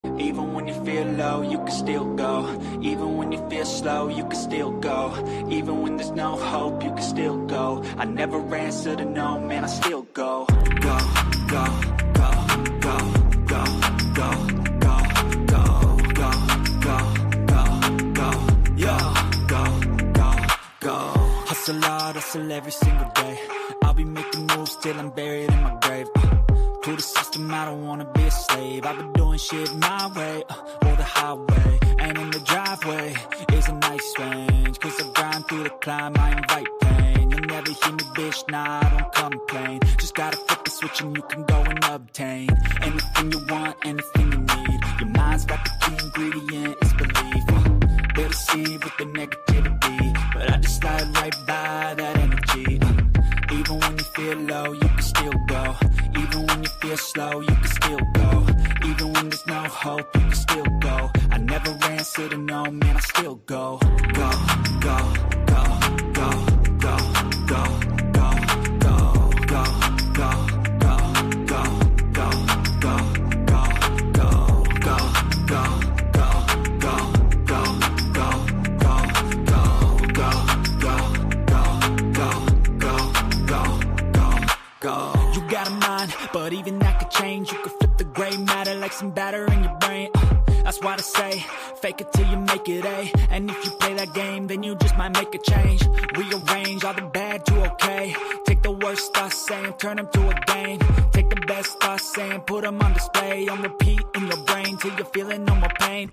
Even when you feel low, you can still go. Even when you feel slow, you can still go. Even when there's no hope, you can still go. I never answer to no, man, I still go. Go, go, go, go, go, go, go, go, go, go, go, go, yo, go, go, go. Hustle hard, hustle every single day. I'll be making moves till I'm buried in my grave. To the system, I don't wanna be a slave. I've been doing shit my way, or the highway. And in the driveway is a nice range. Cause I grind through the climb, I invite pain. You'll never hear me, bitch, nah, I don't complain. Just gotta flip the switch and you can go and obtain anything you want, anything you need. Your mind's got the key ingredient, it's belief. They'll deceive with the negativity, but I just slide right by that energy. Even when you feel low, you can still go. Even when you feel slow, you can still go. Even when there's no hope, you can still go. I never answer to no, man, I still go. Go, go, go, go, go, go, go, go, go, go, go, go, go, go, go, go, go, go, go, go. You got a mind, but even that could change. You could flip the gray matter like some batter in your brain. That's why I say, fake it till you make it A. And if you play that game, then you just might make a change. Rearrange all the bad to okay. Take the worst thoughts saying, turn them to a game. Take the best thoughts saying, put them on display. On repeat in your brain till you're feeling no more pain.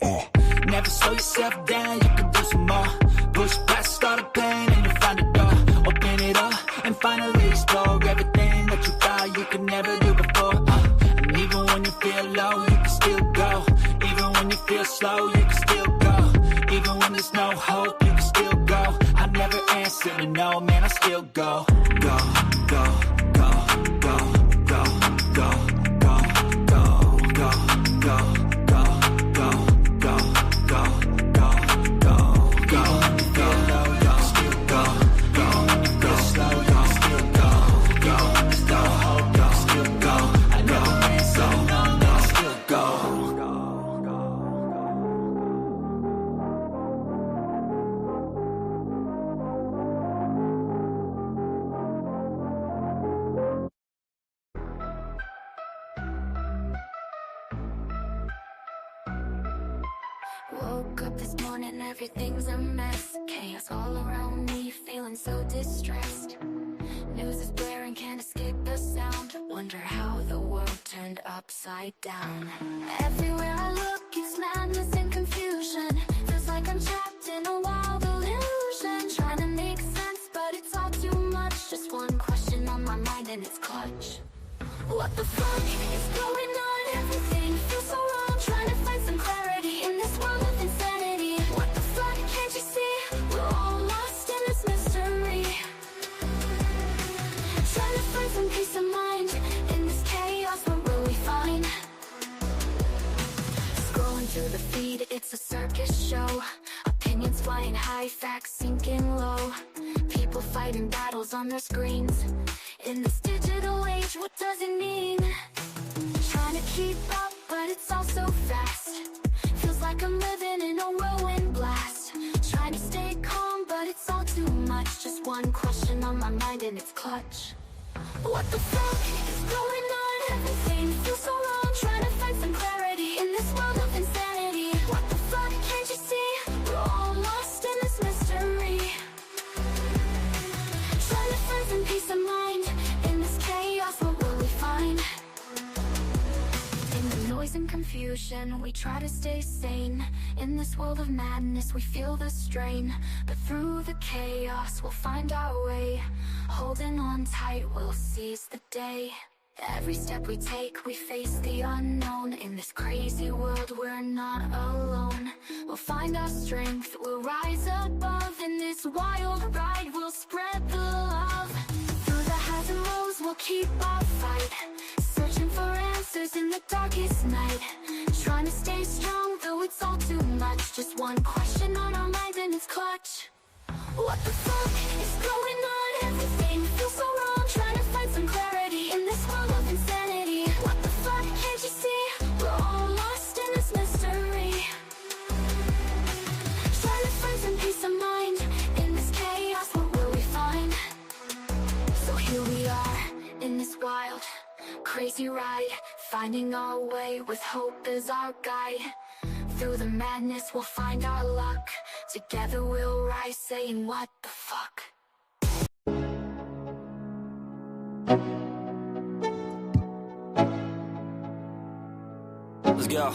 Never slow yourself down, you can do some more. Push past all the pain and you'll find a door. Open it up and finally explore everything that you thought you could never do before. And even when you feel low, you can still go. Even when you feel slow, you can still go. Even when there's no hope, you can still go. I never answer to no, man, I still go. Go, go, go, go, go, go, go, go, go, go, go, go, go, go, go, go, go. Even when you feel low, you can still go. Even when you feel slow, you can still go. Even when there's no hope, you can still go. I never answer to no, man, I still go. Woke up this morning, everything's a mess. Chaos all around me, feeling so distressed. News is blaring, can't escape the sound. Wonder how the world turned upside down. Everywhere I look, it's madness and confusion. Feels like I'm trapped in a wild illusion. Trying to make sense, but it's all too much. Just one question on my mind and it's clutch. What the fuck is going on? Everything feels so wrong. Trying to find some clarity in this world of insanity. What the fuck, can't you see? We're all lost in this mystery. Trying to find some peace of mind in this chaos, what will we find? Scrolling through the feed, it's a circus show. Opinions flying high, facts sinking low. People fighting battles on their screens. In this digital age, what does it mean? Trying to keep up, but it's all so fast. Feels like I'm living in a whirlwind blast. Trying to stay calm, but it's all too much. Just one question on my mind and it's clutch. What the fuck is going on? Everything feels so wrong. Trying to find some clarity in this world of insanity. What the fuck, can't you see? We're all lost in this mystery. Trying to find some peace of mind in this chaos, what will we find? In the noise and confusion, we try to stay sane. In this world of madness, we feel the strain. But through the chaos, we'll find our way. Holding on tight, we'll seize the day. Every step we take, we face the unknown. In this crazy world, we're not alone. We'll find our strength, we'll rise above. In this wild ride, we'll spread the love. Through the highs and lows, we'll keep our fight. Searching for answers in the darkest night. Trying to stay strong, though it's all too much. Just one question on our mind and it's clutch. What the fuck is going on? Everything feels so wrong. Trying to find some clarity in this world of insanity. What the fuck, can't you see? We're all lost in this mystery. easy ride, finding our way with hope as our guide. Through the madness we'll find our luck. Together we'll rise saying what the fuck. Let's go.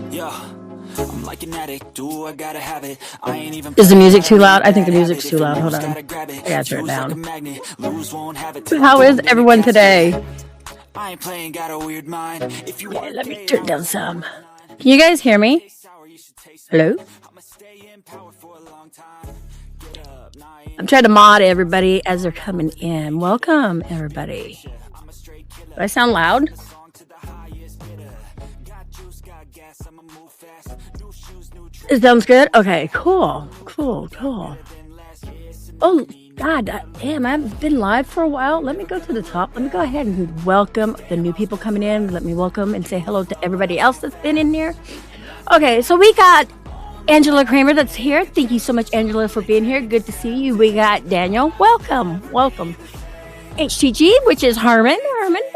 Yeah. I'm like an addict, do I gotta have it. I ain't even. Is the music too loud? I think the music's too loud. Hold on. I gotta turn it down. How is everyone today? I ain't playing, got a weird mind. If you Okay, let me turn down some. Can you guys hear me? Hello? I'm trying to mod everybody as they're coming in. Welcome, everybody. Do I sound loud? It sounds good? Okay, cool. Oh, God, damn, I haven't been live for a while. Let me go to the top. Let me go ahead and welcome the new people coming in. Let me welcome and say hello to everybody else that's been in here. Okay, so we got Angela Kramer that's here. Thank you so much, Angela, for being here. Good to see you. We got Daniel. Welcome. HTG, which is Herman.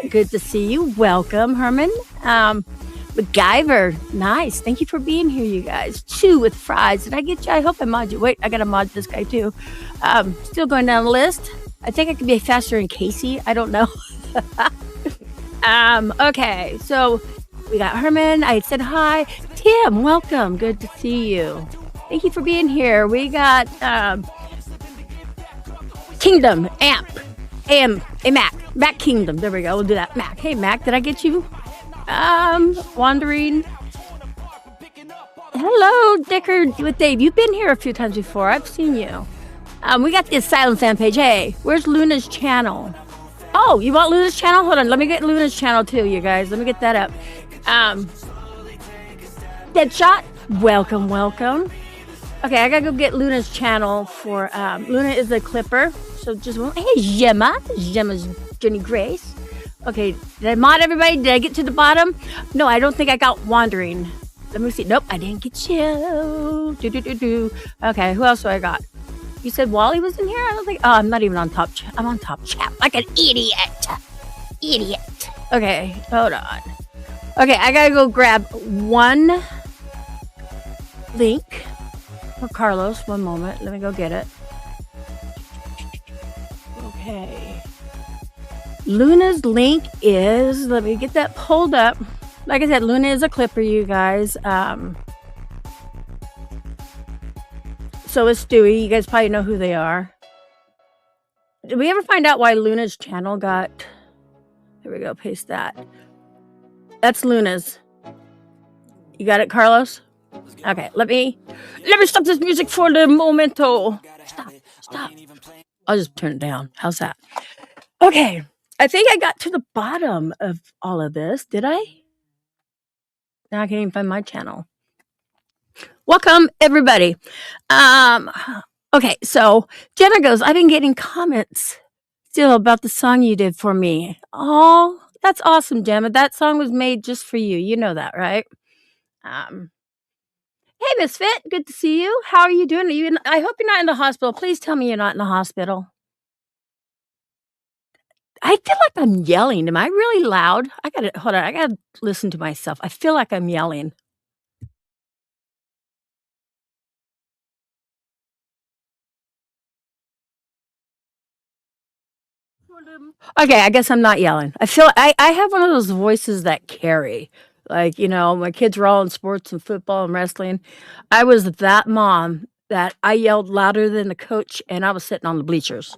Good to see you. Welcome, Herman. MacGyver, nice. Thank you for being here, you guys. Chew with fries. Did I get you? I hope I mod you. Wait, I gotta mod this guy too. Still going down the list. I think I could be faster in Casey. I don't know. Okay, so we got Herman. I said hi. Tim, welcome. Good to see you. Thank you for being here. We got Kingdom, Mac Kingdom. There we go. We'll do that. Mac. Hey, Mac, did I get you? Wandering. Hello, Dicker with Dave. You've been here a few times before. I've seen you. We got the Asylum fan page. Hey, where's Luna's channel? Oh, you want Luna's channel? Hold on. Let me get Luna's channel too, you guys. Let me get that up. Deadshot. Welcome. Okay, I gotta go get Luna's channel for, Luna is a clipper. So just, hey, Gemma's Jenny Grace. Okay, did I mod everybody? Did I get to the bottom? No, I don't think I got Wandering. Let me see. Nope, I didn't get you. Okay, who else do I got? You said Wally was in here? I don't think. Oh, I'm not even on top chat. I'm on top chat like an idiot. Okay, hold on. Okay, I gotta go grab one link for Carlos. One moment. Let me go get it. Okay. Luna's link is, let me get that pulled up. Like I said, Luna is a clipper, you guys. So is Stewie. You guys probably know who they are. Did we ever find out why Luna's channel got... Here we go, paste that. That's Luna's. You got it, Carlos? Okay, let me stop this music for the momento. Stop. I'll just turn it down. How's that? Okay. I think I got to the bottom of all of this. Did I? Now I can't even find my channel. Welcome, everybody. Okay, so Jenna goes, I've been getting comments still about the song you did for me. Oh, that's awesome, Gemma. That song was made just for you. You know that, right? Hey, Misfit. Good to see you. How are you doing? I hope you're not in the hospital. Please tell me you're not in the hospital. I feel like I'm yelling. Am I really loud? Hold on. I gotta listen to myself. I feel like I'm yelling. Okay, I guess I'm not yelling. I feel I have one of those voices that carry. Like, my kids were all in sports and football and wrestling. I was that mom that I yelled louder than the coach and I was sitting on the bleachers.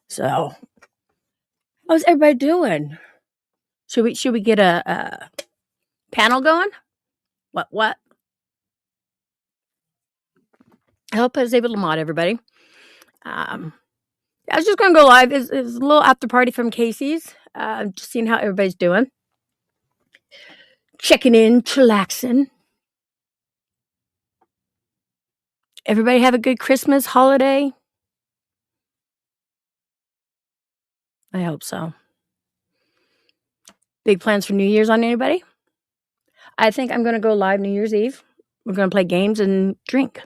So how's everybody doing? Should we get a panel going? What? I hope I was able to mod everybody. I was just going to go live. It's a little after party from Casey's. Just seeing how everybody's doing. Checking in, chillaxing. Everybody have a good Christmas holiday? I hope so. Big plans for New Year's on anybody? I think I'm going to go live New Year's Eve. We're going to play games and drink.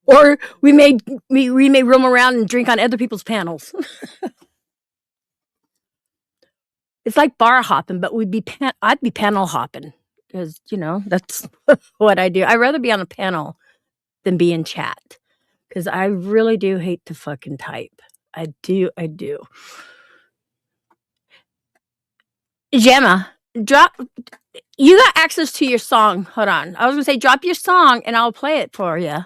Or we may roam around and drink on other people's panels. It's like bar hopping, but I'd be panel hopping because, that's what I do. I'd rather be on a panel than be in chat because I really do hate to fucking type. I do. Gemma, you got access to your song. Hold on. I was going to say, drop your song and I'll play it for you.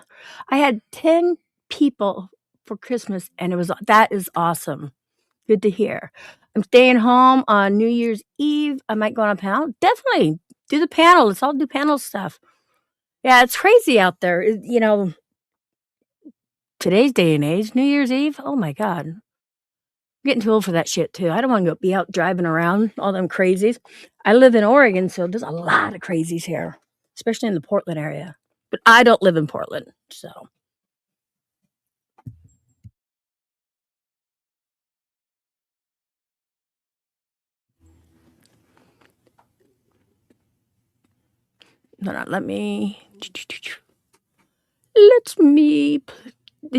I had 10 people for Christmas and that is awesome. Good to hear. I'm staying home on New Year's Eve. I might go on a panel. Definitely do the panel. Let's all do panel stuff. Yeah, it's crazy out there. Today's day and age, New Year's Eve. Oh my God. I'm getting too old for that shit too. I don't want to be out driving around, all them crazies. I live in Oregon, so there's a lot of crazies here, especially in the Portland area. But I don't live in Portland, so. No, let me. Did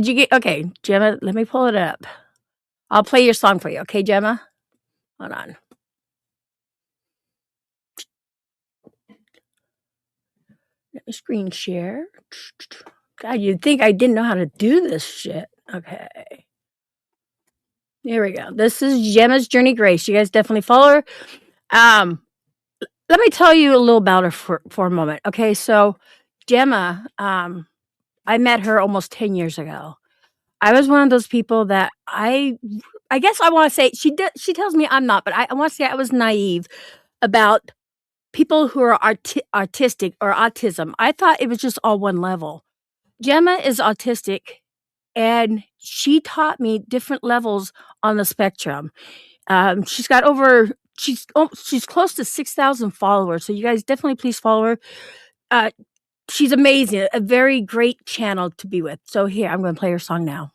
you get. Okay, Gemma, let me pull it up. I'll play your song for you, okay, Gemma? Hold on. Let me screen share. God, you'd think I didn't know how to do this shit. Okay. Here we go. This is Gemma's Journey Grace. You guys definitely follow her. Let me tell you a little about her for a moment. Okay, so Gemma, I met her almost 10 years ago. I was one of those people that I guess I want to say, she tells me I'm not, but I want to say I was naive about people who are artistic or autism. I thought it was just all one level. Gemma is autistic, and she taught me different levels on the spectrum. She's close to 6,000 followers, so you guys definitely please follow her. She's amazing, a very great channel to be with. So here, I'm going to play her song now.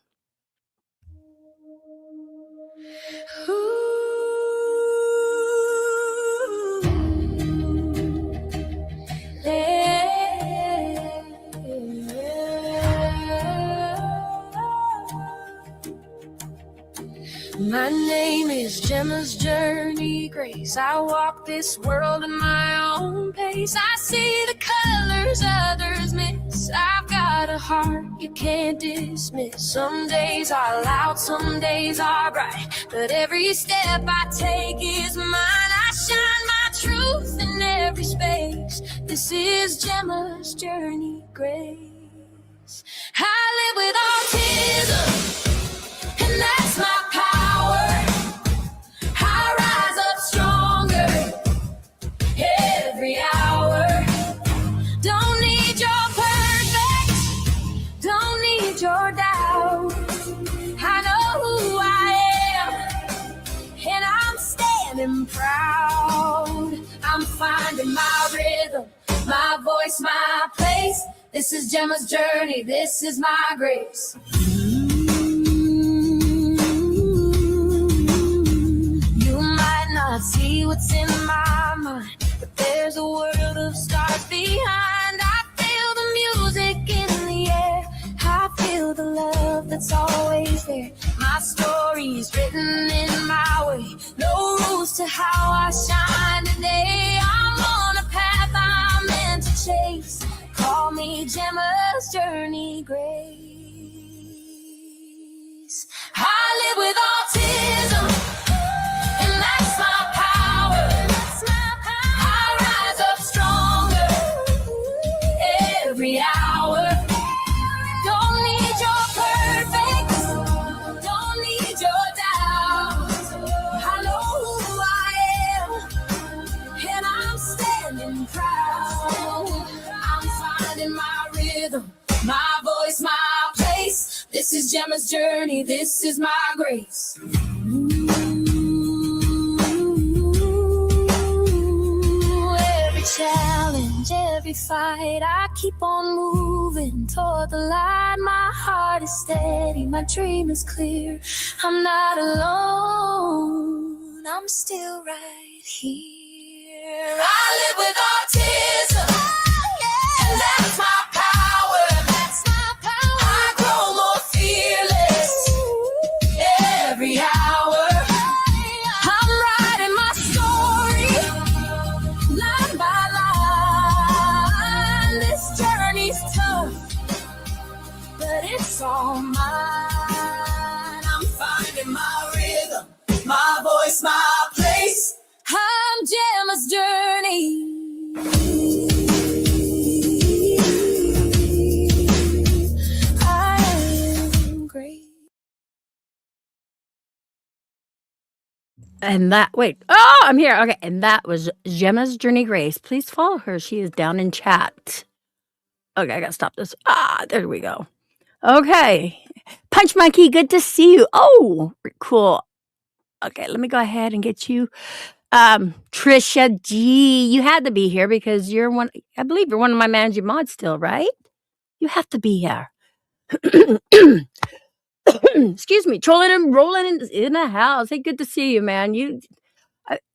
My name is Gemma's Journey Grace. I walk this world at my own pace. I see the colors others miss. I've got a heart you can't dismiss. Some days are loud, some days are bright, but every step I take is mine. I shine my truth in every space. This is Gemma's Journey Grace. I live with autism, and that's my power. I rise up stronger every hour. Don't need your perfect, don't need your doubt. I know who I am, and I'm standing proud. I'm finding my rhythm, my voice, my place. This is Gemma's journey, this is my grace. I see what's in my mind, but there's a world of stars behind. I feel the music in the air, I feel the love that's always there. My story's written in my way, no rules to how I shine today. I'm on a path I'm meant to chase. Call me Gemma's Journey Grace. I live with autism, and that's my power. I rise up stronger every hour. Don't need your perfect, don't need your doubt. I know who I am, and I'm standing proud. I'm finding my rhythm, my voice, my place. This is Gemma's journey, this is my grace. Challenge, every fight, I keep on moving toward the light. My heart is steady, my dream is clear. I'm not alone, I'm still right here. I live with autism, and that's my power. I grow more fearless every hour. I'm writing my story, Gemma's journey. I am great. And that, wait, oh, I'm here. Okay. And that was Gemma's Journey Grace. Please follow her. She is down in chat. Okay, I gotta stop this. There we go. Okay. Punch Monkey, good to see you. Oh, cool. Okay, let me go ahead and get you. Trisha G, you had to be here because you're one, I believe you're one of my managing mods still, right? You have to be here. Excuse me, trolling and rolling in the house. Hey, good to see you, man. Yeah,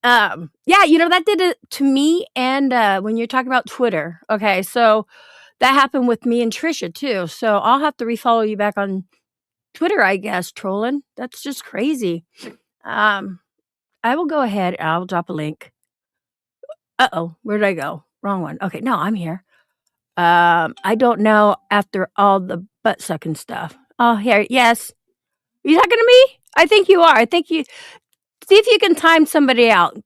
that did it to me. And when you're talking about Twitter, okay, so that happened with me and Trisha too. So I'll have to refollow you back on Twitter, I guess. Trolling, that's just crazy. I will go ahead. I'll drop a link. Where did I go? Wrong one. Okay, no, I'm here. I don't know after all the butt sucking stuff. Oh, here, yes. Are you talking to me? I think you are. I think you see if you can time somebody out,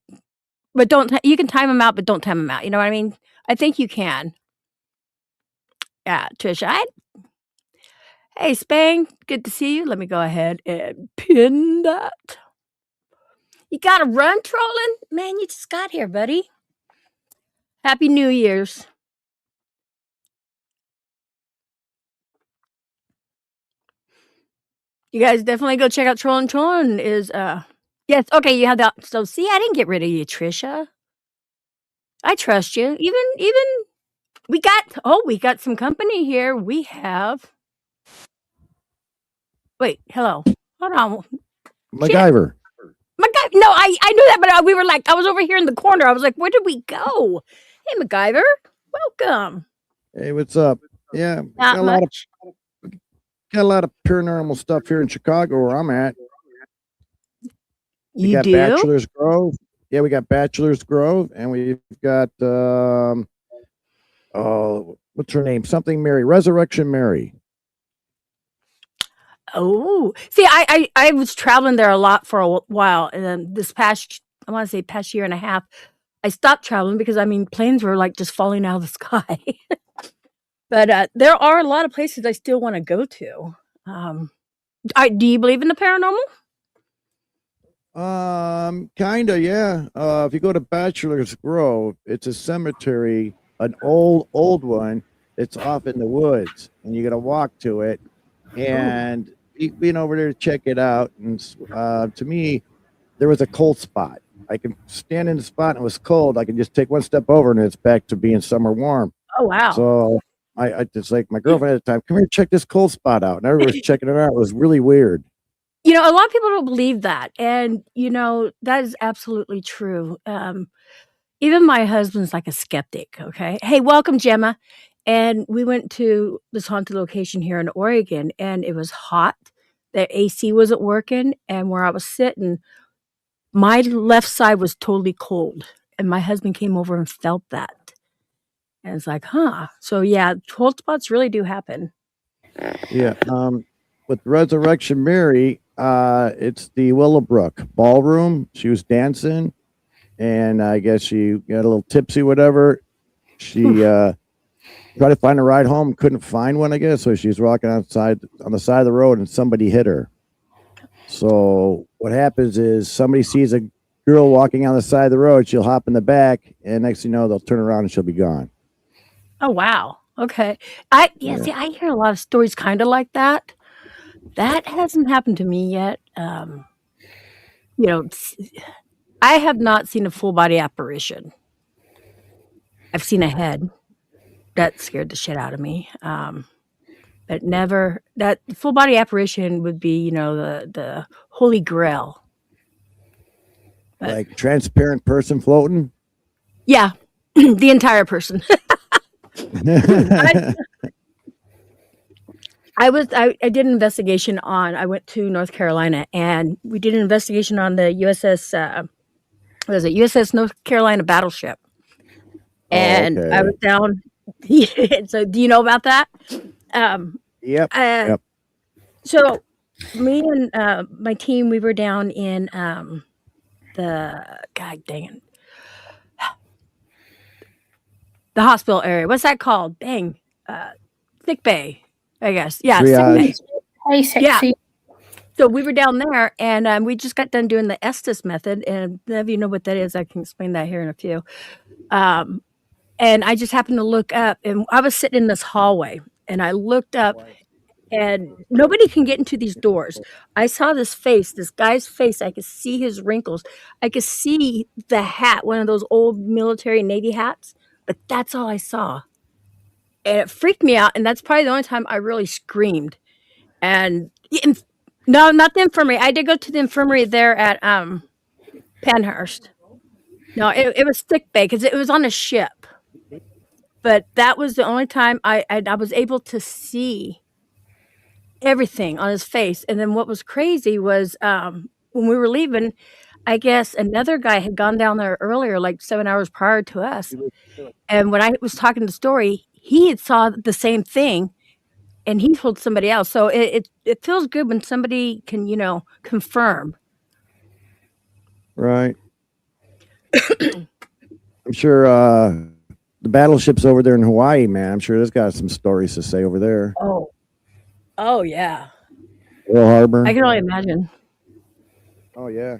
but you can time them out, but don't time them out. You know what I mean? I think you can. Yeah, Trisha. Hey, Spang, good to see you. Let me go ahead and pin that. You gotta run, trolling? Man, you just got here, buddy. Happy New Year's. You guys definitely go check out Trollin'. Trollin' is, yes, okay, you have that. So, see, I didn't get rid of you, Trisha. I trust you. Even, we got some company here. We have, wait, hello. Hold on. MacGyver. No, I knew that, but we were like, I was over here in the corner. I was like, where did we go? Hey, MacGyver, welcome. Hey, what's up? Yeah, Not much. got a lot of paranormal stuff here in Chicago where I'm at. We You got do? Bachelor's Grove. Yeah, we got Bachelor's Grove, and we've got what's her name? Something Mary, Resurrection Mary. Oh, see, I was traveling there a lot for a while, and then this past, I want to say past year and a half, I stopped traveling because planes were like just falling out of the sky. But there are a lot of places I still want to go to. Do you believe in the paranormal? Kinda, yeah. If you go to Bachelor's Grove, it's a cemetery, an old one. It's off in the woods, and you got to walk to it. And being over there to check it out, and to me, there was a cold spot. I can stand in the spot and it was cold. I can just take one step over and it's back to being summer warm. Oh, wow. So I just like my girlfriend at the time, come here, check this cold spot out. And everyone was checking it out. It was really weird. A lot of people don't believe that. And, that is absolutely true. Even my husband's like a skeptic. Okay. Hey, welcome, Gemma. And we went to this haunted location here in Oregon, and it was hot. The AC wasn't working. And where I was sitting, my left side was totally cold. And my husband came over and felt that. And it's like, huh. So, yeah, cold spots really do happen. Yeah. With Resurrection Mary, it's the Willowbrook Ballroom. She was dancing, and I guess she got a little tipsy, whatever. She tried to find a ride home, couldn't find one, I guess. So she's walking on the side of the road, and somebody hit her. So what happens is somebody sees a girl walking on the side of the road. She'll hop in the back, and next thing you know, they'll turn around and she'll be gone. Oh, wow. Okay. See, I hear a lot of stories kind of like that. That hasn't happened to me yet. I have not seen a full body apparition. I've seen a head. That scared the shit out of me. But never, that full body apparition would be, the Holy Grail. But, like transparent person floating? Yeah, the entire person. I did an investigation I went to North Carolina, and we did an investigation on the USS North Carolina battleship. And okay. I was down. So do you know about that? Yep. Yep. So me and my team, we were down in God dang it. the hospital area. What's that called? Dang. Sick bay, I guess. Yeah, sick Triage. bay. Hey, Yeah. sexy. So we were down there, and we just got done doing the Estes method. And if you know what that is, I can explain that here in a few. And I just happened to look up, and I was sitting in this hallway, and I looked up, and nobody can get into these doors. I saw this face, this guy's face. I could see his wrinkles. I could see the hat, one of those old military Navy hats, but that's all I saw. And it freaked me out, and that's probably the only time I really screamed. And no, not the infirmary. I did go to the infirmary there at Penhurst. No, it was sick bay because it was on a ship. But that was the only time I was able to see everything on his face. And then what was crazy was when we were leaving, I guess another guy had gone down there earlier, like 7 hours prior to us. And when I was talking the story, he had saw the same thing, and he told somebody else. So it feels good when somebody can, confirm. Right. I'm sure the battleship's over there in Hawaii, man. I'm sure it's got some stories to say over there. Oh yeah. Pearl Harbor. I can only imagine. Oh yeah.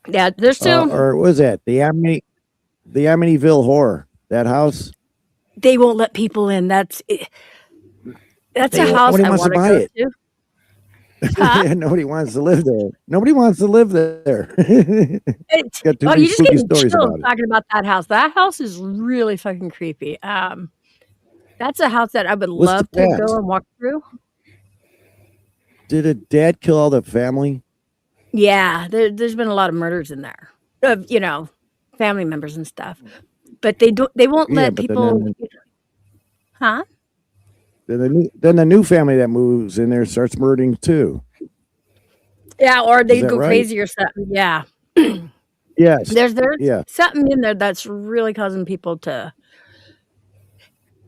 Yeah, there's still Or what was that? The Amityville Horror. That house. they won't let people in. That's a house Nobody I wants to want to buy go it. to. Huh? Yeah, nobody wants to live there. Nobody wants to live there. It's, Got too oh, many you just spooky getting stories chills about it. talking about that house. That house is really fucking creepy. That's a house that I would What's love the to dad? go and walk through. Did a dad kill all the family? Yeah, there's been a lot of murders in there. Of family members and stuff. But they won't Yeah, let but people. then Huh? then the new family that moves in there starts murdering too. Yeah, or they that go right? crazy or something. Yeah. Yes. There's Yeah. something in there that's really causing people to.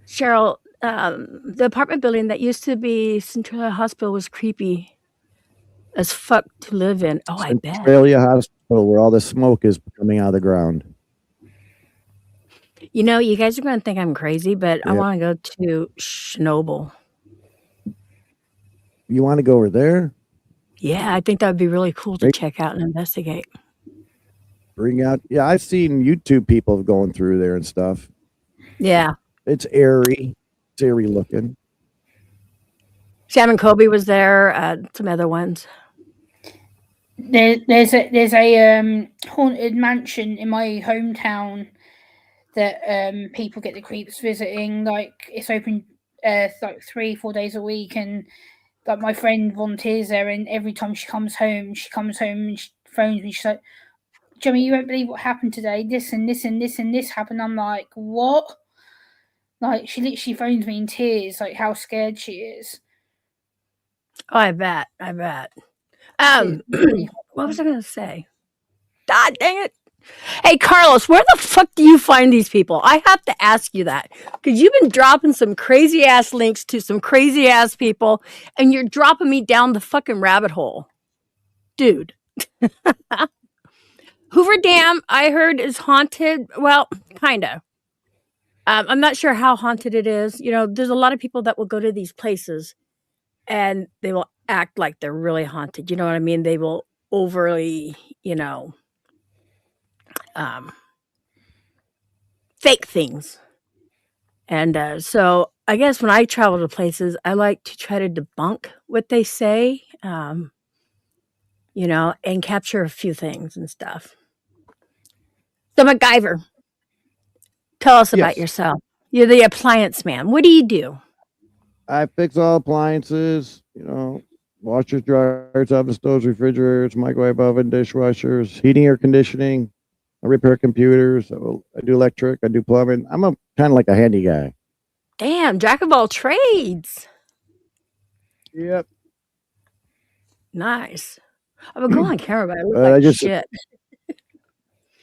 Cheryl, the apartment building that used to be Centralia Hospital was creepy as fuck to live in. Oh, I bet. Australia Hospital, where all the smoke is coming out of the ground. You guys are going to think I'm crazy, but I Yeah. want to go to Chernobyl. You want to go over there? Yeah, I think that would be really cool to Right. check out and investigate. Bring out. Yeah, I've seen YouTube people going through there and stuff. Yeah. It's eerie. It's eerie looking. Sam and Kobe was there, some other ones. There's a haunted mansion in my hometown that people get the creeps visiting. Like it's open like 3-4 days a week, and like my friend volunteers there, and every time she comes home and she phones me. She's like, "Jimmy, you won't believe what happened today. This and this and this and this happened." I'm like, "What?" Like she literally phones me in tears, like how scared she is. Oh, I bet. It's really What was I going to say? God dang it. Hey, Carlos, where the fuck do you find these people? I have to ask you that because you've been dropping some crazy ass links to some crazy ass people, and you're dropping me down the fucking rabbit hole. Dude. Hoover Dam, I heard, is haunted. Well, kind of. I'm not sure how haunted it is. There's a lot of people that will go to these places and they will act like they're really haunted. You know what I mean? They will overly, fake things. And so I guess when I travel to places, I like to try to debunk what they say, and capture a few things and stuff. So MacGyver, tell us about Yes. yourself. You're the appliance man. What do you do? I fix all appliances, washers, dryers, oven stoves, refrigerators, microwave oven, dishwashers, heating, air conditioning. I repair computers. I do electric. I do plumbing. I'm a kind of like a handy guy. Damn, jack of all trades. Yep. Nice. I would go on camera, but I look I like just- shit.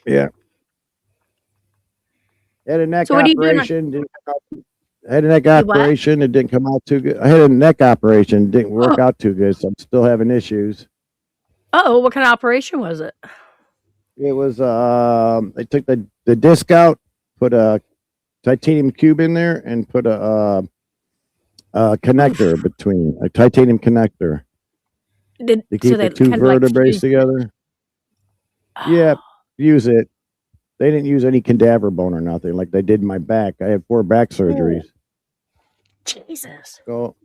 Yeah. Had a neck So what are you doing? operation. Didn't come out, I had a neck You what? operation. It didn't come out too good. I had a neck operation. Didn't work out too good. So I'm still having issues. Oh, what kind of operation was it? It was they took the disc out, put a titanium cube in there, and put a connector between a titanium connector Did to so keep the they two kind of like vertebrae fused it? together. Yeah, use it. They didn't use any cadaver bone or nothing like they did in my back. I had 4 back surgeries. Jesus. So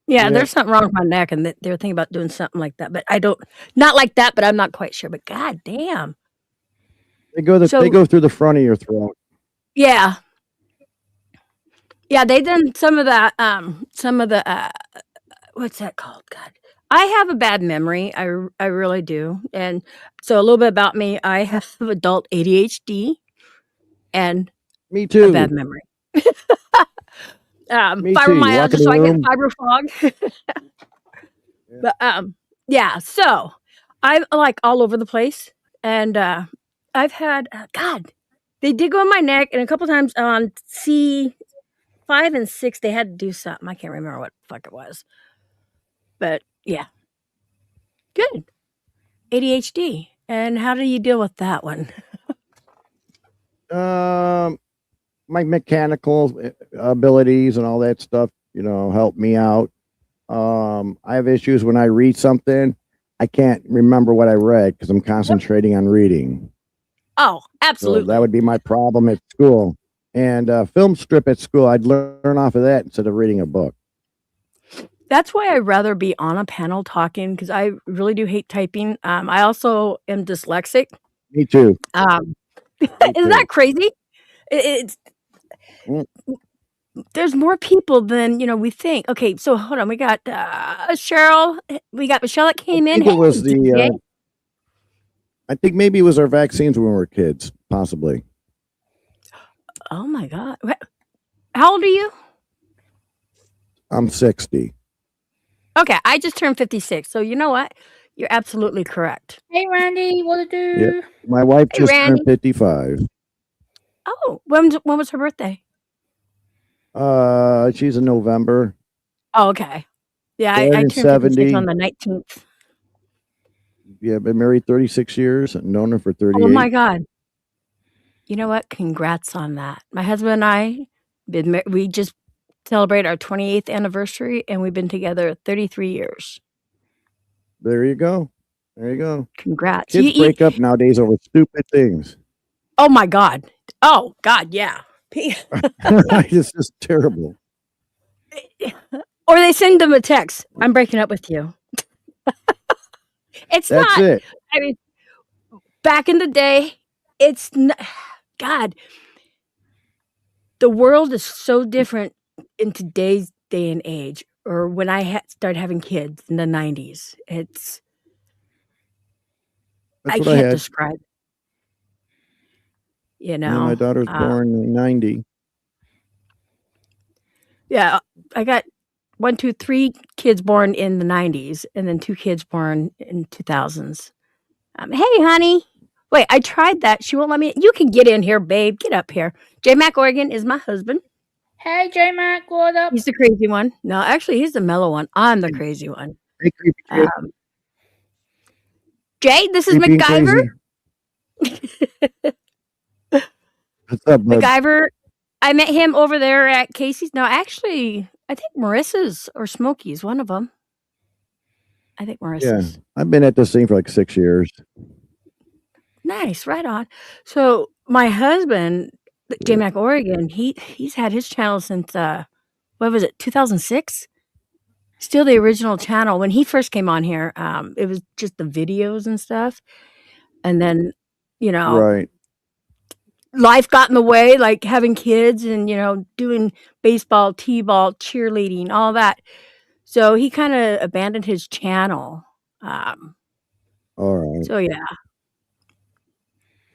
Yeah, yeah, there's something wrong with my neck, and they were thinking about doing something like that, but I don't, not like that, but I'm not quite sure. But god damn. they go So through the front of your throat. yeah, yeah, they done some of that. Some of the what's that called? God, I have a bad memory. I really do. And so a little bit about me: I have adult ADHD and Me a bad too. memory. Me too. You walk Fibromyalgia, in so the I get room. fiber fog. Yeah. But yeah. So I'm like all over the place, and I've had God. They did go in my neck, and a couple times on C5 and 6 they had to do something. I can't remember what the fuck it was, but yeah, good ADHD. And how do you deal with that one? My mechanical abilities and all that stuff, help me out. I have issues when I read something. I can't remember what I read because I'm concentrating on reading. Oh, So absolutely. that would be my problem at school. And film strip at school, I'd learn off of that instead of reading a book. That's why I'd rather be on a panel talking because I really do hate typing. I also am dyslexic. Me too. Um, Me isn't that too. crazy? It's Mm, there's more people than we think. Okay, so hold on. We got Cheryl. We got Michelle that I came in. think Hey, it was JJ. I think maybe it was our vaccines when we were kids, possibly. Oh my God. How old are you? I'm 60. Okay, I just turned 56. So you know what? You're absolutely correct. Hey, Randy, what to Yeah. do? My wife Hey, just Randy. turned 55. Oh, when was her birthday? She's in November. Oh, okay. Yeah, Born I in turned 56 on 70. the 19th. Yeah, been married 36 years and known her for Oh my 38. God. You know what? Congrats on that. My husband and I we just celebrated our 28th anniversary, and we've been together 33 years. There you go. There you go. Congrats. Kids break up nowadays over stupid things. Oh my God. Oh God, yeah. It's just terrible. Or they send them a text. I'm breaking up with you. It's That's not. it. I mean, back in the day, it's not. God, the world is so different in today's day and age. Or when I started having kids in the 90s, That's I what I can't had. describe it, you And then my know. daughter's born in 90. Yeah, I got 1, 2, 3 kids born in the 90s, and then 2 kids born in 2000s. Hey, honey. Wait, I tried that. She won't let me. You can get in here, babe. Get up here. J Mac Oregon is my husband. Hey, J Mac, what up? He's the crazy one. No, actually, he's the mellow one. I'm the crazy one. Hey, creepy kid. Jay, this is Creepy and MacGyver. crazy. What's up, bud? MacGyver. I met him over there at Casey's. No, actually, I think Marissa's or Smokey's, one of them. I think Yeah, Marissa's. I've been at this thing for like 6 years. Nice, right on. So my husband, J Mac Oregon, he's had his channel since what was it, 2006? Still the original channel. When he first came on here, it was just the videos and stuff. And then, Right. life got in the way, like having kids and, doing baseball, t-ball, cheerleading, all that. So he kind of abandoned his channel. All right. So yeah.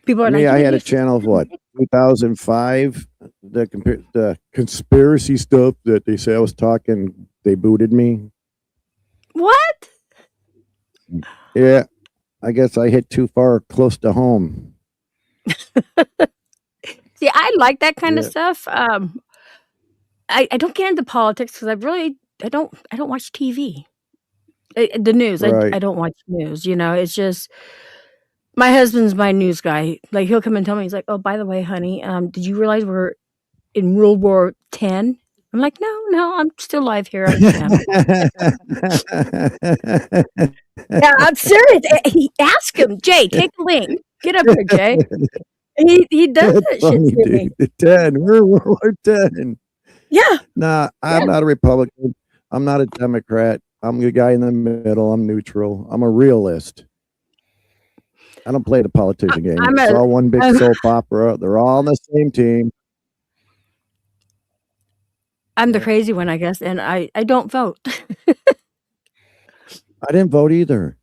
People are Me, like, I "You had a need to channel of what? 2005. The conspiracy stuff that they say I was talking, they booted me. What? Yeah, I guess I hit too far close to home. See, I like that kind of Yeah. stuff. I don't get into politics because I don't watch TV. The news. Right. I don't watch news. It's just My husband's my news guy. Like he'll come and tell me, he's like, "Oh, by the way, honey, did you realize we're in World War X?" I'm like, "No, I'm still alive here on this channel." Yeah, I'm serious. Ask him, Jay. Take the link. Get up here, Jay. He does That's that shit funny, to me. dude. 10. We're 10. Yeah, Nah, I'm yeah. not a Republican. I'm not a Democrat. I'm the guy in the middle. I'm neutral. I'm a realist. I don't play the politician game. I'm It's a- all one big I'm- soap opera. They're all on the same team. I'm the crazy one, I guess, and I don't vote. I didn't vote either.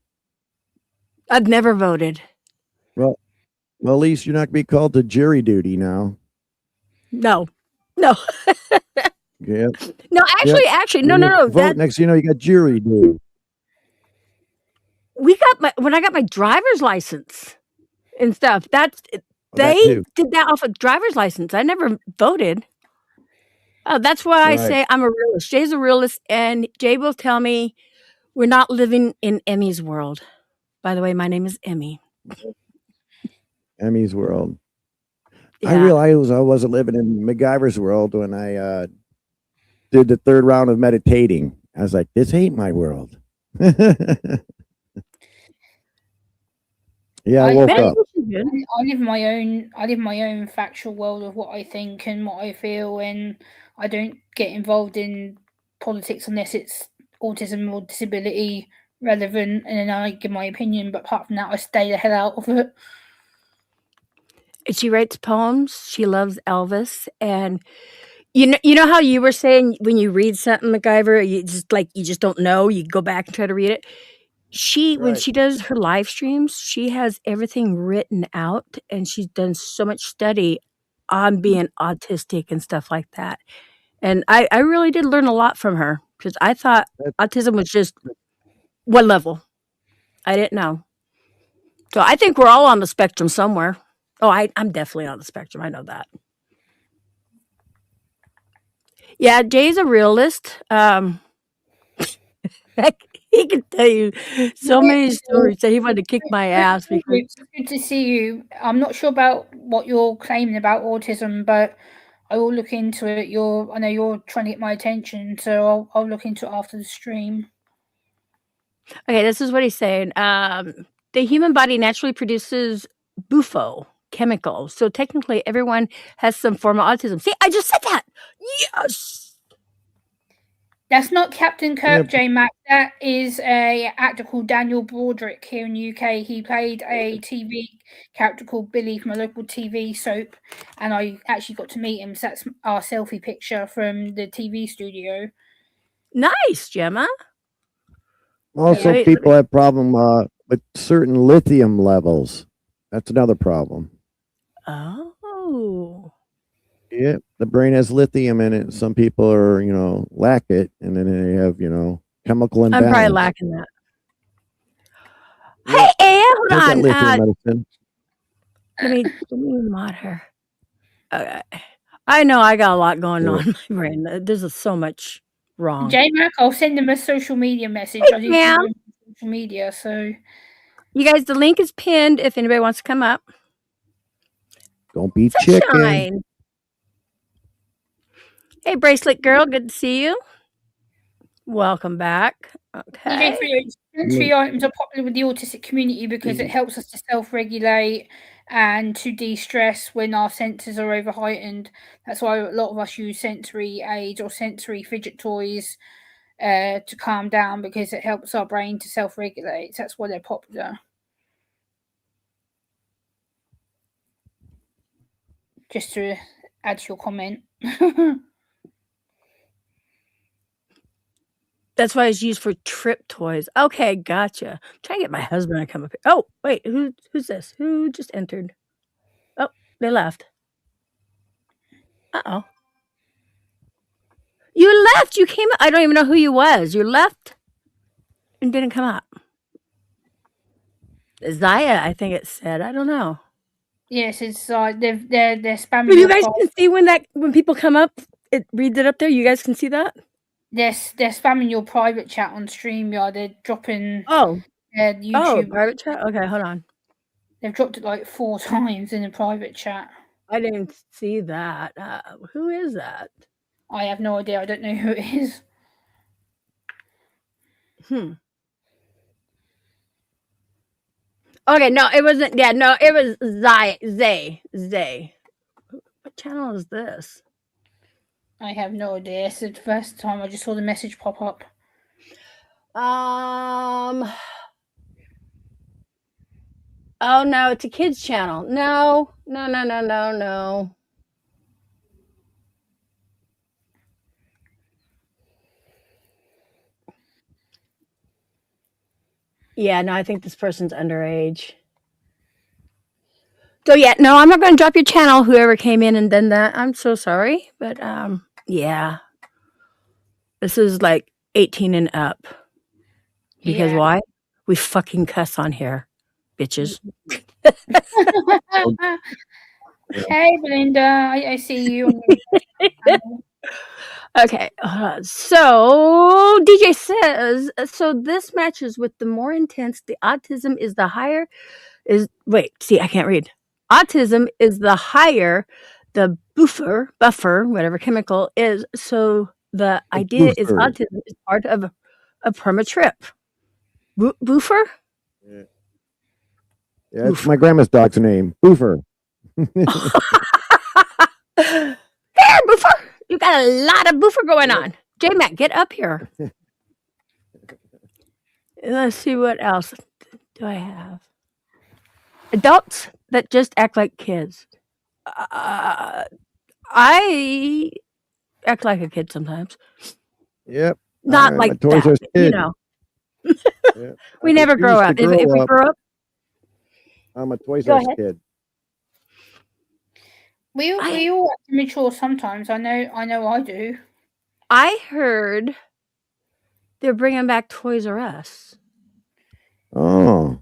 I've never voted. Well, at least you're not gonna be called to jury duty now. No. Yeah. No, actually, no. Vote. That Next, you know, you got jury duty. when I got my driver's license and stuff. That They too. did that off of driver's license. I never voted. Oh, that's why I Right. say I'm a realist. Jay's a realist, and Jay will tell me we're not living in Emmy's world. By the way, my name is Emmy. Emmy's world. Yeah. I realized I wasn't living in MacGyver's world when I did the third round of meditating. I was like, this ain't my world. Yeah, I woke up. Meditation's good. I live my own factual world of what I think and what I feel, and I don't get involved in politics unless it's autism or disability relevant, and then I give my opinion. But apart from that, I stay the hell out of it. She writes poems. She loves Elvis, and you know how you were saying when you read something, MacGyver, you just don't know. You go back and try to read it. When Right. she does her live streams, she has everything written out, and she's done so much study on being autistic and stuff like that. And I really did learn a lot from her because I thought autism was just one level. I didn't know. So I think we're all on the spectrum somewhere. Oh, I'm definitely on the spectrum. I know that. Yeah, Jay's a realist. He can tell you so many stories that he wanted to kick my ass because It's good to see you. I'm not sure about what you're claiming about autism, but I will look into it. I know you're trying to get my attention, so I'll look into it after the stream. okay, this is what he's saying. The human body naturally produces bufo chemicals, so technically everyone has some form of autism. See, I just said that. Yes. That's not Captain Kirk, Yeah. J Mac. That is a actor called Daniel Broderick here in the UK. He played a TV character called Billy from a local TV soap, and I actually got to meet him. So that's our selfie picture from the TV studio. Nice, Gemma. Also, Wait, people have problem with certain lithium levels. That's another problem. Oh. Yeah, the brain has lithium in it. Some people are, lack it, and then they have, chemical I'm imbalance. probably lacking that. Yeah. Hey, hold Take that on. lithium medicine. Let me mod her. Okay. I know I got a lot going on in my brain. There's so much wrong. J Mac, I'll send him a social media message. Hey, I do ma'am. follow him on social media, so You guys, the link is pinned if anybody wants to come up. Don't be chicken. Sunshine. Hey, bracelet girl, good to see you. Welcome back. Okay. sensory items are popular with the autistic community because it helps us to self-regulate and to de-stress when our senses are over heightened. That's why a lot of us use sensory aids or sensory fidget toys to calm down, because it helps our brain to self-regulate. That's why they're popular. Just to add to your comment. That's why it's used for trip toys. Okay, gotcha. I'm trying to get my husband to come up here. Oh, wait, who's this? Who just entered? Oh, they left. Uh-oh. You left. You came up. I don't even know who you was. You left and didn't come up. Zaya, I think it said. I don't know. Yes, it's they're spamming. But you guys can see when people come up, it reads it up there. You guys can see that? They're spamming your private chat on StreamYard. They're dropping YouTube. private chat? Okay, hold on. They've dropped it like 4 times in a private chat. I didn't see that. Who is that? I have no idea. I don't know who it is. Okay, no, it wasn't. Yeah, no, it was Zay. What channel is this? I have no idea. It's the first time I just saw the message pop up. Oh no, it's a kids channel. No. Yeah, no, I think this person's underage. So yeah, no, I'm not going to drop your channel. Whoever came in and done that, I'm so sorry, but yeah, this is like 18 and up. Because Yeah. why? We fucking cuss on here, bitches. Hey, Belinda. I see you. Okay, so DJ says, so this matches with the more intense. The autism is the higher. I can't read. Autism is the higher the buffer, whatever chemical is. So the idea is boofer. autism is part of a perma trip. Buffer? Yeah, it's my grandma's dog's name, Boofer. There, Buffer! You got a lot of buffer going on. J-Mac, get up here. Let's see what else do I have. Adults that just act like kids. I act like a kid sometimes. Yep. Not I'm like a Toys R Us that, kid. Yeah. We I never grow refuse up. to If we up. grow up, I'm a Toys Go R Us ahead. kid. We all have to mature sometimes. I know I do. I heard they're bringing back Toys R Us. Oh,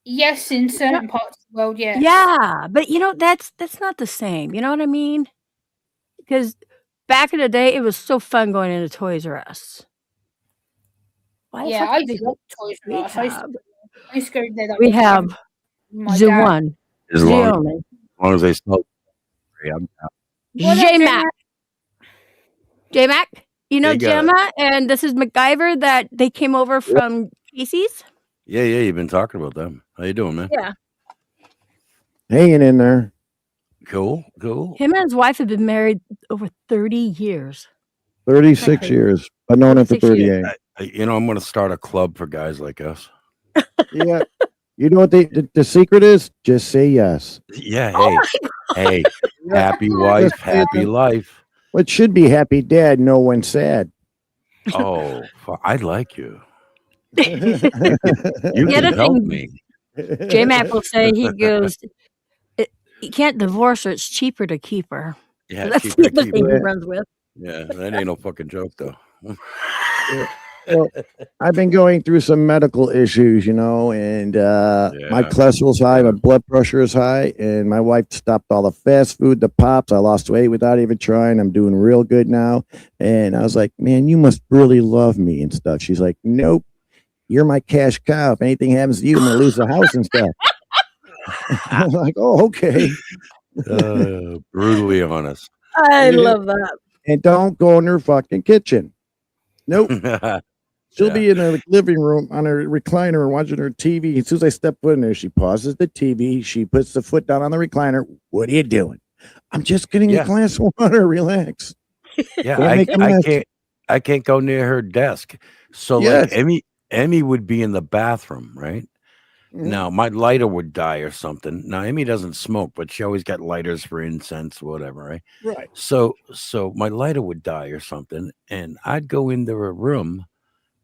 Yes, in certain parts of the world, yes. Yeah, but that's not the same. You know what I mean? Because back in the day, it was so fun going into Toys R Us. Why the Yeah, fuck I did they love Toys we R Us. I have, used to go there. Like, we with have my the dad. one, As the long, only, as long as they sell, I'm down. What up, J-Mac. J-Mac, you know They got it. Gemma, and this is MacGyver that they came over from Casey's. Yeah, you've been talking about them. How you doing, man? Yeah. hanging in there. Cool. Him and his wife have been married over 30 years. 36 Okay. years. I've known him for 36 years. 38. I'm going to start a club for guys like us. Yeah. You know what the secret is? Just say yes. Yeah, Oh hey, happy wife, Just say happy yes. life. What should be happy dad, no one sad. Oh, I like you. You You The can other help thing- me. J-Mac will say, he goes, you can't divorce her. It's cheaper to keep her. Yeah, That's keep the it, other keep thing he it. runs with. Yeah, that ain't no fucking joke though. Well, I've been going through some medical issues, and my Yeah. cholesterol's high, my blood pressure is high, and my wife stopped all the fast food, the pops. I lost weight without even trying. I'm doing real good now. And I was like, man, you must really love me and stuff. She's like, nope, you're my cash cow. If anything happens to you, I'm gonna lose the house and stuff. I'm like, oh, okay. Brutally honest. I Yeah. love that. And don't go in her fucking kitchen. Nope. She'll Yeah. be in the living room on her recliner watching her TV. As soon as I step foot in there, she pauses the TV. She puts the foot down on the recliner. What are you doing? I'm just getting Yeah. a glass of water. Relax. Yeah, Don't make a I mess. can't go near her desk. So Yes. like Emmy would be in the bathroom, right? Mhm. Now my lighter would die or something. Now Emmy doesn't smoke, but she always got lighters for incense, whatever, right? Right. So my lighter would die or something, and I'd go into her room,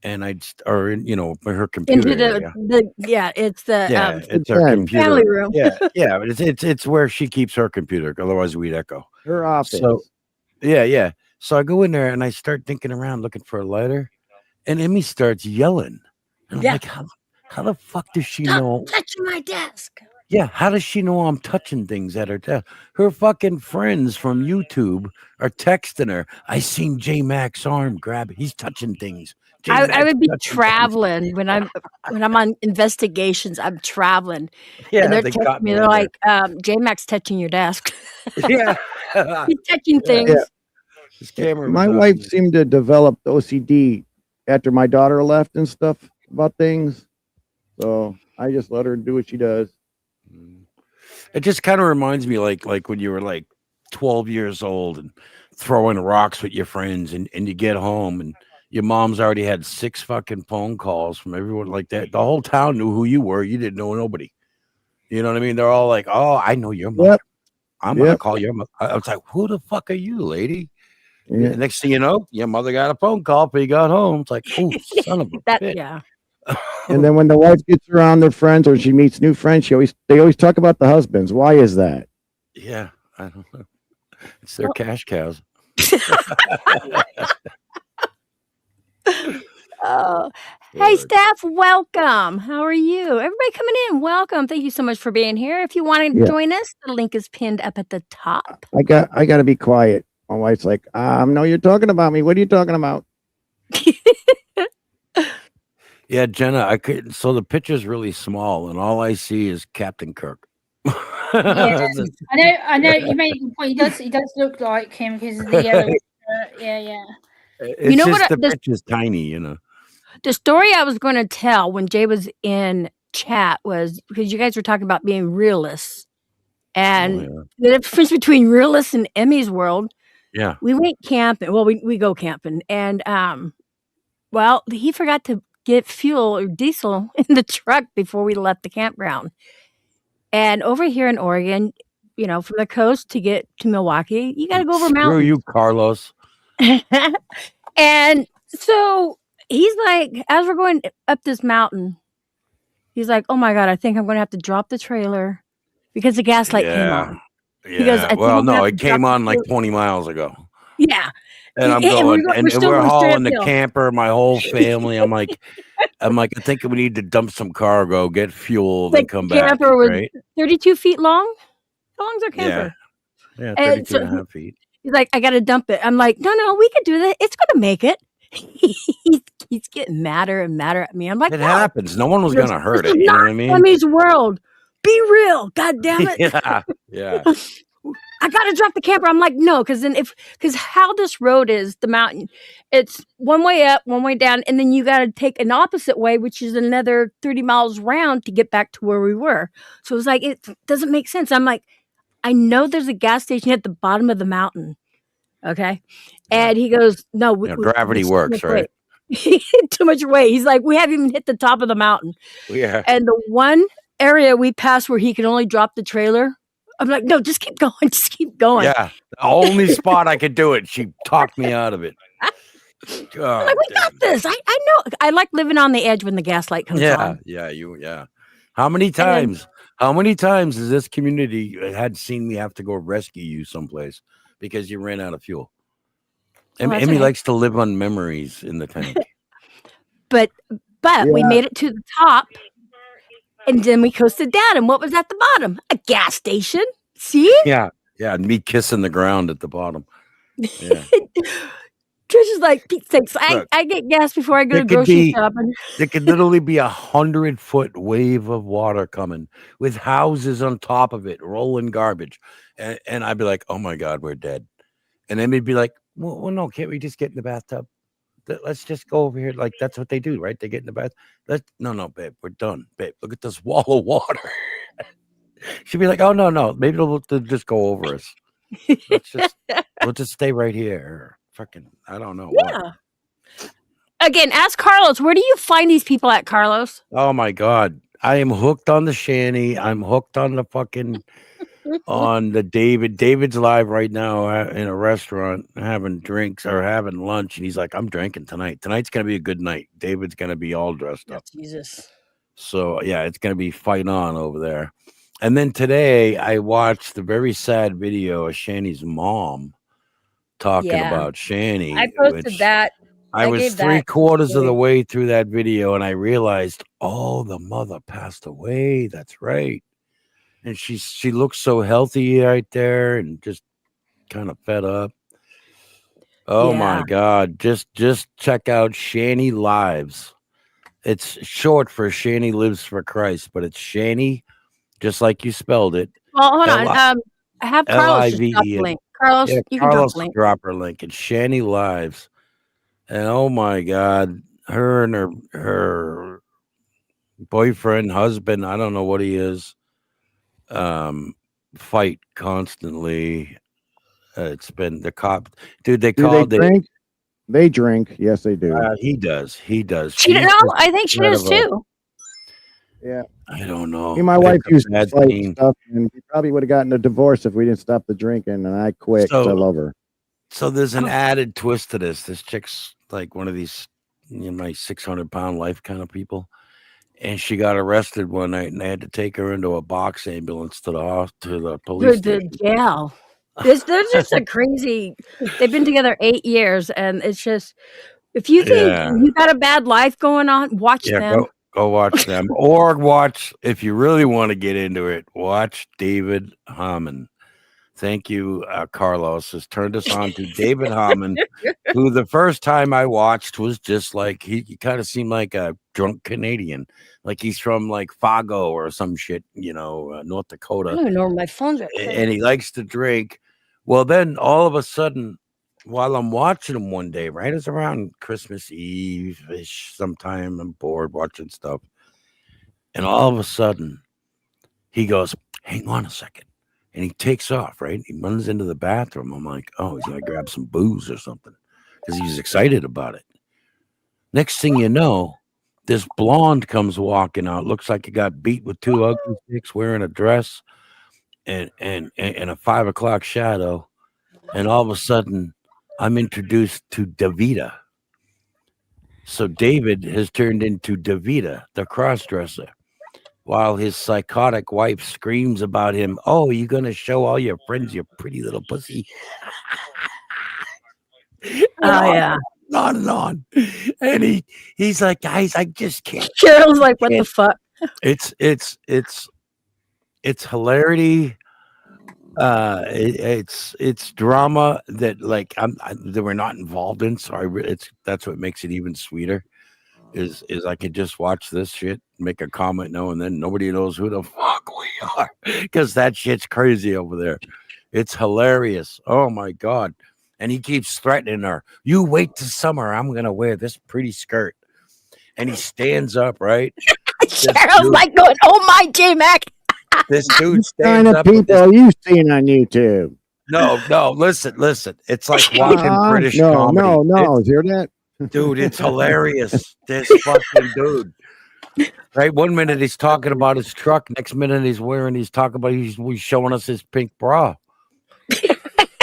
and her computer Into area. it's the Yeah, it's her Yeah. computer. family room. Yeah, but it's where she keeps her computer. Otherwise, we'd echo. Her office. So yeah. So I go in there and I start thinking around looking for a lighter, and Emmy starts yelling. And I'm Yeah. like, how the fuck does she know? Stop touching my desk. Yeah, how does she know I'm touching things at her desk? Her fucking friends from YouTube are texting her. I seen J Mac's arm grab. He's touching things. I would be touching traveling when I'm on investigations. I'm traveling, things. Yeah, and they're they texting got me. me They're in like, "J-Mac's touching your desk. there. Yeah. He's touching Yeah. things." Yeah. This camera My was wife seemed to develop OCD after my daughter left and stuff about things. So I just let her do what she does. It just kind of reminds me like when you were like 12 years old and throwing rocks with your friends and you get home and your mom's already had 6 fucking phone calls from everyone like that. The whole town knew who you were. You didn't know nobody. You know what I mean? They're all like, "Oh, I know your mother. Yep. I'm gonna Yep. call your mother." I was like, "Who the fuck are you, lady?" Yeah. Next thing you know, your mother got a phone call after you got home. It's like, "Oh, son of a That bitch." yeah. And then when the wife gets around their friends or she meets new friends, they always talk about the husbands. Why is that? Yeah, I don't know. It's their cash cows. Oh, hey, staff, welcome. How are you? Everybody coming in, welcome. Thank you so much for being here. If you want to Yeah. join us, the link is pinned up at the top. I got to be quiet. My wife's like, no, you're talking about me. What are you talking about? Yeah, Jenna, I could. So the picture's really small, and all I see is Captain Kirk. Yeah, I know. You made a good point. He does look like him because of the yellow shirt. Yeah. It's know just what? the picture's tiny, you know. The story I was going to tell when Jay was in chat was because you guys were talking about being realists and the difference between realists and Emmy's world. Yeah. We went camping. Well, we go camping, and well, he forgot to get fuel or diesel in the truck before we left the campground. And over here in Oregon, you know, from the coast to get to Milwaukee, you got to go over Screw mountains. you, Carlos. And so he's like, as we're going up this mountain, he's like, "Oh my God, I think I'm going to have to drop the trailer because the gas light came on." Yeah. He goes, "I think Well, I'm gonna no, have it to drop came the on like trailer." 20 miles ago. Yeah. And I'm And going, and still we're going straight hauling the uphill. camper, my whole family. I'm like, I think we need to dump some cargo, get fuel, then The come back. camper was Right? 32 feet long. How long's our camper? Yeah, And 32 and a half feet. he's like, "I got to dump it." I'm like, no, we could do that. It's going to make it. He's getting madder and madder at me. I'm like, It "No." happens. No one was He goes, going to hurt "This it. is You know not what I mean? Emmy's world. Be real. God damn it." Yeah. I gotta drop the camper. I'm like, no, because how this road is, the mountain, it's one way up, one way down, and then you gotta take an opposite way, which is another 30 miles round to get back to where we were. So it's like, it doesn't make sense. I'm like, I know there's a gas station at the bottom of the mountain. Okay. And he goes, "No, Gravity works, right? Too much weight." He's like, "We haven't even hit the top of the mountain." Yeah. And the one area we passed where he could only drop the trailer, I'm like, "No, just keep going. Just keep going." Yeah. The only spot I could do it. She talked me out of it. I'm like, "We got this. I know." I like living on the edge when the gas light comes on. Yeah. How many times has this community had seen me have to go rescue you someplace because you ran out of fuel? Well, that's Emmy okay. likes to live on memories in the tank. But we made it to the top, and then we coasted down. And what was at the bottom? A gas station. See? Yeah. And me kissing the ground at the bottom. Yeah. Trish is like, "Pete sakes, Look, I get gas before I go there to could grocery be- shopping." There could literally be 100-foot wave of water coming with houses on top of it, rolling garbage. And I'd be like, "Oh my God, we're dead." And then he'd be like, well, no, can't we just get in the bathtub? Let's just go over here. Like, that's what they do, right? They get in the bath. No, babe, we're done. Babe, look at this wall of water. She'd be like, "Oh, no. Maybe they'll just go over us. We'll just stay right here." Fucking, I don't know. Yeah. What. Again, ask Carlos. Where do you find these people at, Carlos? Oh my God. I am hooked on the shanty. I'm hooked on the fucking on the David. David's live right now in a restaurant having drinks or having lunch, and he's like, "I'm drinking tonight. Tonight's gonna be a good night." David's gonna be all dressed up. Jesus. So yeah, it's gonna be fight on over there. And then today I watched the very sad video of Shani's mom talking about Shani. I posted that. I was gave that 3/4 of the away. way through that video and I realized, oh, the mother passed away. That's right. And she looks so healthy right there and just kind of fed up. Oh Yeah. my God. Just check out Shani Lives. It's short for Shani Lives for Christ, but it's Shani, just like you spelled it. Well, hold on. L- I have Carlos just drop the L-I-V-E. link. Carlos, Yeah, you can drop Carlos the link. drop her link. It's Shani Lives. And oh my God, her and her boyfriend, husband, I don't know what he is, fight constantly. It's been the cop, dude. They Do they called it. drink? They drink. Yes, they do. He does. She She's no, just I think she kind does of a- too. Yeah. I don't know. Me and my It's wife a used to bad fight scene. and stuff, and we probably would have gotten a divorce if we didn't stop the drinking. And I quit 'cause I So- love her. So there's an added twist to this. This chick's like one of these, my 600-pound life kind of people, and she got arrested one night, and they had to take her into a box ambulance to the police The station. jail. They're just a crazy. They've been together 8 years, and it's just if you think Yeah. you got a bad life going on, watch Yeah, them. go watch them, or watch if you really want to get into it. Watch David Harmon. Thank you, Carlos has turned us on to David Harmon, who the first time I watched was just like he kind of seemed like a drunk Canadian, like he's from like Fargo or some shit, North I Dakota, don't even know where my phone's at. and he likes to drink. Well, then all of a sudden, while I'm watching him one day, right, it's around Christmas Eve-ish sometime, I'm bored watching stuff, and all of a sudden he goes, "Hang on a second." And he takes off, right? He runs into the bathroom. I'm like, oh, he's going to grab some booze or something because he's excited about it. Next thing you know, this blonde comes walking out. Looks like he got beat with 2 ugly sticks, wearing a dress and a 5 o'clock shadow. And all of a sudden, I'm introduced to Davida. So David has turned into Davida, the cross-dresser, while his psychotic wife screams about him. Oh, you going to show all your friends your pretty little pussy? Oh yeah. On and on. And he's like, guys, I just can't. Cheryl's like, what the fuck? It's hilarity. It's drama that like that we're not involved in. So that's what makes it even sweeter. Is I could just watch this shit, make a comment now and then. Nobody knows who the fuck we are because that shit's crazy over there. It's hilarious. Oh my God. And he keeps threatening her. You wait till summer. I'm going to wear this pretty skirt. And he stands up, right? Cheryl's like going, oh my J-Mac. This dude What stands kind of up. with people this- are you seeing on YouTube? No, listen. It's like watching British no, comedy. no. Hear that? Dude, it's hilarious. This fucking dude. Right? 1 minute he's talking about his truck. Next minute he's talking about he's showing us his pink bra.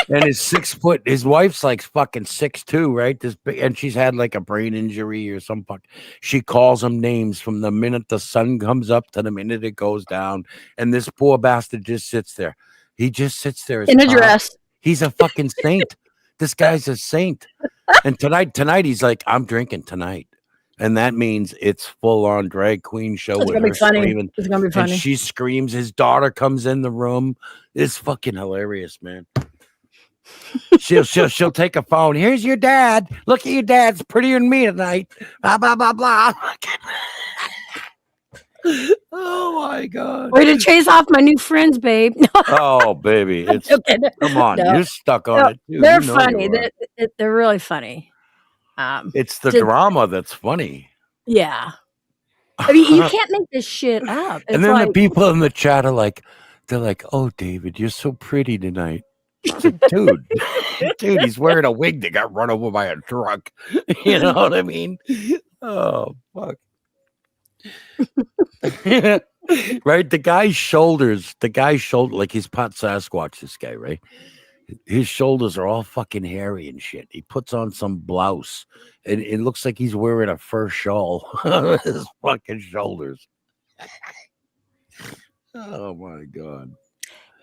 And his wife's like fucking 6'2", right? And she's had like a brain injury or some fuck. She calls him names from the minute the sun comes up to the minute it goes down. And this poor bastard just sits there. He just sits there In a dress. He's a fucking saint. This guy's a saint. And tonight he's like, I'm drinking tonight. And that means it's full on drag queen show It's with gonna be her funny. screaming. It's gonna be funny. And she screams. His daughter comes in the room. It's fucking hilarious, man. She'll take a phone. Here's your dad. Look at your dad's prettier than me tonight. Blah blah blah blah. Oh my God. Way to chase off my new friends, babe. Oh baby, it's Okay. come on. No. You're stuck on No, it too. They're You know funny. you are. They're really funny. It's the just- drama that's funny. Yeah. I mean, you can't make this shit up. It's And then like, the people in the chat are like, they're like, "Oh, David, you're so pretty tonight." It's like, dude, he's wearing a wig that got run over by a truck. You know what I mean? Oh, fuck. Right? The guy's shoulders, like he's part Sasquatch, this guy, right? His shoulders are all fucking hairy and shit. He puts on some blouse and it looks like he's wearing a fur shawl on his fucking shoulders. Oh my God.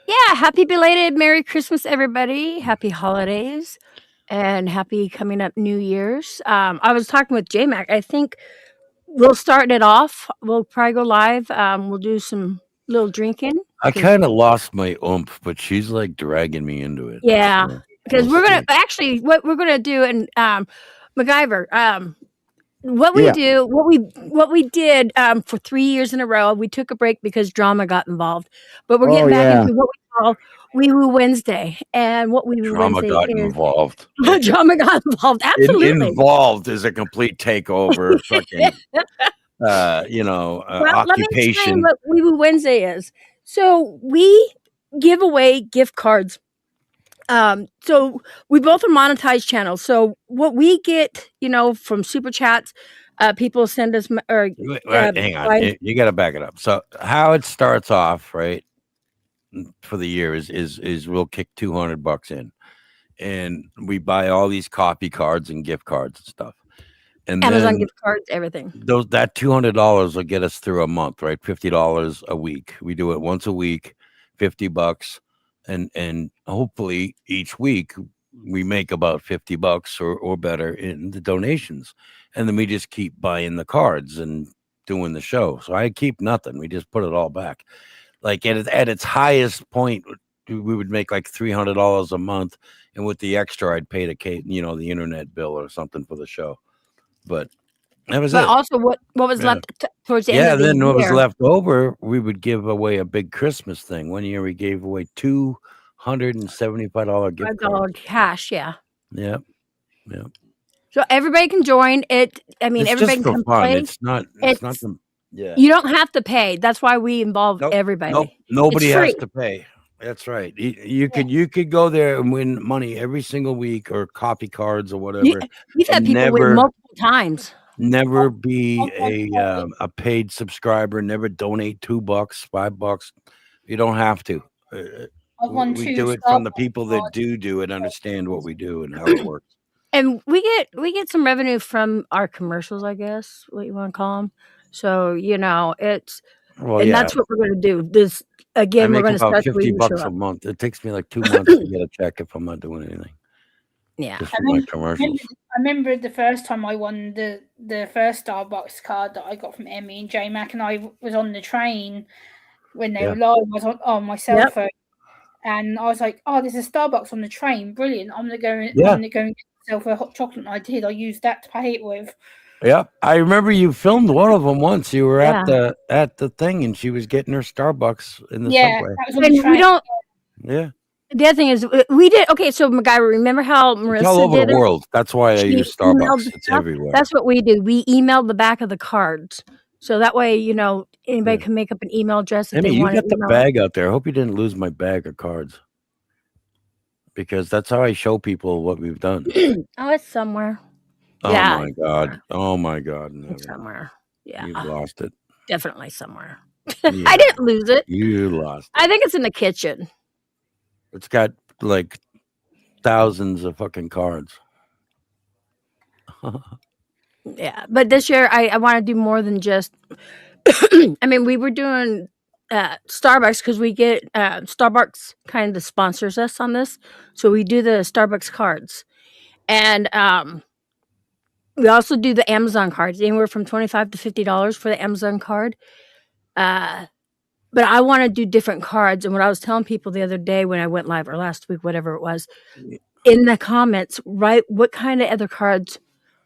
yeah, happy belated Merry Christmas, everybody. Happy holidays and happy coming up New Year's. I was talking with J-Mac. I think we'll start it off. We'll probably go live. We'll do some little drinking. I kind of lost my oomph, but she's like dragging me into it. Yeah. So, because We'll we're gonna see. actually what we're gonna do and MacGyver. What we Yeah. do, what we did for 3 years in a row. We took a break because drama got involved, but we're Oh getting back yeah. into what we call Wee Woo Wednesday. And what Wee Woo Drama Wednesday got is involved. drama got involved. Absolutely. Involved is a complete takeover. Fucking, Well, let me explain occupation. what Wee Woo Wednesday is. So we give away gift cards. So we both are monetized channels. So what we get, from super chats, people send us or Hang on, buy- you got to back it up. So how it starts off, right, for the year is we'll kick $200 in, and we buy all these coffee cards and gift cards and stuff, and Amazon then gift cards, everything. that $200 will get us through a month, right? $50 a week. We do it once a week, $50, and hopefully each week we make about $50 or better in the donations, and then we just keep buying the cards and doing the show. So I keep nothing. We just put it all back. Like at its highest point, we would make like $300 a month, and with the extra, I'd pay the internet bill or something for the show. But that was But it. also, what was Yeah. left towards the end Yeah, of the then year? what was left over, we would give away a big Christmas thing. One year we gave away $275 gift $5 cards. cash, yeah. Yeah. So everybody can join it. I mean, It's everybody just can for come fun. play. It's not It's- the, yeah. You don't have to pay. That's why we involve Nope, everybody. Nope. Nobody It's has free. to pay. That's right. You could go there and win money every single week, or coffee cards or whatever. We've had and people win never- multiple times. Never be a paid subscriber. Never donate $2, $5. You don't have to. I've won We 2 do it from the Starbucks people that cards. do it, understand what we do and how it works. And we get some revenue from our commercials, I guess, what you want to call them. So, it's Well, and yeah, that's what we're going to do. This I again, we're make going to about start the Wee Woo $50 show a up. month. It takes me like 2 months to get a check if I'm not doing anything. Yeah. Just I for my remember- commercials. I remember the first time I won the first Starbucks card that I got from Emmy and J Mac, and I was on the train when they were live. I was on my cell Yep. phone, and I was like, "Oh, there's a Starbucks on the train, brilliant! I'm gonna go and Yeah. get myself a hot chocolate." And I did. I used that to pay it with. Yeah, I remember you filmed one of them once. You were Yeah. at the thing, and she was getting her Starbucks in the Yeah, subway. that was on the And train. we don't. Yeah, The other thing is, we did okay. So MacGyver, remember how Marissa it's all over did the it? world. That's why I She use emailed Starbucks. the It's stuff. everywhere. That's what we do. We emailed the back of the cards, so that way anybody can make up an email address if Emmy, they you want got to the email. bag out there. I hope you didn't lose my bag of cards, because that's how I show people what we've done. Oh, it's somewhere. Oh Yeah, my god! Oh my god! No, It's somewhere. Yeah, you lost it. definitely somewhere. Yeah. I didn't lose it. You lost. I think it's in the kitchen. It's got like thousands of fucking cards. Yeah, but this year I want to do more than just. I mean, we were doing Starbucks because we get Starbucks kind of sponsors us on this, so we do the Starbucks cards, and we also do the Amazon cards, anywhere from $25 to $50 for the Amazon card. But I want to do different cards, and what I was telling people the other day when I went live, or last week, whatever it was, in the comments, write what kind of other cards.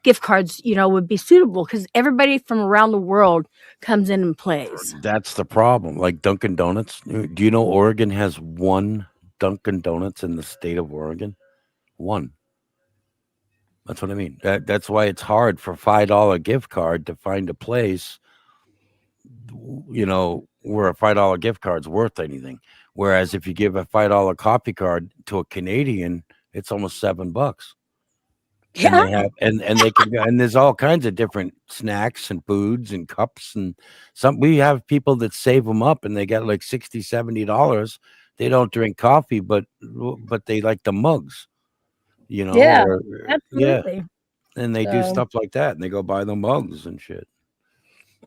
Gift cards, would be suitable because everybody from around the world comes in and plays. That's the problem. Like Dunkin' Donuts. Do you know Oregon has one Dunkin' Donuts in the state of Oregon? One. That's what I mean. That's why it's hard for $5 gift card to find a place, where a $5 gift card's worth anything. Whereas if you give a $5 coffee card to a Canadian, it's almost $7. Yeah. And they have, and they can go, and there's all kinds of different snacks and foods and cups, and we have people that save them up and they get like $60, $70. They don't drink coffee, but they like the mugs, Yeah, or- absolutely. and they do So- stuff like that, and they go buy the mugs and shit.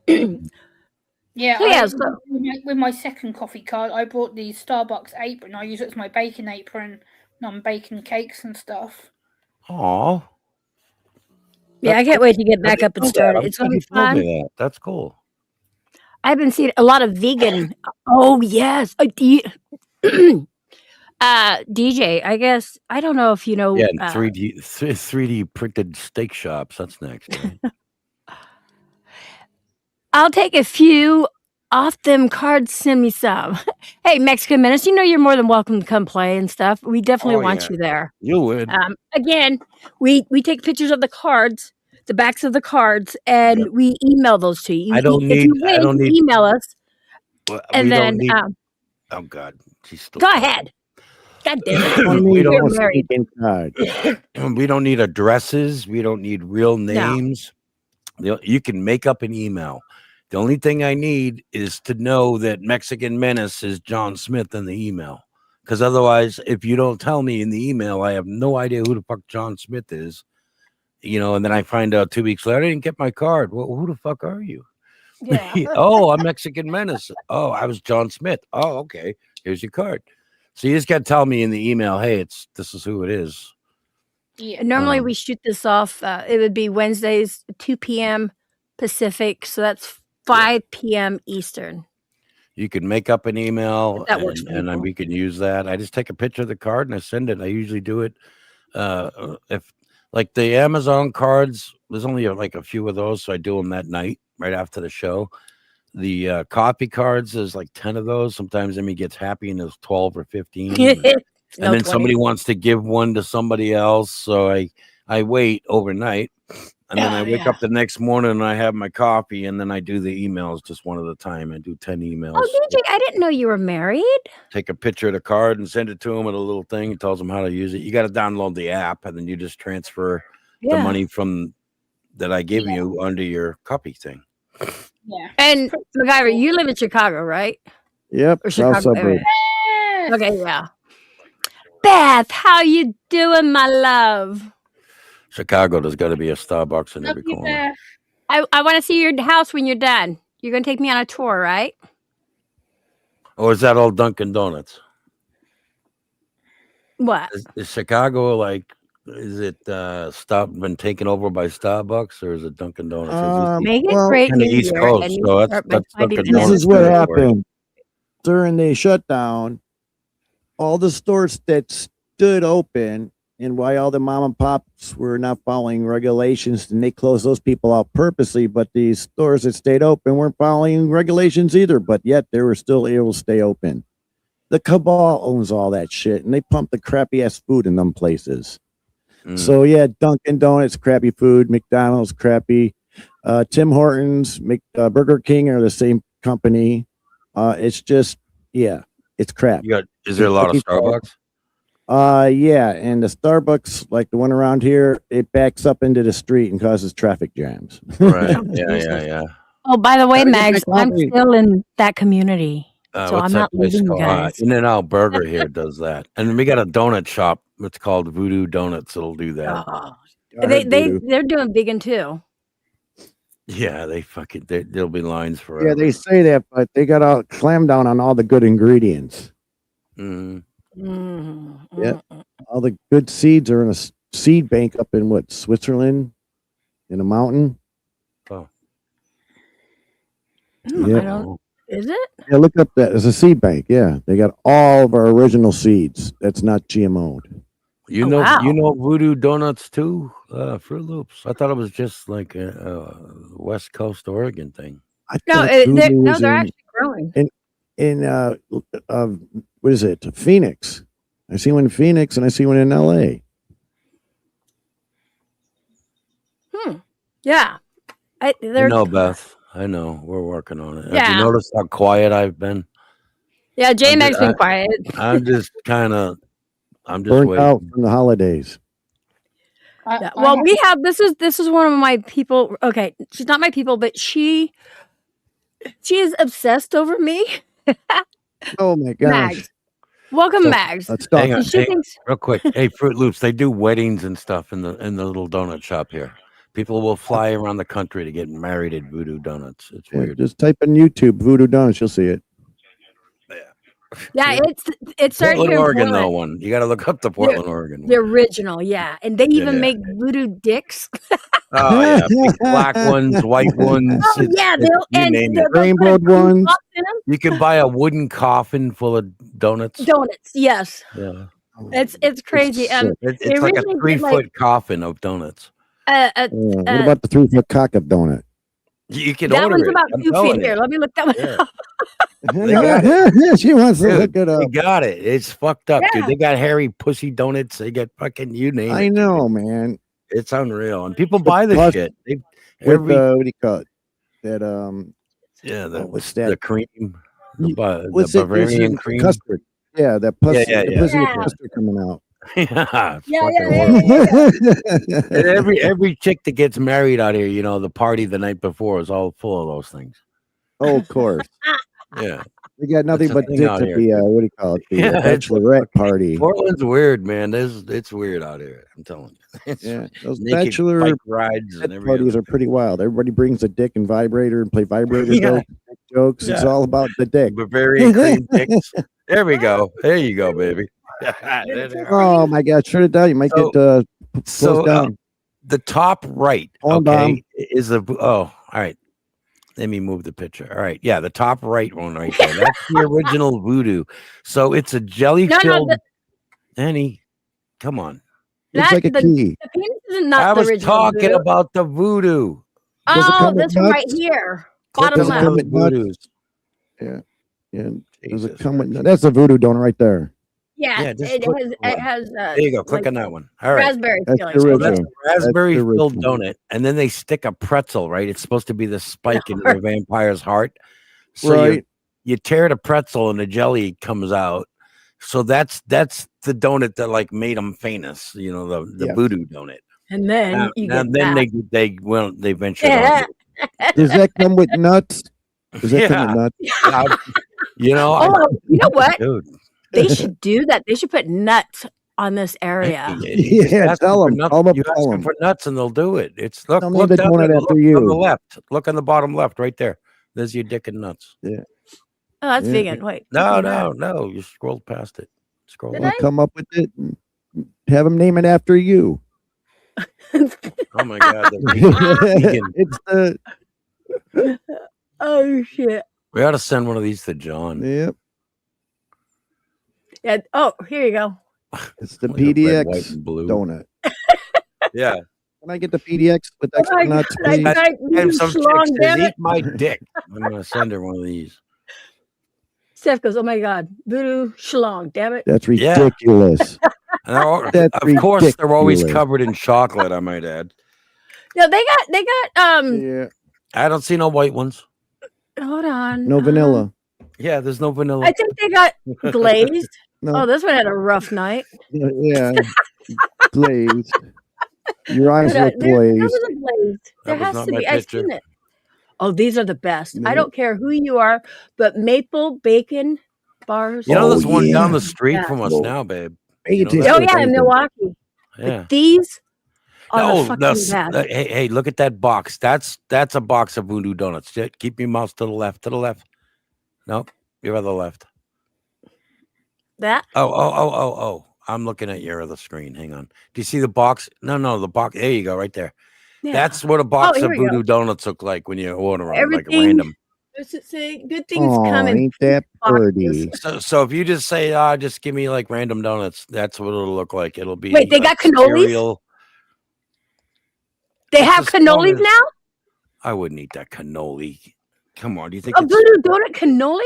Yeah, So, yeah, so- with my second coffee card, I brought the Starbucks apron. I use it as my baking apron when I'm baking cakes and stuff. Oh, Yeah, I can't wait to get back up and start it. It's going gonna be fun. That's cool. I've been seeing a lot of vegan. Oh yes, DJ, I guess I don't know if you know. Yeah, and 3D printed steak shops. That's next. Right? I'll take a few off them cards. Send me some. Hey, Mexican Menace, you know you're more than welcome to come play and stuff. We definitely Oh, want yeah. you there. You would. Again, we take pictures of the cards, the backs of the cards, and we email those to you. I don't If you need- I win, don't need- email us, Well, and we then don't need. Oh God, she's still. go ahead. God damn it! All you We need don't is a married. sneaking card. We don't need addresses. We don't need real names. You can make up an email. The only thing I need is to know that Mexican Menace is John Smith in the email. Because otherwise, if you don't tell me in the email, I have no idea who the fuck John Smith is. And then I find out 2 weeks later, I didn't get my card. Well, who the fuck are you? Yeah. Oh, I'm Mexican Menace. Oh, I was John Smith. Oh, okay. Here's your card. So you just got to tell me in the email, hey, this is who it is. Yeah. Normally we shoot this off. It would be Wednesdays, 2 p.m. Pacific, so that's 5 p.m. Eastern. You can make up an email, If that works for and people. we can use that. I just take a picture of the card and I send it. I usually do it if like the Amazon cards. There's only like a few of those, so I do them that night right after the show. The coffee cards, there's like 10 of those. Sometimes Emmy gets happy and there's 12 or 15. And then somebody wants to give one to somebody else, so I wait overnight, and then I wake up the next morning and I have my coffee, and then I do the emails just one at a time. I do 10 emails. Oh, DJ, I didn't know you were married. Take a picture of the card and send it to them with a little thing. It tells them how to use it. You got to download the app, and then you just transfer the money from that I give you under your copy thing. Yeah. And MacGyver, you live in Chicago, right? Yep. Or South Chicago suburb. area. Okay, yeah. Beth, how you doing, my love? Chicago, there's got to be a Starbucks in Love every you, corner. Beth. I want to see your house when you're done. You're going to take me on a tour, right? Or is that all Dunkin' Donuts? What? Is Chicago like? Is it been taken over by Starbucks, or is it Dunkin' Donuts? Make it well, great in the New East Year, Coast, and you so start by that's finding Dunkin' This Donuts is what territory. happened during the shutdown. All the stores that stood open, and why all the mom and pops were not following regulations, and they closed those people out purposely. But the stores that stayed open weren't following regulations either. But yet they were still able to stay open. The cabal owns all that shit, and they pump the crappy ass food in them places. So yeah, Dunkin' Donuts, crappy food. McDonald's, crappy. Tim Hortons, Burger King are the same company. It's just, it's crap. Is there a lot of Starbucks? Yeah, and the Starbucks, like the one around here, it backs up into the street and causes traffic jams. Right. Yeah. Oh, by the way, Gotta get Mags, my I'm coffee. still in that community. So What's I'm that not place leaving you called? guys. In-N-Out Burger here does that, and we got a donut shop. It's called Voodoo Donuts. It'll do that. Oh. I heard voodoo. They're doing vegan too. Yeah, there'll be lines forever. Yeah, they say that, but they got all clammed down on all the good ingredients. Mhm. Yeah. All the good seeds are in a seed bank up in Switzerland, in a mountain. Oh. Yeah. I don't, is it? Yeah, look up that. It's a seed bank. Yeah, they got all of our original seeds. That's not GMO'd. You Oh, know, wow. you know Voodoo Donuts too, Fruit Loops. I thought it was just like a West Coast Oregon thing. I No, thought they're, Voodoo no, was they're in- actually growing. in what is it? Phoenix. I see one in Phoenix and I see one in LA. Yeah. I They're, know, Beth. I know. We're working on it. Have Yeah. you noticed how quiet I've been? yeah, J Mag's been I- quiet. I'm just I'm just Burnt waiting. out from the holidays. Yeah. Well, we have this is one of my people. Okay, she's not my people, but she is obsessed over me. Oh my gosh. Mags. Welcome, Mags. Let's talk. Hang on, And she thinks real quick. Hey, Fruit Loops, they do weddings and stuff in the little donut shop here. People will fly around the country to get married at Voodoo Donuts. It's Yeah, weird. just type in YouTube Voodoo Donuts, you'll see it. yeah, it's started Portland, here in Oregon, though. Portland. One you got to look up the Portland, Oregon. The one. original, yeah. And they even Yeah. make voodoo dicks. Oh yeah, big black ones, white ones. Oh yeah, you and name they'll it. put Rainbowed green ones. sauce in 'em. You can buy a wooden coffin full of donuts. Donuts, yes, Yeah, it's crazy. sick. They it's like a originally did, 3-foot coffin of donuts. What about the 3-foot cock of donut? You can that order one's it. about I'm 2 telling feet. you. Here, let me look that one Yeah. up. She wants to Dude, look it they up. got it. It's fucked up, Yeah. dude. They got hairy pussy donuts. They got fucking you name it. I dude. know, man. It's unreal, and people buy this Plus, shit. They, With every what do you call it? That yeah, what's the that? cream, You- the what's it? There's Bavarian some cream. custard. Yeah, that pussy. Yeah, the yeah. pussy with Yeah. custard coming out. Yeah, it's Yeah, fucking yeah, horrible. yeah. And every chick that gets married out here, you know, the party the night before is all full of those things. Oh, of course. Yeah, We got nothing That's the but thing dicks out at here. the what do you call it? The Yeah, it's a bachelorette party. Portland's weird, man. It's weird out here. I'm telling you. It's Yeah, those naked bachelor bike rides and bed every parties other are pretty wild. Everybody brings a dick and vibrator and play vibrator Yeah. jokes. It's Yeah. all about the dick. Bavarian cream dicks. There we go. There you go, baby. There they are. Oh my God! Shut it down. You might get closed So down. the top right, Hold okay, is the all right. Let me move the picture. All right, yeah, the top right one right there. That's the original voodoo. So it's a jelly filled. Annie, come on. Looks That- like a the- key. The penis is not I the was original talking voodoo. about the voodoo. Does it Oh, come with this one right nuts? here, Click bottom Does it on left. come the with nuts? voodoos. Yeah. Does Jesus it come with? Christ. That's a voodoo donut right there. Yeah, Yeah, just it click has. the It one. has. There you go. Click like on that one. All right. raspberry That's feeling. the So original. that's a raspberry the filled original. donut, and then they stick a pretzel, right? It's supposed to be the spike into the vampire's heart. So Right. you tear the pretzel and the jelly comes out. So that's the donut that like made them famous, you know, the Yes. voodoo donut. And then Now, you now get then that. they ventured Yeah. on. Does that come with nuts? Does that come with nuts? You know, Oh, you know what? dude. They should do that. They should put nuts on this area. You just Yeah, ask them tell for 'em. nuts- Call 'em up, You tell ask them 'em. for nuts and they'll do it. It's look, They'll name look the down donut there, after look you. on the left. Look on the bottom left, right there. There's your dick and nuts. Oh, that's Yeah. vegan. Wait. No, what's that? no. You scrolled past it. Scroll Did up. I'll come up with it. And have them name it after you. Oh my god. Vegan. It's the Oh shit. We ought to send one of these to John. yep. Yeah. Oh, here you go. It's the Like a red, PDX white, and blue. donut. Yeah. Can I get the PDX with extra my nuts, God, please? I And some chick schlong, says, damn it. eat my dick. I'm gonna send her one of these. Steph goes, oh my god, voodoo schlong, damn it. That's Yeah. ridiculous. And That's of course, they're always ridiculous. covered in chocolate. I might add. No, they got Yeah. I don't see no white ones. hold on. No vanilla. Yeah, there's no vanilla. I think they got glazed. No. Oh, this one had a rough night. Yeah. Glazed. Your eyes There look there glazed. was a glazed. There That was has not to my be. I've picture. seen it. Oh, these are the best. I Yeah. don't care who you are, but maple bacon bars. You know, Oh, there's one down yeah. the street Yeah. from us Well, now, babe. Hey, You know it tastes that? Oh like yeah, in bacon. Milwaukee. Yeah. But these are No, the fucking that's, best. hey, look at that box. That's a box of voodoo donuts. Keep your mouse to the left. To the left. Nope, your other left. That Oh. I'm looking at your other screen. Hang on. Do you see the box? No, the box. There you go, right there. yeah. That's what a box here of we go. voodoo donuts look like when you order them, like Everything random. What's it say? Good things Oh, come in ain't that boxes. pretty? So if you just say, just give me like random donuts, that's what it'll look like. It'll be Wait, they like got cannolis? cereal. They It's have as long cannolis as- now? I wouldn't eat that cannoli. Come on, do you think A it's voodoo donut cannoli?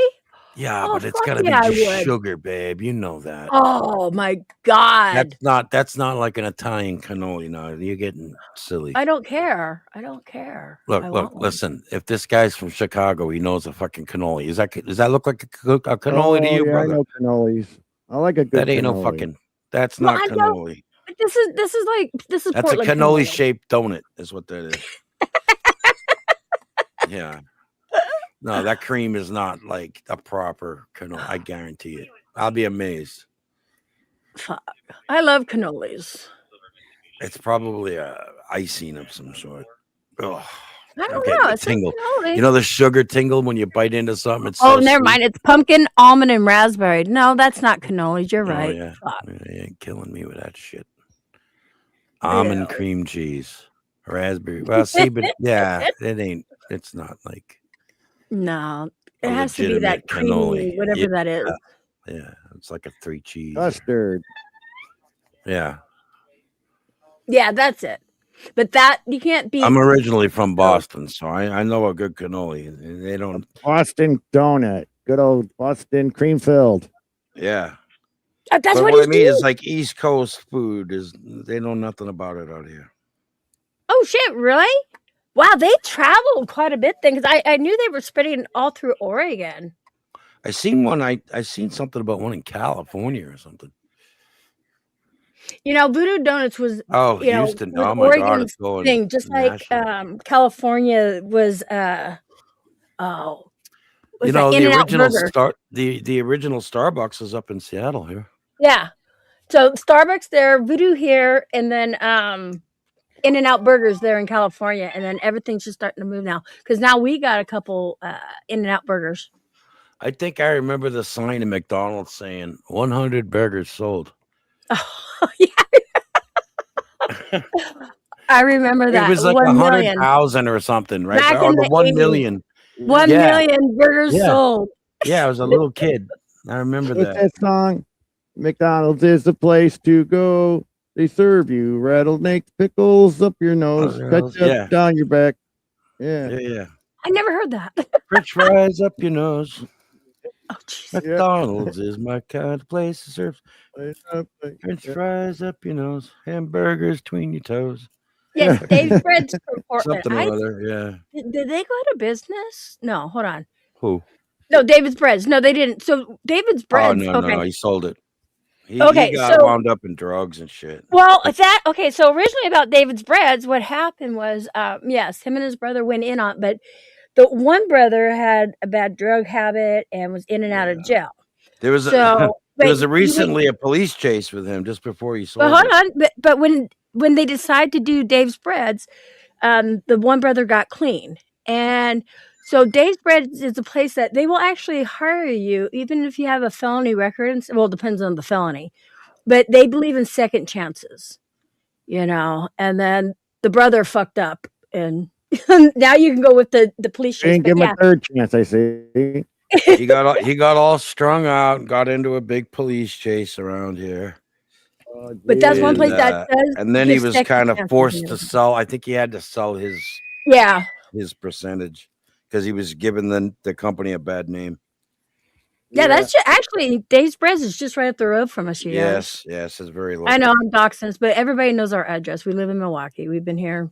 yeah, Oh, but it's fuck gotta yeah, I be just would. sugar, babe. You know that. Oh my god. That's not like an Italian cannoli. No, you're getting silly. I don't care. I don't care. Look, I want one. listen. If this guy's from Chicago, he knows a fucking cannoli. Does that look like a cannoli to Oh, you, yeah, I brother? know cannolis. I like a good That ain't no cannoli. fucking. That's Well, not I know. cannoli. But this is That's a Portland cannoli shaped donut, is what that is. Yeah. No, that cream is not like a proper cannoli. I guarantee it. I'll be amazed. Fuck. I love cannolis. It's probably a icing of some sort. Ugh. I don't Okay, know. the It's a tingle. cannoli. You know the sugar tingle when you bite into something? It's Oh, so never sweet. mind. It's pumpkin, almond, and raspberry. No, that's not cannolis. You're Oh, right. yeah. Fuck. You ain't killing me with that shit. Almond Really? cream cheese. Raspberry. Well, see, but yeah, it ain't. It's not like No, it a has to be that legitimate creamy, cannoli. whatever that is. Yeah, it's like a 3 cheese. Custard. Yeah, Yeah, that's it. But that you can't beat. I'm originally from Boston, so I know a good cannoli. They don't. Boston donut. Good old Boston cream filled. Yeah, That's but what what he's I mean doing. is like East Coast food is they know nothing about it out here. Oh shit! Really? Wow, they traveled quite a bit then, because I knew they were spreading all through Oregon. I seen one. I seen something about one in California or something. You know, Voodoo Donuts was Oh, you know Houston. was Oh my God, Oregon's it's going thing, just like national. California was oh was You that know, the In-N-Out original Burger? the original Starbucks is up in Seattle here. Yeah. So Starbucks there, Voodoo here, and then In-N-Out Burgers there in California, and then everything's just starting to move now because now we got a couple In-N-Out Burgers. I think I remember the sign in McDonald's saying 100 burgers sold. Oh yeah, I remember It that. was like 1 million 100,000 or something, right? back Or in the the 1 80s. million. 1 Yeah, million burgers yeah, sold. yeah. I was a little kid. I remember What's that. that song? McDonald's is the place to go. They serve you rattlesnakes, pickles up your nose, ketchup Yeah, down your back. Yeah. yeah, yeah. I never heard that. French fries up your nose. Oh jeez. McDonald's is my kind of place to serve French Yeah. fries up your nose, hamburgers between your toes, Yes, Dave's Bread's from Portland. something or other. Yeah. Did they go out of business? No, hold on. Who? No, David's Breads. No, they didn't. So David's Oh Breads. no, Okay. no, he sold it. He Okay, got so wound up in drugs and shit. well, that okay. So originally about David's Breads, what happened was, yes, him and his brother went in on, but the one brother had a bad drug habit and was in and out of jail. There was a So, there but was recently a police chase with him just before he sold hold it. on. But when they decide to do Dave's Breads, the one brother got clean, and so Dave's Breads is a place that they will actually hire you even if you have a felony record. And well, it depends on the felony, but they believe in second chances, And then the brother fucked up, and now you can go with the police chase. Didn't But give him yeah, a third chance, I see. He got all strung out, got into a big police chase around here. but that's one And place that does. and then he give was second kind of chances, forced to sell. I think he had to sell Yeah. his percentage because he was giving the company a bad name. Yeah, that's actually Dave's Breads is just right up the road from us, you guys. Yes, it's very low. I know I'm doxing, but everybody knows our address. We live in Milwaukee. We've been here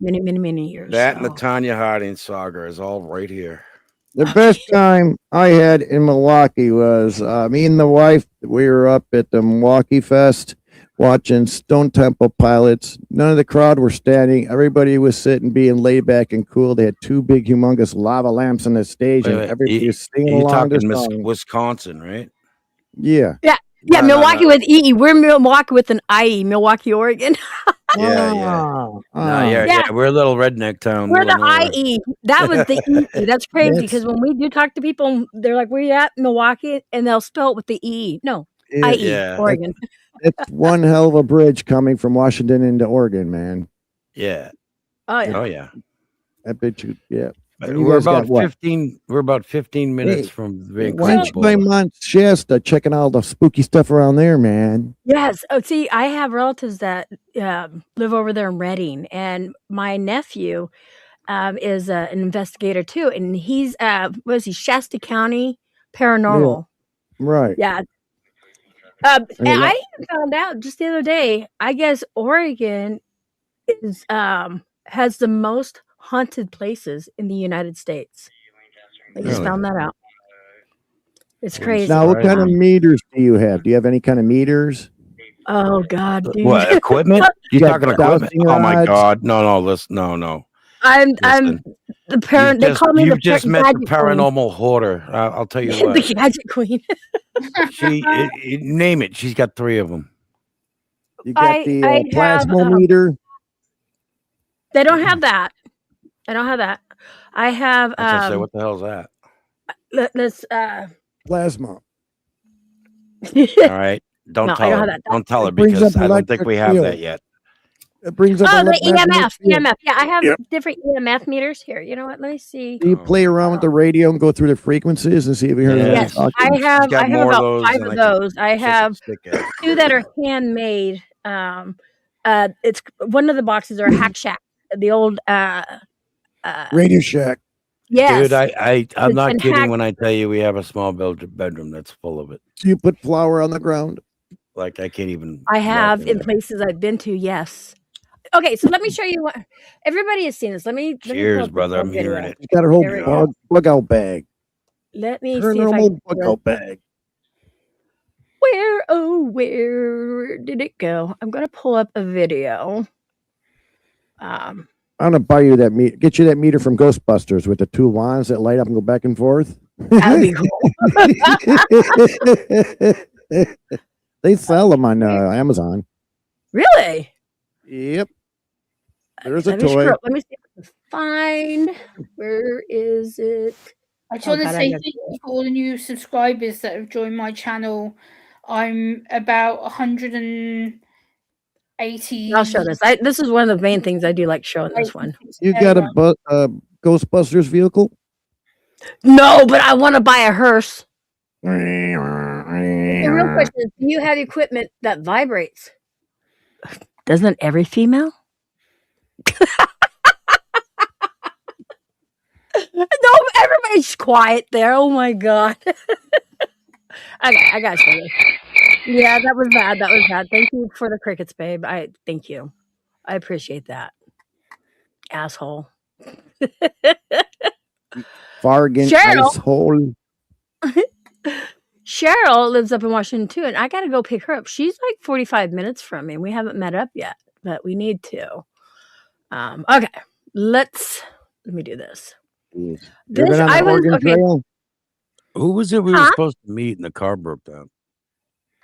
many, many, many years. That and the so. Tanya Harding saga is all right here. The best time I had in Milwaukee was me and the wife. We were up at the Milwaukee Fest watching Stone Temple Pilots. None of the crowd were standing. Everybody was sitting, being laid back and cool. They had two big, humongous lava lamps on the stage, and everybody was singing You're along the talking song. Wisconsin, right? Yeah. Yeah, No, Milwaukee no. with EE. We're Milwaukee with an IE, Milwaukee, Oregon. Yeah. Ah, Yeah. We're a little redneck town. We're middle of nowhere. the IE. That was the EE. That's crazy That's- because when we do talk to people, they're like, "Where you at, Milwaukee?" And they'll spell it with the E. No, Yeah. IE, Yeah. Oregon. It's one hell of a bridge coming from Washington into Oregon, man. Yeah. Oh yeah. Oh yeah. I bet you, yeah. But And you we're guys got about what? 15. We're about 15 minutes Hey, from Why Vancouver. don't you play Boulevard. Shasta, checking all the spooky stuff around there, man? Yes. Oh, see, I have relatives that live over there in Redding, and my nephew is an investigator too, and he's what is he? Shasta County Paranormal. Right. Yeah. And I mean, I even found out just the other day. I guess Oregon is has the most haunted places in the United States. I just Really? found that out. It's Well, crazy. Now, what kind of Um, meters do you have? Do you have any kind of meters? Oh God, dude. What equipment? You Yeah, talking equipment? dowsing Oh my rods. God! No, listen, no. I'm Listen, the parent. They call me you've the just met the gadget queen. paranormal hoarder. I'll tell you The what. gadget queen. Name it. She's got 3 of them. You got I the have, plasmometer. They don't have that. I don't have that. I have I was gonna say, what the hell's that? let's Plasma. All right. Don't No, I tell don't her. have that. Don't tell her It brings because up I don't think electric we have field. that yet. It brings up Oh, the electromagnetic EMF. field. EMF. Yeah, I have Yep. different EMF meters here. You know what? Let me see. Do you play around with the radio and go through the frequencies and see if you heard Yeah. Yes, anyone I talking? have. got I have more of about those 5 than of I can those. I shake a have stick at. 2 that are handmade. It's one of the boxes are Hack Shack, the old. Radio Shack. Yes, Dude, I'm it's not been kidding hacked. when I tell you we have a small bedroom that's full of it. Do you put flour on the ground? Like I can't even. I walk have in there. places I've been to. Yes. Okay, so let me show you what everybody has seen this. Let me pull Cheers, up this brother. one I'm hearing video. it. She's got her whole There we go. bug out bag. Let me Her see if I normal can bug do out it. bag. Where did it go? I'm gonna pull up a video. I'm gonna buy you that meter. Get you that meter from Ghostbusters with the 2 wands that light up and go back and forth. That'd be cool. They sell them on Amazon. Really? Yep. There's a Let me toy. scroll. Let me see if I can find. Where is it? I just Oh want to God, I say got thank you for all the new subscribers that have joined my channel. I'm about 180. I'll show this. This is one of the main things I do like showing this one. You got a Ghostbusters vehicle? No, but I want to buy a hearse. The The real question is, do you have equipment that vibrates? Doesn't every female? No, everybody's quiet there. Oh my God. I got you. Yeah, that was bad. That was bad. Thank you for the crickets, babe. Thank you. I appreciate that. Asshole. Fargan Cheryl. ice hole. Cheryl lives up in Washington too, and I got to go pick her up. She's like 45 minutes from me. We haven't met up yet, but we need to. Okay, let me do this. You This been on I the was Oregon okay. Trail? Who was it we were Huh? supposed to meet and the car broke down?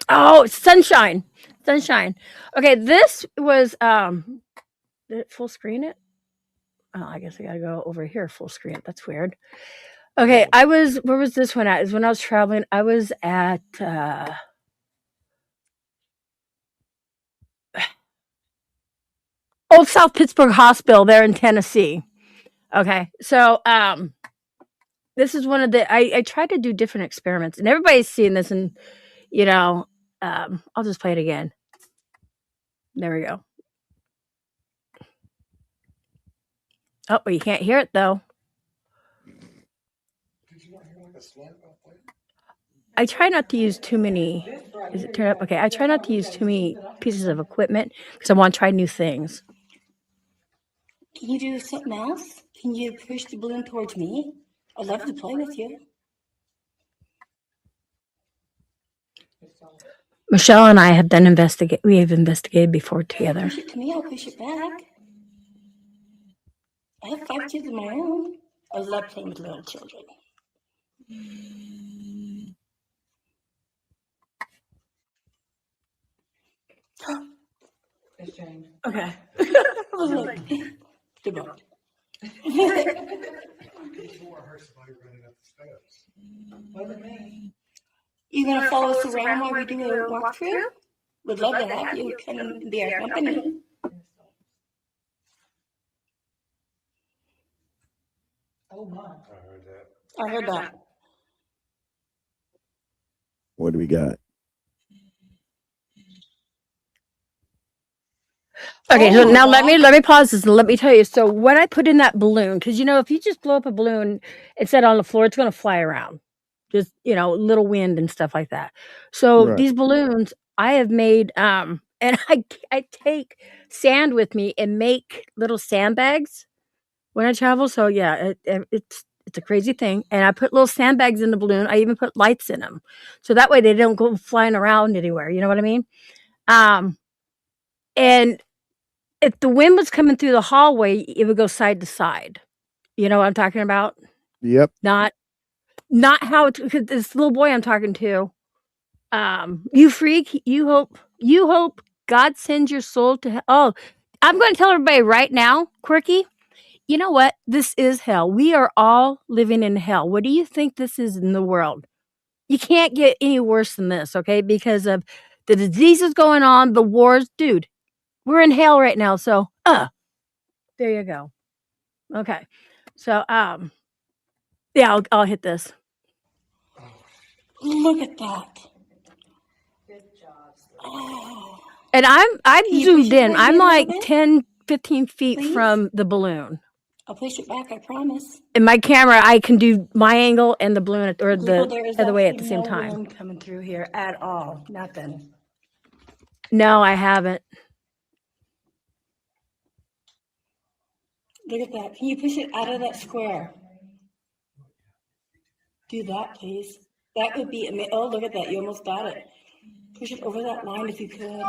Oh, sunshine. Okay, this was did it full screen it? Oh, I guess I gotta go over here full screen it. That's weird. Okay, where was this one at? Is when I was traveling. I was at Old South Pittsburgh Hospital there in Tennessee. Okay, so this is one of the I tried to do different experiments, and everybody's seeing this, and I'll just play it again. There we go. Oh, well, you can't hear it though. I try not to use too many. Is it turned up? Okay, I try not to use too many pieces of equipment because I want to try new things. Can you do something else? Can you push the balloon towards me? I'd love to play with you. Michelle and I have done we have investigated before together. Push it to me, I'll push it back. I have 5 kids of my own. I love playing with little children. Okay. Good boy. You gonna follow us around while we do a walkthrough? Would love to have you come and be our company. I heard that. What do we got? Okay, so Oh, now wow. let me pause this and let me tell you. So when I put in that balloon, because if you just blow up a balloon and set it on the floor, it's going to fly around. Just little wind and stuff like that. So Right. these balloons I have made, and I take sand with me and make little sandbags when I travel. So yeah, it's a crazy thing. And I put little sandbags in the balloon. I even put lights in them, so that way they don't go flying around anywhere. You know what I mean? And if the wind was coming through the hallway, it would go side to side. You know what I'm talking about? Yep. Not how it's because this little boy I'm talking to. You freak. You hope God sends your soul to hell. Oh, I'm going to tell everybody right now, Quirky. You know what? This is hell. We are all living in hell. What do you think this is in the world? You can't get any worse than this, okay? Because of the diseases going on, the wars, dude. We're in hail right now, so there you go. Okay. So yeah, I'll hit this. Look at that. Oh, And I'm Can you zoomed push it in. right I'm here a little like bit? 10, 15 feet Please? from the balloon. I'll push it back, I promise. In my camera, I can do my angle and the balloon or Google, the there is other way at actually the same no time. worm coming through here at all. Nothing. No, I haven't. Look at that. Can you push it out of that square? Do that, please. That would be amazing. Oh, look at that. You almost got it. Push it over that line if you could.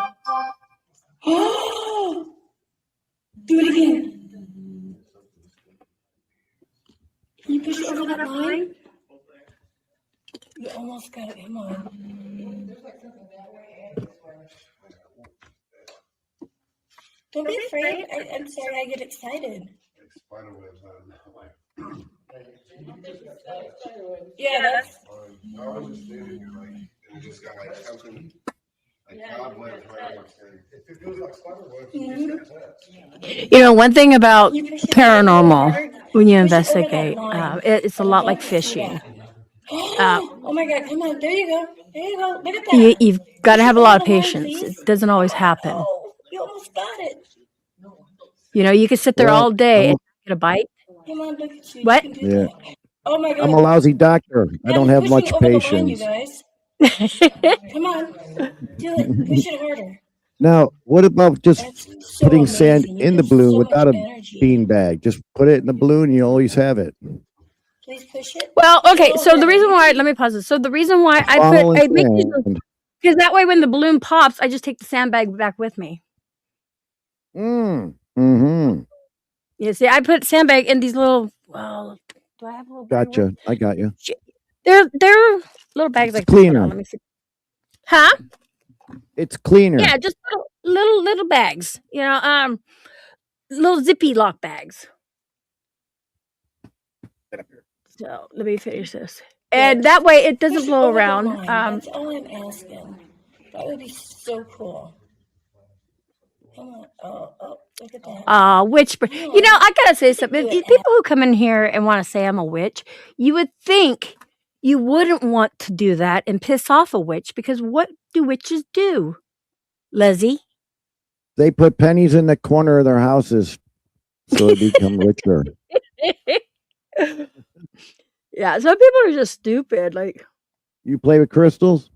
Oh! Do it again. Can you push it over that line? You almost got it. Come on. Don't be afraid. I'm sorry. I get excited. Yeah, that's. I was just standing here like, and it just got like something, like cobwebs right up there. If it goes like spider webs, you just got that. You know, one thing about Can you push it a little paranormal harder? when you Push it over that investigate, line. it's a I would lot love like to see fishing. that. Oh my God! Come on, there you go. There you go. Look at You, that. you've got to Push have it a lot over of the line, patience. please. It doesn't always happen. Oh, you almost got it. You know, you can sit there Well, all day I'm and get a bite. Come on, look at you. You What? can do yeah, that. Oh my I'm a God! lousy doctor. I Now don't he's have pushing much over the line, you patience. guys. Come on, do it. Push it harder. Now, what about just That's so putting sand amazing. You in the give balloon so much without a energy. bean bag? Just put it in the balloon, you always have it. Please push it. Well, Push it okay. So the over. reason You why, can. let me pause this. So the reason why Funnel I and make these, sand. because that way when the balloon pops, I just take the sandbag back with me. Mm-hmm. You see, I put sandbag in these little, well, do I have a little bag? Gotcha. I got you. They're little bags It's like this. Hold on, cleaner. let me see. Huh? It's cleaner. Yeah, just little bags. You know, little zippy lock bags. So let me finish this. And Yes. that way it doesn't Push it blow over the around. line. That's all I'm asking. That would be so cool. Come on. Oh, look at that. Witch. Come You know, on. I gotta say You can something. do it, People who come in here and want to say I'm a witch, you would think you wouldn't want to do that and piss off a witch, because what do witches do, Leslie? They put pennies in the corner of their houses so they become richer. Yeah, some people are just stupid. Like, You play with crystals?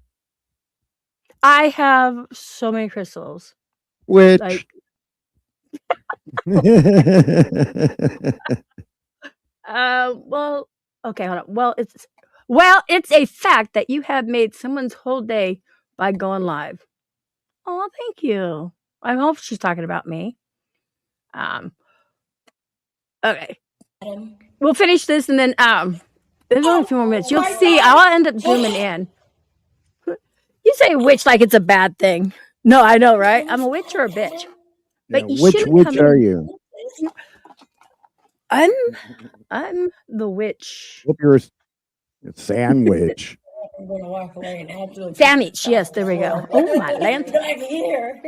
I have so many crystals. Which? Like, well, okay, hold on. Well, it's a fact that you have made someone's whole day by going live. Oh, thank you. I hope she's talking about me. Okay. We'll finish this and then there's only a few more minutes. You'll see. I'll end up zooming in. You say witch like it's a bad thing. No, I know, right? I'm a witch or a bitch. Yeah, But you which shouldn't witch come are in. you? I'm the witch. Hope you're a sandwich. I'm going to walk away and absolutely. Sandwich. Yes, there we go. Oh, my lantern. Back here.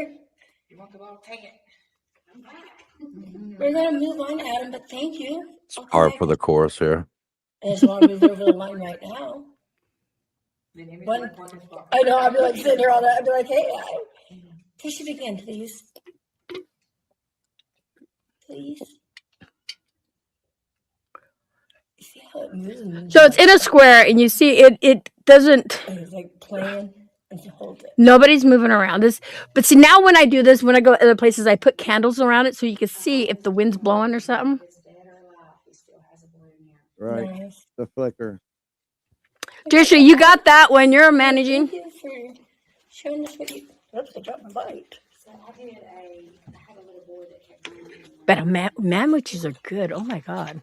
We're going to move on, Adam, but thank you. I'll come Par back. for the course here. I just want to move over the line right now. I know, I'll be like sitting there all that. I'll be like, hey, push it again, please. Please. You see how it moves and moves? So it's in a square, and you see it doesn't. It's like playing and you hold it. Nobody's moving around this. But see, now when I do this, when I go other places, I put candles around it so you can see if the wind's blowing or something. Right. Nice. The flicker. Trisha, you got that when you're managing. Thank you for showing us what you. Oops, I dropped my bite. But man witches are good. Oh my god.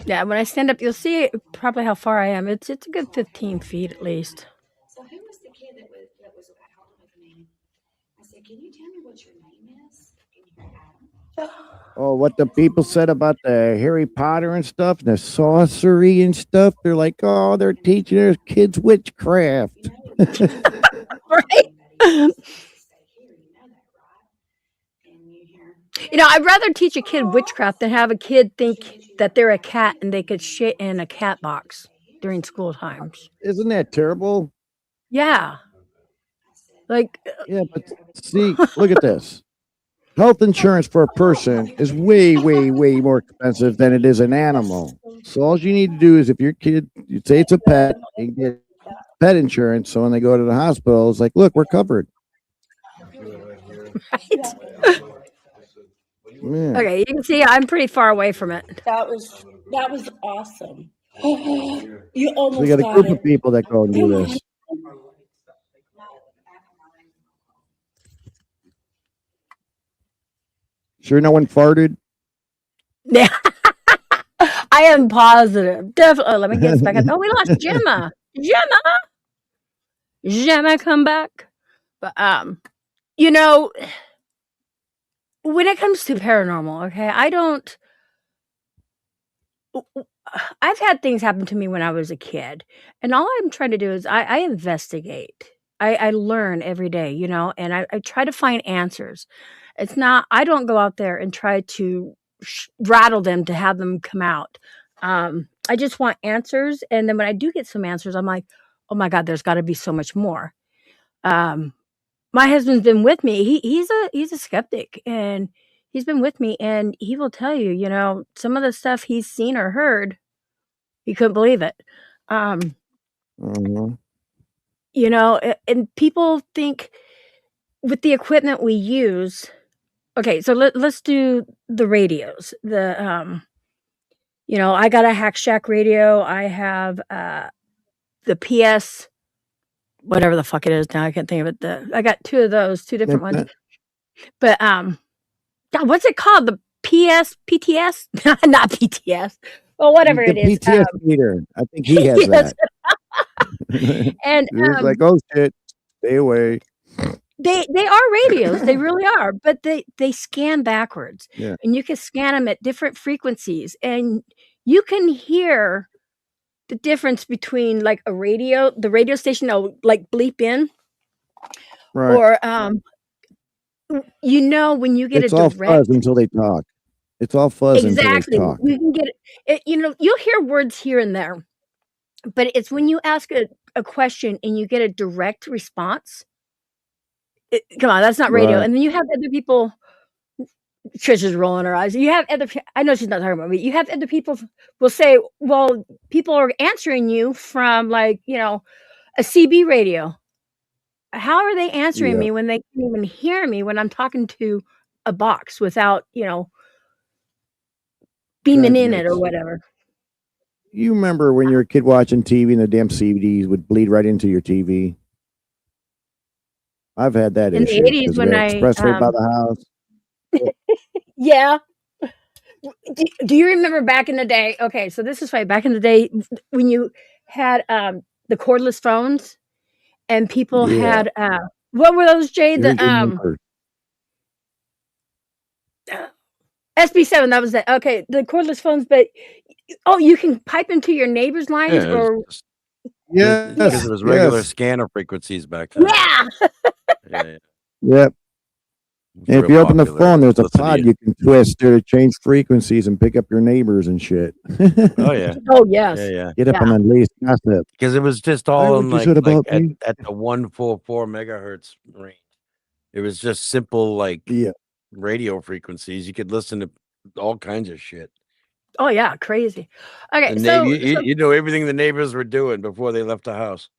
Yeah, when I stand up, you'll see probably how far I am. It's a good 15 feet at least. So who was the kid that was helping with me? I said, can you tell me what your name is? And you're Adam. Oh, what the people said about the Harry Potter and stuff, and the sorcery and stuff. They're like, oh, they're teaching their kids witchcraft. Right? Stay here, you know that, right? And you hear, You know, I'd rather teach a kid witchcraft than have a kid think that they're a cat and they could shit in a cat box during school times. Isn't that terrible? Yeah. Like, Yeah, but see, look at this. Health insurance for a person is way, way, way more expensive than it is an animal. So all you need to do is if your kid, you say it's a pet, you get pet insurance. So when they go to the hospital, it's like, look, we're covered. right? Yeah. Okay, you can see I'm pretty far away from it. That was awesome. You So you almost got a got group it. of people that go and do this. Sure, no one farted. Yeah. I am positive. Definitely. Let me get this back up. Oh, we lost Gemma. Gemma, come back. But you know, when it comes to paranormal, okay, I've had things happen to me when I was a kid, and all I'm trying to do is I investigate. I learn every day, you know, and I try to find answers. It's not, I don't go out there and try to rattle them to have them come out. I just want answers. And then when I do get some answers, I'm like, oh my God, there's got to be so much more. My husband's been with me. He's a skeptic, and he's been with me, and he will tell you, you know, some of the stuff he's seen or heard, he couldn't believe it. Mhm. You know, and people think with the equipment we use. Okay, so let's do the radios. The you know, I got a Hack Shack radio. I have the PS, whatever the fuck it is now. I can't think of it. I got two of those, two different ones. But God, what's it called? The PTS? Not PTS. Well, whatever The it is. PTS meter. I think he has yes. that. And It's like, oh shit, stay away. they are radios. They really are. But they scan backwards. Yeah. And you can scan them at different frequencies. And you can hear the difference between like the radio station will like bleep in. Right. Or you know, when you get It's a all direct, fuzz until they talk. It's all fuzz until they exactly, talk. you can get it. You know, you'll hear words here and there, but it's when you ask a question and you get a direct response. Come on, that's not radio. Right. And then you have other people. Trish is rolling her eyes. You have other. I know she's not talking about me. You have other people will say, "Well, people are answering you from like, you know, a CB radio. How are they answering Yeah. me when they can't even hear me when I'm talking to a box without, you know, beaming in it or Transmits. whatever?" You remember when you were a kid watching TV and the damn CDs would bleed right into your TV? I've had that In the issue 80s because we when had I express right by the house. yeah. Do you remember back in the day? Okay, so this is right. Back in the day when you had the cordless phones and people Yeah. had what were those, Jay? Here's The your number. SB7, that was it. Okay, the cordless phones, but you can pipe into your neighbor's lines Yeah, it or was just because Yes. it was regular Yes. scanner frequencies back then. yeah. Yeah, Yep. it's And if real you open the popular. phone, there's a Listen to pod you. you can twist to change frequencies and pick up your neighbors and shit. Oh yeah, Oh yes. yeah. Get up Yeah. on the latest gossip. Because it was just Why all would in you said about me? at the 144 megahertz range. It was just simple like Yeah. radio frequencies. You could listen to all kinds of shit. Oh yeah, crazy. Okay, And so you know everything the neighbors were doing before they left the house.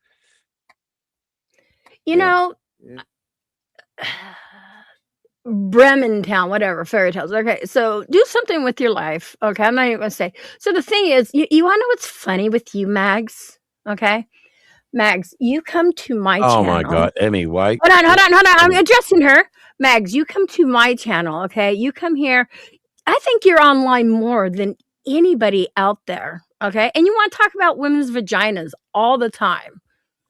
you Yeah. know, Yeah. Bremen Town, whatever, fairy tales. Okay, so do something with your life. Okay, I'm not even gonna say. So the thing is, you want to know what's funny with you, Mags? Okay, Mags, you come to my Oh my channel. God, Emmy White. Hold on. I'm Emmy. addressing her. Mags, you come to my channel. Okay, you come here. I think you're online more than anybody out there. Okay, and you want to talk about women's vaginas all the time. Get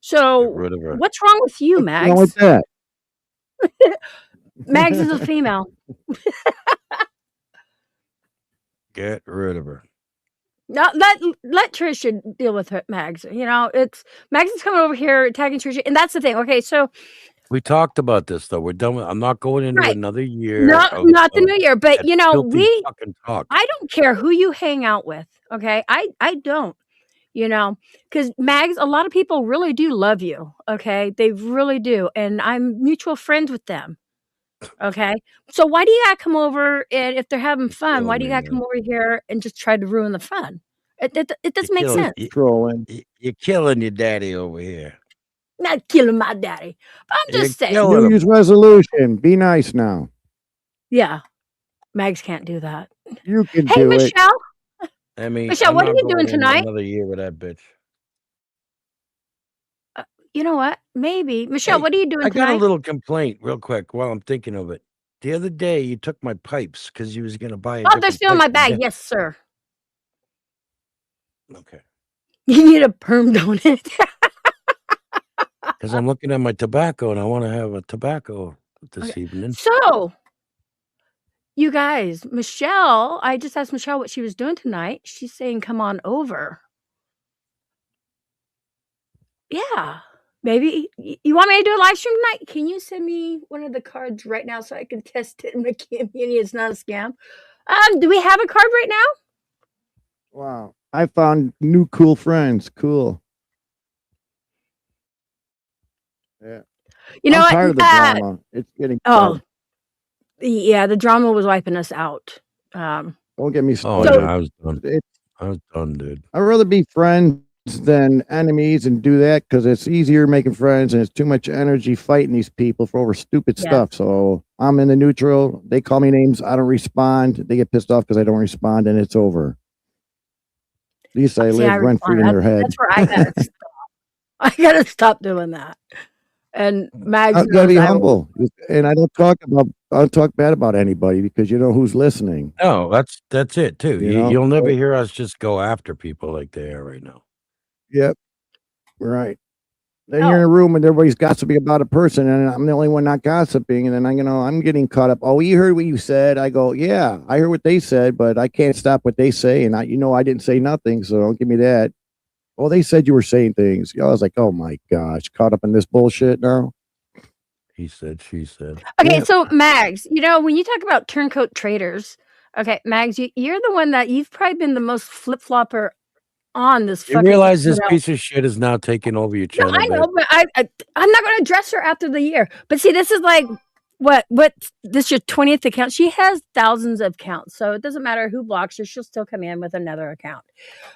So rid of her. what's wrong with you, What's wrong with Mags? that? Mags is a female. Get rid of her. No, let Trisha deal with her, Mags. You know, it's Mags is coming over here attacking Trisha, and that's the thing. Okay, so We talked about this though. We're done. I'm not going into Right. another year Not of the new year, but that you know, filthy fucking talk. I don't care who you hang out with. Okay. I don't, you know, because Mags, a lot of people really do love you. Okay. They really do. And I'm mutual friends with them. Okay. So why do you gotta come over, and if they're having fun, why Killing do you me, gotta come man. over here and just try to ruin the fun? It You're doesn't make killing, sense. Trolling. you're killing your daddy over here. Not killing my daddy. But I'm You're just saying. killing New him. Year's resolution. Be nice now. Yeah. Mags can't do that. You can Hey, do it. Michelle. I mean, Michelle, I'm what are not you doing going into tonight? another year with that bitch. You know what? Maybe. Michelle, Hey, what are you doing I got a tonight? little complaint real quick while I'm thinking of it. The other day, you took my pipes because you was going to buy a Oh, they're different still in my pipe bag. again. Yes, sir. Okay. You need a perm, don't it? Because I'm looking at my tobacco and I want to have a tobacco this Okay. evening. So, you guys, Michelle, I just asked Michelle what she was doing tonight. She's saying, come on over. Yeah. Maybe you want me to do a live stream tonight? Can you send me one of the cards right now so I can test it in the community? It's not a scam. Do we have a card right now? Wow. I found new cool friends. Cool. Yeah. You know I'm what? tired of the drama. It's getting Oh, yeah, the drama was wiping us out. Don't get me Oh, started. yeah, I was done. It's, I was done, dude. I'd rather be friends than enemies and do that because it's easier making friends and it's too much energy fighting these people for over stupid Yes. stuff. So I'm in the neutral. They call me names. I don't respond. They get pissed off because I don't respond and it's over. At least I See, live I rent free in respond. their head. That's where I gotta stop. I gotta stop doing that. And Mags I gotta knows be I will. humble, and I don't talk bad about anybody because you know who's listening. No, that's it too. You know? You'll never hear us just go after people like they are right now. Yep. Right. Then you're in a room and everybody's gossiping about a person, and I'm the only one not gossiping. And then I'm getting caught up. Oh, you heard what you said. I go, yeah, I heard what they said, but I can't stop what they say. And I didn't say nothing, so don't give me that. Oh, they said you were saying things. I was like, oh my gosh, caught up in this bullshit now. He said, she said. Okay, Yeah. so Mags, you know, when you talk about turncoat traders, okay, Mags, you're the one that you've probably been the most flip flopper on this You fucking. realize this you know. piece of shit is now taking over your No, channel, I babe? know, but I'm not going to address her after the year. But see, this is like what this your 20th account. She has thousands of accounts, so it doesn't matter who blocks her. She'll still come in with another account.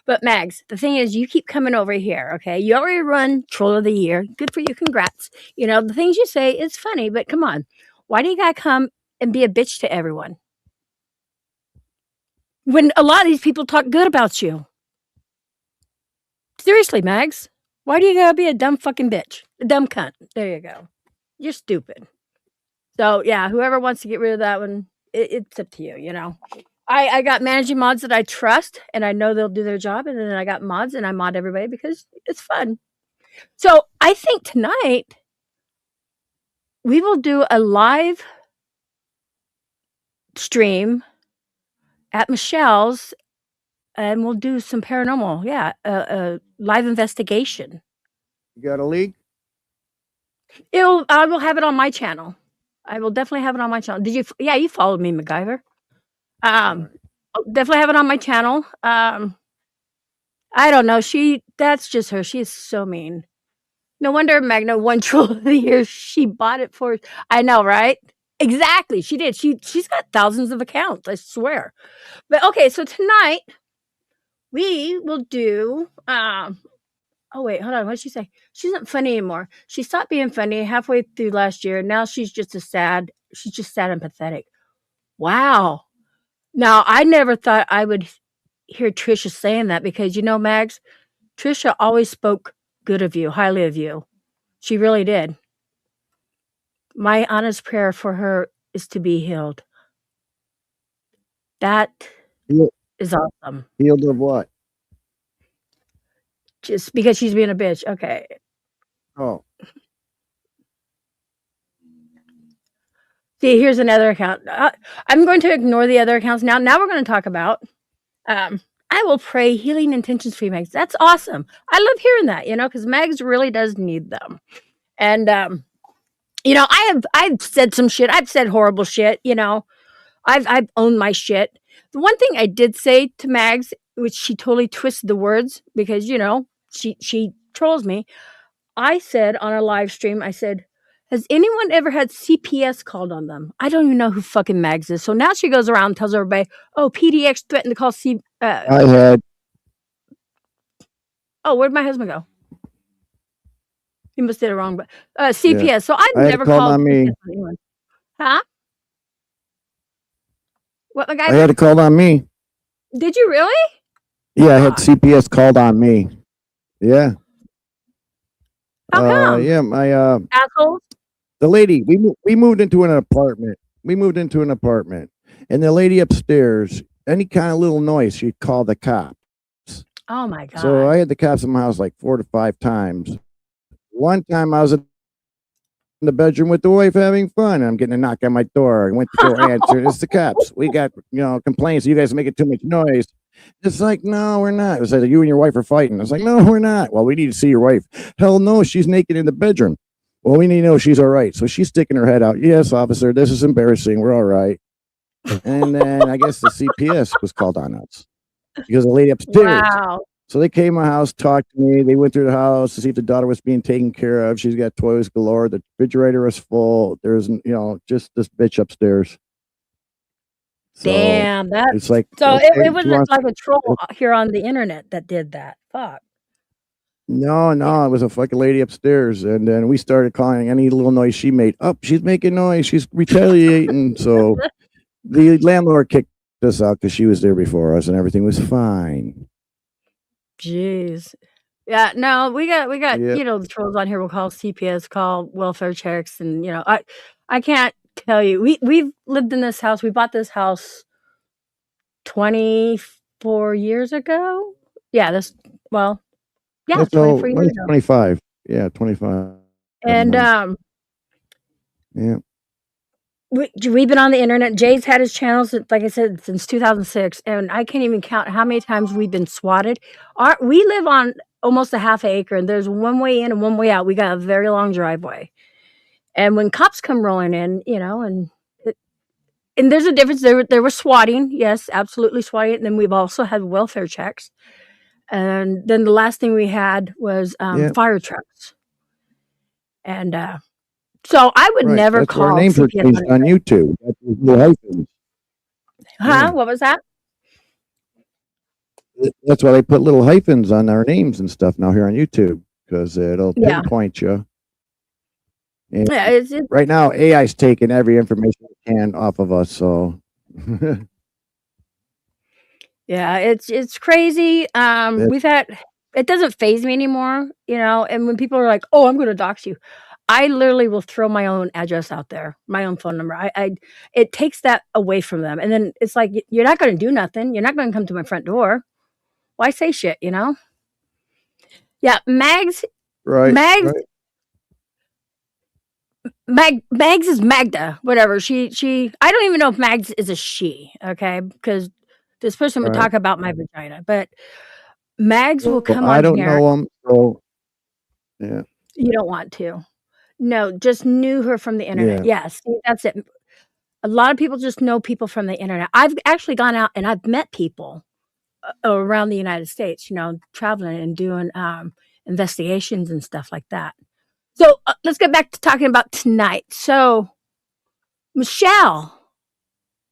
But Mags, the thing is, you keep coming over here. Okay, you already run Troll of the Year. Good for you. Congrats. You know the things you say is funny, but come on, why do you gotta come and be a bitch to everyone when a lot of these people talk good about you? Seriously, Mags. Why do you gotta be a dumb fucking bitch? A dumb cunt. There you go. You're stupid. So yeah, whoever wants to get rid of that one, it's up to you, you know. I got managing mods that I trust and I know they'll do their job, and then I got mods and I mod everybody because it's fun. So I think tonight we will do a live stream at Michelle's and we'll do some paranormal. Yeah, a live investigation. You got a leak? I will have it on my channel. I will definitely have it on my channel. Did you? Yeah, you followed me, MacGyver. I'll definitely have it on my channel. I don't know. That's just her. She is so mean. No wonder Magna won Troll of the Year. She bought it for. I know, right? Exactly. She did. She's got thousands of accounts. I swear. But okay, so tonight we will do. Oh wait, hold on. What did she say? She's not funny anymore. She stopped being funny halfway through last year. Now she's just sad and pathetic. Wow. Now I never thought I would hear Trisha saying that because you know, Mags, Trisha always spoke good of you, highly of you. She really did. My honest prayer for her is to be healed. That is awesome. Healed of what? Just because she's being a bitch. Okay. Oh. See, here's another account. I'm going to ignore the other accounts now. Now we're going to talk about. I will pray healing intentions for you, Mags. That's awesome. I love hearing that, you know, because Mags really does need them. And I've said some shit. I've said horrible shit. I've owned my shit. The one thing I did say to Mags, which she totally twisted the words because she trolls me. I said on a live stream, I said, has anyone ever had CPS called on them? I don't even know who fucking Mags is. So now she goes around and tells everybody, oh, PDX threatened to call I had. oh, where'd my husband go? He must did it wrong, but CPS. Yeah. So I've I had never it called called on CPS me. on anyone. Huh? What, my guy? I had it called on me. Did you really? Yeah, I had God. CPS called on me. Yeah. How come? Yeah, my Assholes? the lady, we moved into an apartment. We moved into an apartment. And the lady upstairs, any kind of little noise, she'd call the cops. Oh my God. So I had the cops in my house like 4 to 5 times. One time I was in the bedroom with the wife having fun. I'm getting a knock on my door. I went to go answer. It's the cops. We got, complaints. You guys are making too much noise. It's like, no, we're not. It was like, you and your wife are fighting. I was like, no, we're not. Well, we need to see your wife. Hell no, she's naked in the bedroom. Well, we need to know she's all right. So she's sticking her head out. Yes, officer, this is embarrassing. We're all right. And then I guess the CPS was called on us because the lady upstairs. Wow. So they came to my house, talked to me. They went through the house to see if the daughter was being taken care of. She's got toys galore. The refrigerator was full. There's, just this bitch upstairs. So Damn, it's like, so okay, it she wasn't wants- like a troll here on the internet that did that. Fuck. No, it was a fucking lady upstairs. And then we started calling any little noise she made. Oh, she's making noise. She's retaliating. So the landlord kicked us out because she was there before us and everything was fine. Jeez. Yeah, no, we got Yep. the trolls on here will call CPS, call welfare checks, and I can't tell you. We've lived in this house. We bought this house 24 years ago. Yeah, That's 24 years ago. 25. Yeah, 25. And Yeah. we've been on the internet. Jay's had his channels, like I said, since 2006, and I can't even count how many times we've been swatted. We live on almost a half acre, and there's one way in and one way out. We got a very long driveway, and when cops come rolling in, and there's a difference. There were swatting, yes, absolutely swatting. And then we've also had welfare checks, and then the last thing we had was Yeah. fire trucks, and so I would Right. never That's where our call names were CPS changed on YouTube. That's the hyphens. Yeah. What was that? That's why they put little hyphens on our names and stuff now here on YouTube because it'll Yeah. pinpoint you. And Yeah, it's right now, AI's taking every information it can off of us. So yeah, it's crazy. We've had it doesn't phase me anymore, and when people are like, "Oh, I'm gonna dox you," I literally will throw my own address out there, my own phone number. It takes that away from them, and then it's like you're not gonna do nothing. You're not gonna come to my front door. Why say shit, Yeah, Mags right. Mags right. Mags is Magda, whatever. She I don't even know if Mags is a she, okay? Because this person would Right. talk about my vagina, but Mags will Well, come I on don't here. know them. So yeah. You don't want to. No, just knew her from the internet. Yeah. Yes, that's it. A lot of people just know people from the internet. I've actually gone out and I've met people around the United States, traveling and doing investigations and stuff like that. So let's get back to talking about tonight. So, Michelle,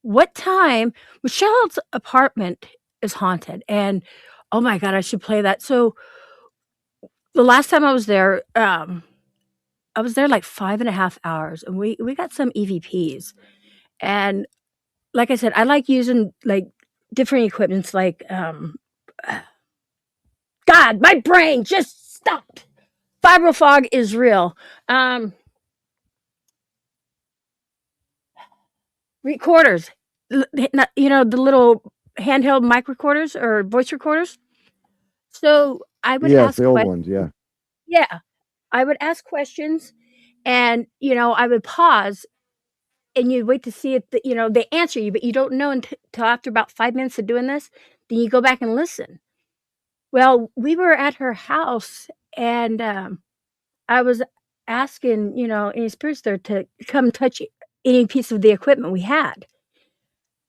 what time? Michelle's apartment is haunted, and oh my God, I should play that. So, the last time I was there like 5.5 hours, and we got some EVPs. And like I said, I like using like different equipments like God, my brain just stopped. Fibrofog is real. Recorders. The little handheld mic recorders or voice recorders. So I would Yes, ask the old questions. ones. Yeah. Yeah. I would ask questions, and I would pause, and you'd wait to see if they answer you, but you don't know until after about 5 minutes of doing this. Then you go back and listen. Well, we were at her house, and I was asking, any spirits there to come touch any piece of the equipment we had.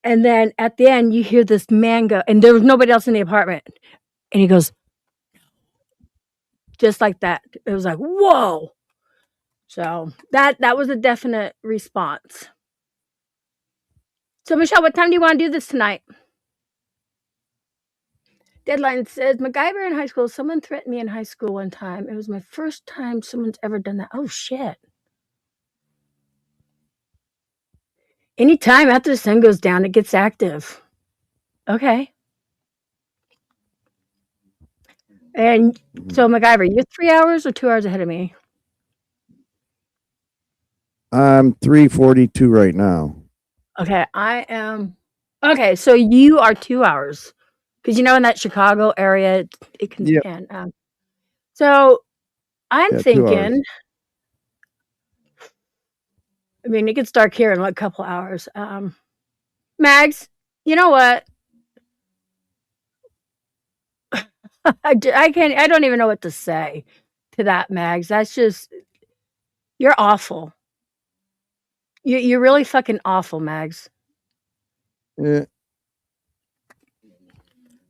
And then at the end, you hear this man go, and there was nobody else in the apartment. And he goes, just like that. It was like, whoa. So that was a definite response. So Michelle, what time do you want to do this tonight? Deadline says MacGyver in high school. Someone threatened me in high school one time. It was my first time someone's ever done that. Oh shit. Anytime after the sun goes down, it gets active. Okay. And so MacGyver, you're 3 hours or 2 hours ahead of me? I'm 3:42 right now. Okay, I am. Okay, so you are 2 hours. Because in that Chicago area, it can Yep. stand. So I'm Yeah, 2 hours. thinking, it gets dark here in like a couple hours. Mags, you know what? I don't even know what to say to that, Mags. That's just, you're awful. You're really fucking awful, Mags. Yeah.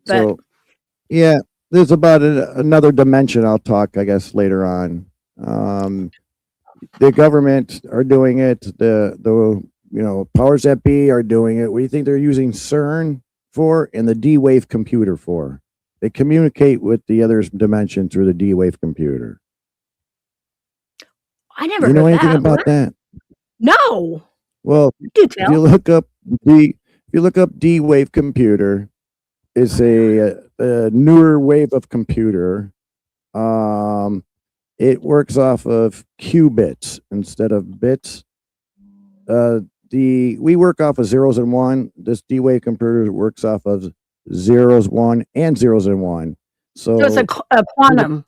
But So, yeah, there's about another dimension I'll talk, I guess, later on. The government are doing it. The powers that be are doing it. What do you think they're using CERN for and the D-Wave computer for? They communicate with the other dimension through the D-Wave computer. I never You know heard anything that. about What? that? No. Well, Do if you tell. look up D-Wave computer, it's a newer wave of computer. It works off of qubits instead of bits. We work off of zeros and one. This D-Wave computer works off of zeros, one, and zeros and one. So it's So a quantum,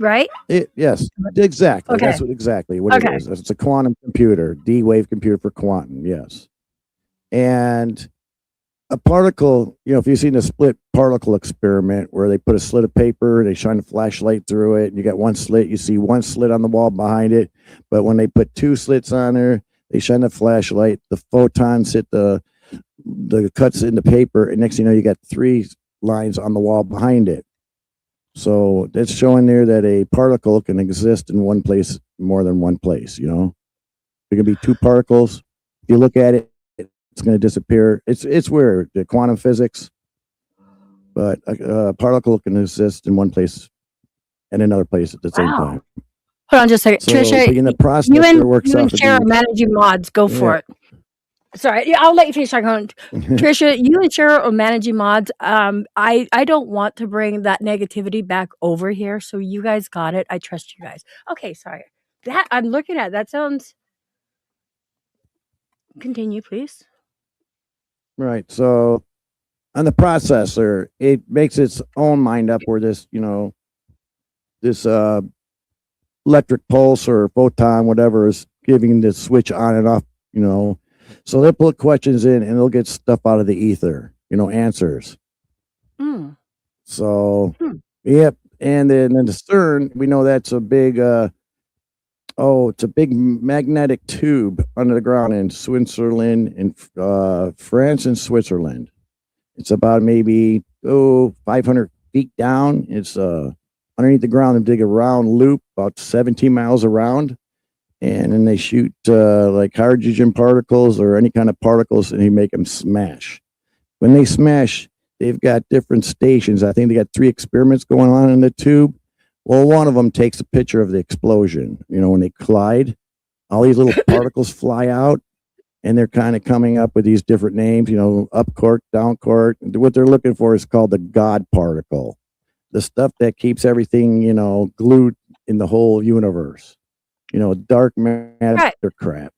right? yes, exactly. Okay. That's exactly what it Okay. is. It's a quantum computer, D-Wave computer for quantum. Yes, and a particle, if you've seen the split particle experiment where they put a slit of paper, they shine a flashlight through it, and you got one slit, you see one slit on the wall behind it. But when they put two slits on there, they shine the flashlight, the photons hit the cuts in the paper, and next thing you know, you got three lines on the wall behind it. So that's showing there that a particle can exist in one place, more than one place, There can be two particles. If you look at it, it's going to disappear. It's weird, the quantum physics, but a particle can exist in one place and another place at the same Wow. time. Hold on just a second. So Trisha, in the process, you and it works you and off of Cheryl are managing mods. Go for Yeah. it. Sorry, I'll let you finish. Trisha, you and Cheryl are managing mods. I don't want to bring that negativity back over here, so you guys got it. I trust you guys. Okay, sorry. That I'm looking at. That sounds. Continue, please. Right. So on the processor, it makes its own mind up where this electric pulse or photon, whatever, is giving the switch on and off, So they'll put questions in and they'll get stuff out of the ether, answers. Mm. So, yep. And then in the CERN, we know that's a big, it's a big magnetic tube under the ground in Switzerland, in France and Switzerland. It's about maybe 500 feet down. It's underneath the ground. They dig a round loop about 17 miles around, and then they shoot like hydrogen particles or any kind of particles, and they make them smash. When they smash, they've got different stations. I think they got 3 experiments going on in the tube. Well, one of them takes a picture of the explosion. When they collide, all these little particles fly out, and they're kind of coming up with these different names, up quark, down quark. What they're looking for is called the God particle, the stuff that keeps everything, glued in the whole universe, dark matter crap.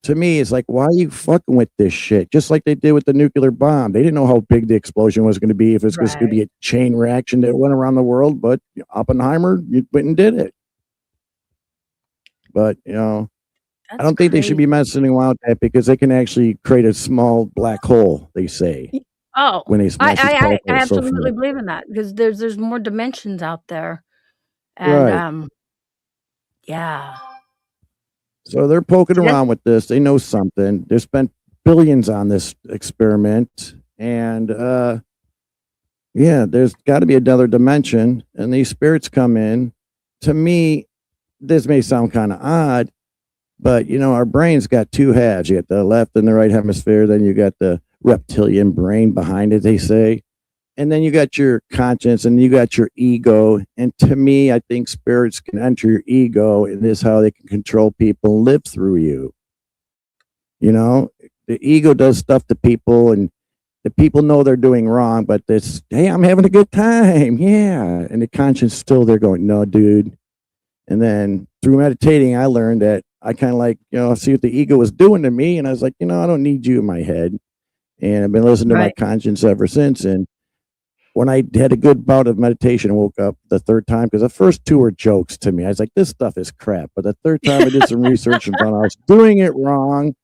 To me, it's like, why are you fucking with this shit? Just like they did with the nuclear bomb. They didn't know how big the explosion was going to be, if it's going to be a chain reaction that went around the world, but Oppenheimer went and did it. But, I don't think they should be messing around with that, because they can actually create a small black hole, they say. Oh, when they smash these I particles, so absolutely forth. believe in that, because there's more dimensions out there, and Right. Yeah. So they're poking That's around with this. They know something. They spent billions on this experiment, and yeah, there's got to be another dimension, and these spirits come in. To me, this may sound kind of odd, but our brain's got two halves. You got the left and the right hemisphere, then you got the reptilian brain behind it, they say. And then you got your conscience and you got your ego. And to me, I think spirits can enter your ego, and this is how they can control people and live through you. The ego does stuff to people, and the people know they're doing wrong, but this, hey, I'm having a good time. Yeah. And the conscience still there going, no, dude. And then through meditating, I learned that I kind of like, see what the ego was doing to me. And I was like, I don't need you in my head. And I've been listening to my right. conscience ever since. And when I had a good bout of meditation and woke up the third time, because the first two were jokes to me. I was like, this stuff is crap. But the third time I did some research and found I was doing it wrong.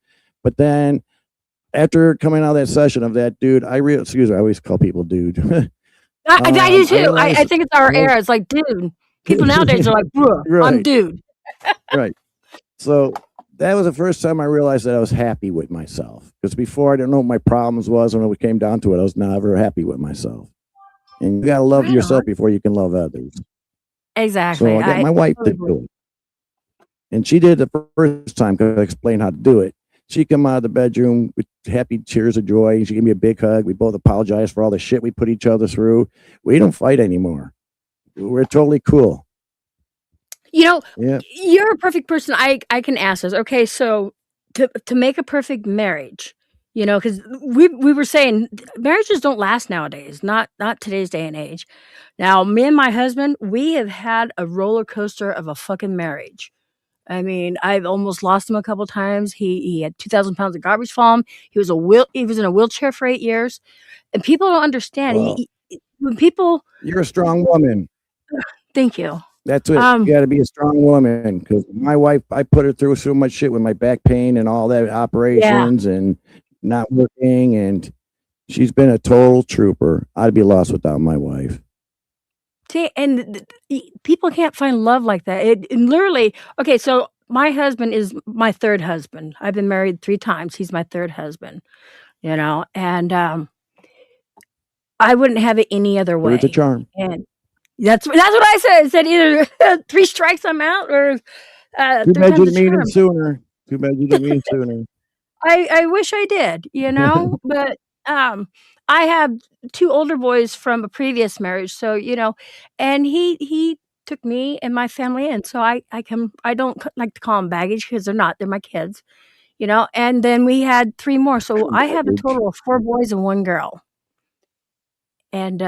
But then after coming out of that session of that dude, I always call people dude. I do I too. I realized, think it's our era. It's like, dude. People nowadays are like, bruh, I'm right, dude. right. So that was the first time I realized that I was happy with myself. Because before I didn't know what my problems was. When it came down to it, I was never happy with myself. And you got to love Right yourself on. before you can love others. Exactly. So I got my wife to do it. And she did the first time because I explained how to do it. She come out of the bedroom with happy tears of joy. She gave me a big hug. We both apologized for all the shit we put each other through. We don't fight anymore. We're totally cool. Yeah. Yeah. You're a perfect person. I can ask this. Okay, so to make a perfect marriage, because we were saying marriages don't last nowadays, not today's day and age. Now, me and my husband, we have had a roller coaster of a fucking marriage. I mean, I've almost lost him a couple times. He had 2,000 pounds of garbage fall him. He was in a wheelchair for 8 years, and people don't understand. Well, When people, you're a strong woman. thank you. That's it. You got to be a strong woman, because my wife, I put her through so much shit with my back pain and all that Yeah. operations and not working, and she's been a total trooper. I'd be lost without my wife. See, and people can't find love like that. It literally. Okay, so my husband is my third husband. I've been married 3 times. He's my third husband. And I wouldn't have it any other But it's a way. charm. And that's what I said. I said either 3 strikes I'm out, or Too third bad you time's a didn't meet him charm. sooner. Too bad you didn't meet him sooner. I wish I did, but I have 2 older boys from a previous marriage, so and he took me and my family in, so I don't like to call them baggage, because they're not. They're my kids, and then we had 3 more, so I have a Baggage. total of 4 boys and 1 girl. And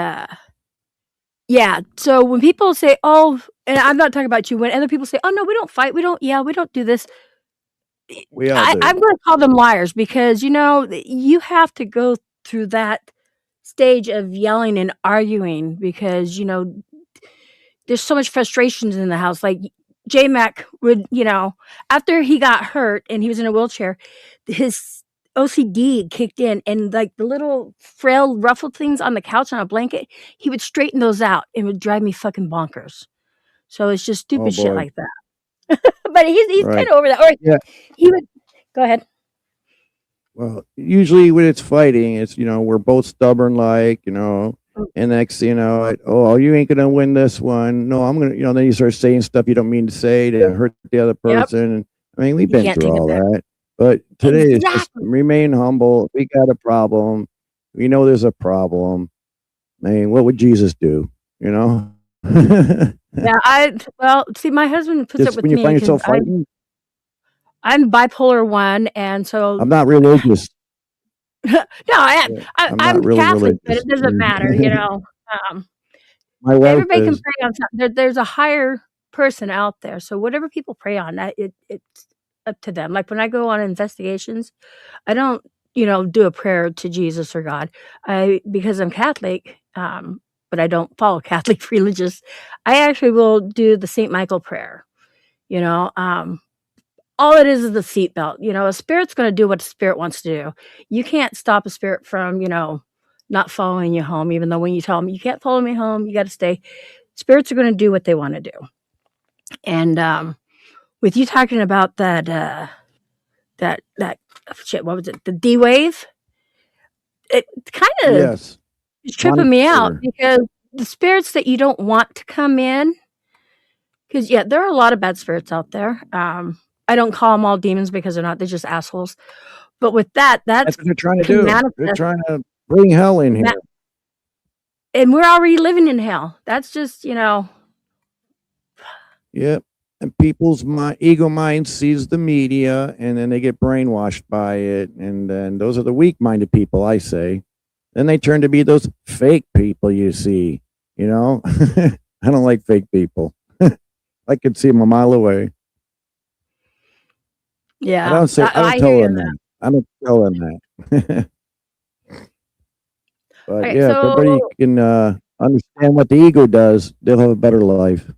yeah, so when people say, oh, and I'm not talking about you, when other people say, oh no, we don't fight, we don't do this, We all I'm do. gonna call them liars, because you have to go through that stage of yelling and arguing, because there's so much frustrations in the house. Like J Mac would, after he got hurt and he was in a wheelchair, his OCD kicked in, and like the little frail ruffled things on the couch on a blanket, he would straighten those out, and it would drive me fucking bonkers. So it's just Oh stupid shit boy. like that. But he's kind Right. of over that. Or Yeah. he would go ahead. Well, usually when it's fighting, it's we're both stubborn, like Mm. and next oh, you ain't gonna win this one. No, I'm gonna then you start saying stuff you don't mean to say to hurt the other Yep. person. And I mean, we've You been can't through take it all back. that, but today is just Exactly. remain humble. We got a problem. We know there's a problem. I mean, what would Jesus do? Yeah, well, see, my husband puts up Just with when you me find because yourself fighting, I'm bipolar 1, and so I'm not religious. no, Yeah, I'm not I'm really Catholic, but religious. it doesn't matter, My wife everybody can is. pray on something. There's a higher person out there, so whatever people pray on, it's up to them. Like when I go on investigations, I don't, do a prayer to Jesus or God. Because I'm Catholic, but I don't follow Catholic religious. I actually will do the St. Michael prayer. All it is the seatbelt. A spirit's going to do what a spirit wants to do. You can't stop a spirit from, not following you home, even though when you tell them, you can't follow me home, you got to stay. Spirits are going to do what they want to do. And with you talking about that shit, what was it? The D wave? It kind of Yes. is tripping me out Monitor. because the spirits that you don't want to come in, because yeah, there are a lot of bad spirits out there. I don't call them all demons because they're not, they're just assholes. But with that, That's what they're trying to can do. They're manifest, trying to bring hell in here. and we're already living in hell. That's just, you know, Yep. And people's ego mind sees the media, and then they get brainwashed by it. And then those are the weak-minded people, I say. Then they turn to be those fake people you see. You know, I don't like fake people. I could see them a mile away. yeah. I don't say. I I don't hear tell you them on that. that. I don't tell them that. But Okay, yeah, if everybody so can understand what the ego does, they'll have a better life.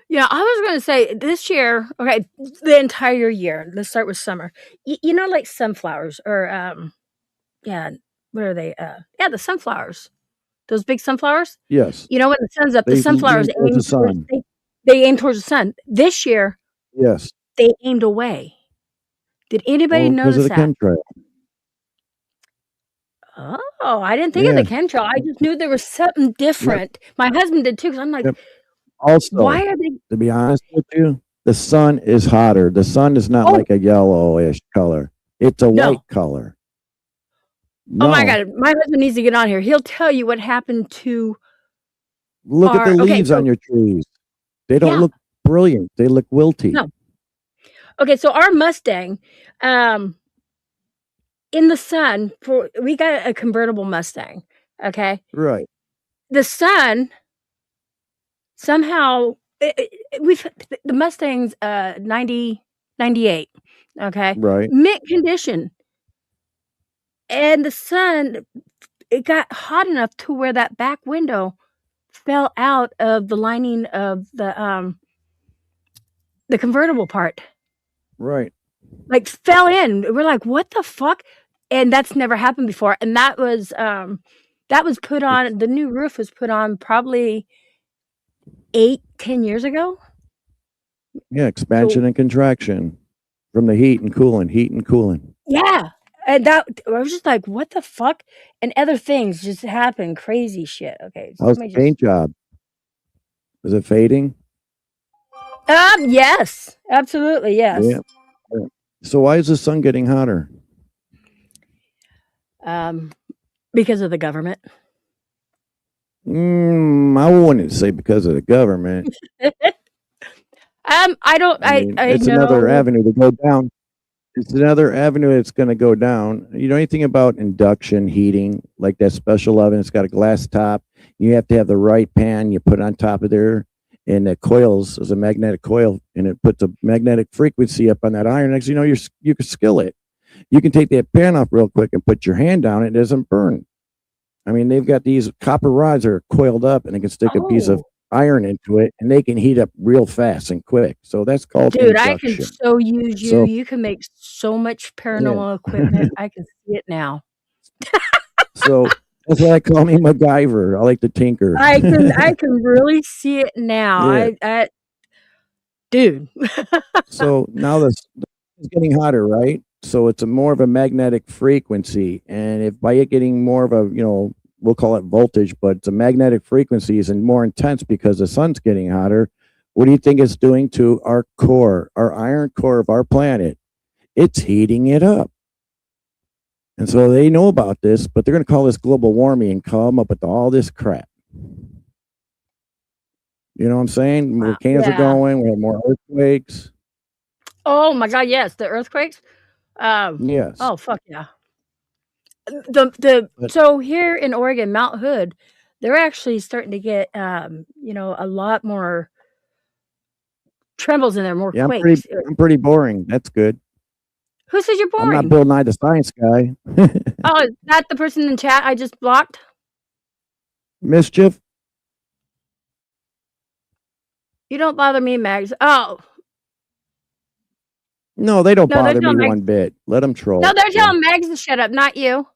yeah, I was going to say this year, okay, the entire year. Let's start with summer. You know, like sunflowers or yeah, what are they? Yeah, the sunflowers. Those big sunflowers. Yes, You know, when the sun's up, the they sunflowers lean towards the aim towards sun. they aim towards the sun. This year, Yes. they aimed away. Did anybody Oh, because of notice the that? chemtrail. Oh, I didn't think of Yeah. the chemtrail. I just knew there was something Yep. different. My husband did too, because I'm like, Yep. Also, why are they? to be honest with you, the sun is hotter. The sun is not Oh like a yellowish color. It's a white no! color. Oh my No. God, my husband needs to get on here. He'll tell you what happened to Look at the our. Okay, leaves on so your trees. They don't yeah, look brilliant. They look wilty. no. Okay, so our Mustang, um, in the sun, we got a convertible Mustang. Okay, Right. the sun somehow we've the Mustang's 98. Okay, Right. mint condition, and the sun, it got hot enough to where that back window fell out of the lining of the convertible part, Right. like fell in. We're like, what the fuck? And that's never happened before. And that was put It's, on, the new roof was put on probably 8-10 years ago. yeah, expansion So and contraction from the heat and cooling. yeah, and that I was just like, what the fuck? And other things just happen, crazy shit. Okay, so How's let the me paint job? Is it fading? yes, absolutely, yes. Yeah. Yeah. So why is the sun getting hotter? Because of the government. I wouldn't say because of the government. I don't. I mean, I it's another know. avenue to go down. It's another avenue that's going to go down. You know anything about induction heating, like that special oven? It's got a glass top. You have to have the right pan. You put it on top of there, and the coils is a magnetic coil, and it puts a magnetic frequency up on that iron. Next, you know, you can skill it. You can take that pan off real quick and put your hand down. It doesn't burn. I mean, they've got these copper rods that are coiled up, and they can stick a piece of Oh, iron into it, and they can heat up real fast and quick. So that's called dude, I can induction. so use you. So You can make so much yeah. paranormal equipment. I can see it now. So that's why I call me MacGyver. I like to tinker. I can really see it now. Yeah. Dude. So now it's getting hotter, right? So it's more of a magnetic frequency, and if by it getting more of a, we'll call it voltage, but it's a magnetic frequency is more intense because the sun's getting hotter. What do you think it's doing to our core, our iron core of our planet? It's heating it up. And so they know about this, but they're going to call this global warming and come up with all this crap. You know what I'm saying? Wow. Volcanoes are Yeah. going. We have more earthquakes. Oh my God, yes, the earthquakes. Yes. Oh fuck yeah. The But so here in Oregon, Mount Hood, they're actually starting to get a lot more trembles in there, more yeah, quakes. I'm pretty boring. That's good. Who says you're I'm not boring? Bill Nye the Science Guy. Oh, is that the person in chat I just blocked? Mischief. You don't bother me, Mags. Oh, No, they don't no, they're bother me telling Mags. one bit. Let them No, troll. they're Yeah. telling Mags to shut up, not you.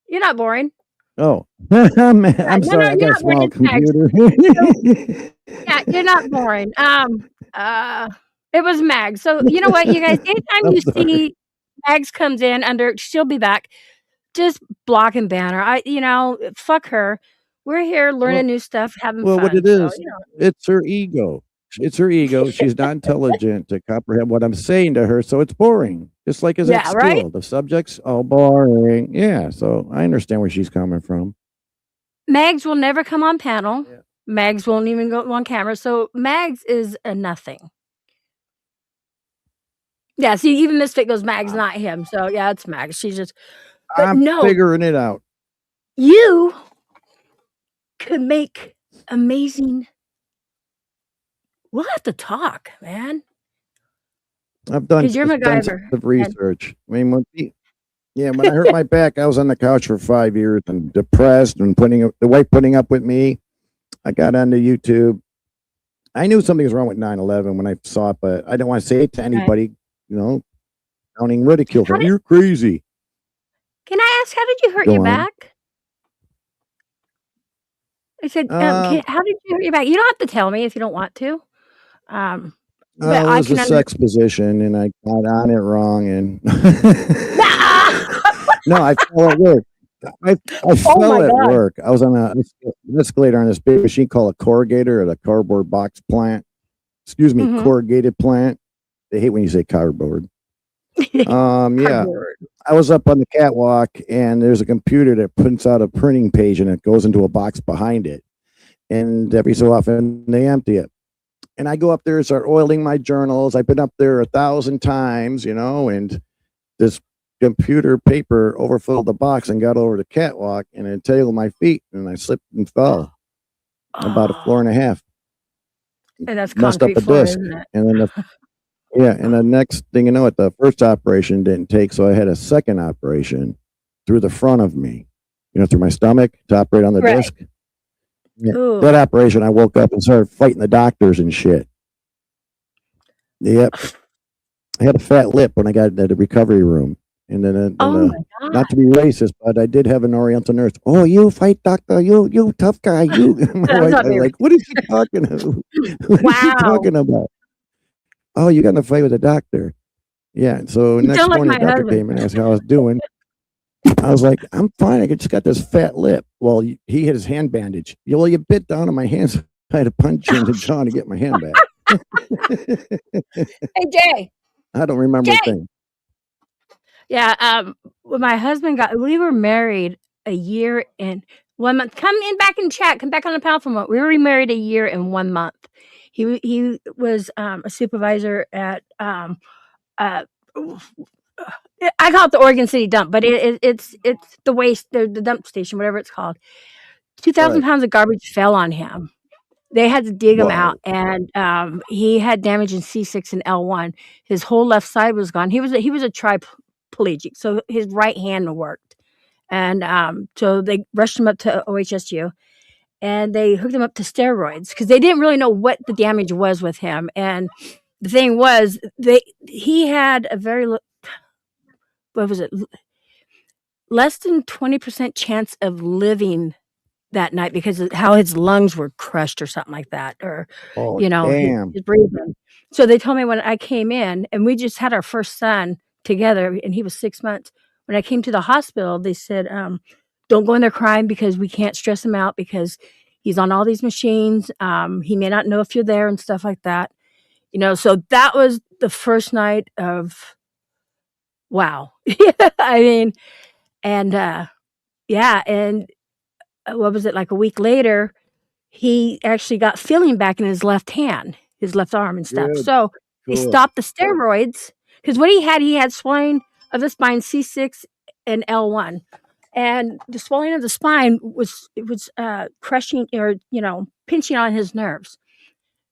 You're not boring. Oh, Yeah, I'm no, sorry. I you're got a not boring. small It's Mags. computer. Yeah, you're not boring. It was Mags. So you know what, you guys, anytime I'm you sorry. see Mags comes in under she'll be back, just block and ban her. Fuck her. We're here learning Well, new stuff, having well, what fun. it So, is, it's her ego. It's her ego. She's not intelligent to comprehend what I'm saying to her, so it's boring. Just like his ex yeah, right? Skill. The subject's all boring. Yeah, so I understand where she's coming from. Mags will never come on panel. Yeah. Mags won't even go on camera. So Mags is a nothing. Yeah, see, even Misfit goes Mags, not him. So yeah, it's Mags. She's just but I'm no, figuring it out. you could make amazing. We'll have to talk, man. I've done 'Cause you're MacGyver. extensive research. I mean, when I hurt my back, I was on the couch for 5 years and depressed and the wife putting up with me. I got onto YouTube. I knew something was wrong with 9/11 when I saw it, but I didn't want to say it to anybody, sounding ridicule. How did- You're crazy. Can I ask, how did you hurt Go your on. back? I said, how did you hurt your back? You don't have to tell me if you don't want to. But It I was a can sex position, and I got on it wrong, and no, I fell at work. I Oh fell my at God. work. I was on an escalator on this big machine called a corrugator at a cardboard box plant. Excuse me, Mhm. corrugated plant. They hate when you say cardboard. Yeah, Cardboard. I was up on the catwalk, and there's a computer that prints out a printing page, and it goes into a box behind it. And every so often, they empty it. And I go up there and start oiling my journals. I've been up there 1,000 times, and this computer paper overfilled the box and got over the catwalk and it entangled my feet, and I slipped and fell about a floor and a half. And that's Messed up concrete a floor, disc. isn't it? And then the next thing you know, the first operation didn't take, so I had a second operation through the front of me, through my stomach to operate on the Right. disc. Yeah, Ooh. that operation, I woke up and started fighting the doctors and shit. Yep. I had a fat lip when I got into the recovery room. And then, Oh my God. not to be racist, but I did have an Oriental nurse. Oh, you fight doctor, you tough guy, you. My That's wife, not I was very like, what is she talking about? What is she Wow. talking about? Oh, you got in a fight with a doctor. Yeah. So You next sound like morning, my the doctor husband. came and asked how I was doing. I was like, I'm fine. I just got this fat lip. Well, he had his hand bandage. Well, you bit down on my hands. I had to punch you in the jaw to get my hand back. Hey, Jay. I don't remember a thing. Yeah, when my husband we were married a year and 1 month. Come in back in chat. Come back on the panel for a moment. We were married a year and 1 month. He was a supervisor at I call it the Oregon City dump, but it's the waste, the dump station, whatever it's called. 2,000 Right. pounds of garbage fell on him. They had to dig him out, Whoa. and he had damage in C6 and L1. His whole left side was gone. He was a triplegic, so his right hand worked. And so they rushed him up to OHSU, and they hooked him up to steroids because they didn't really know what the damage was with him. And the thing was, he had a very less than 20% chance of living that night because of how his lungs were crushed or something like that, or Oh, his damn. breathing. So they told me when I came in, and we just had our first son together, and he was 6 months. When I came to the hospital, they said, don't go in there crying because we can't stress him out because he's on all these machines. He may not know if you're there and stuff like that. So that was the first night of wow. I mean, and yeah, and what was it, like a week later, he actually got feeling back in his left hand, his left arm and stuff. Good. So they Cool. stopped the steroids because what he had swelling of the spine, C6 and L1. And the swelling of the spine was crushing or, pinching on his nerves.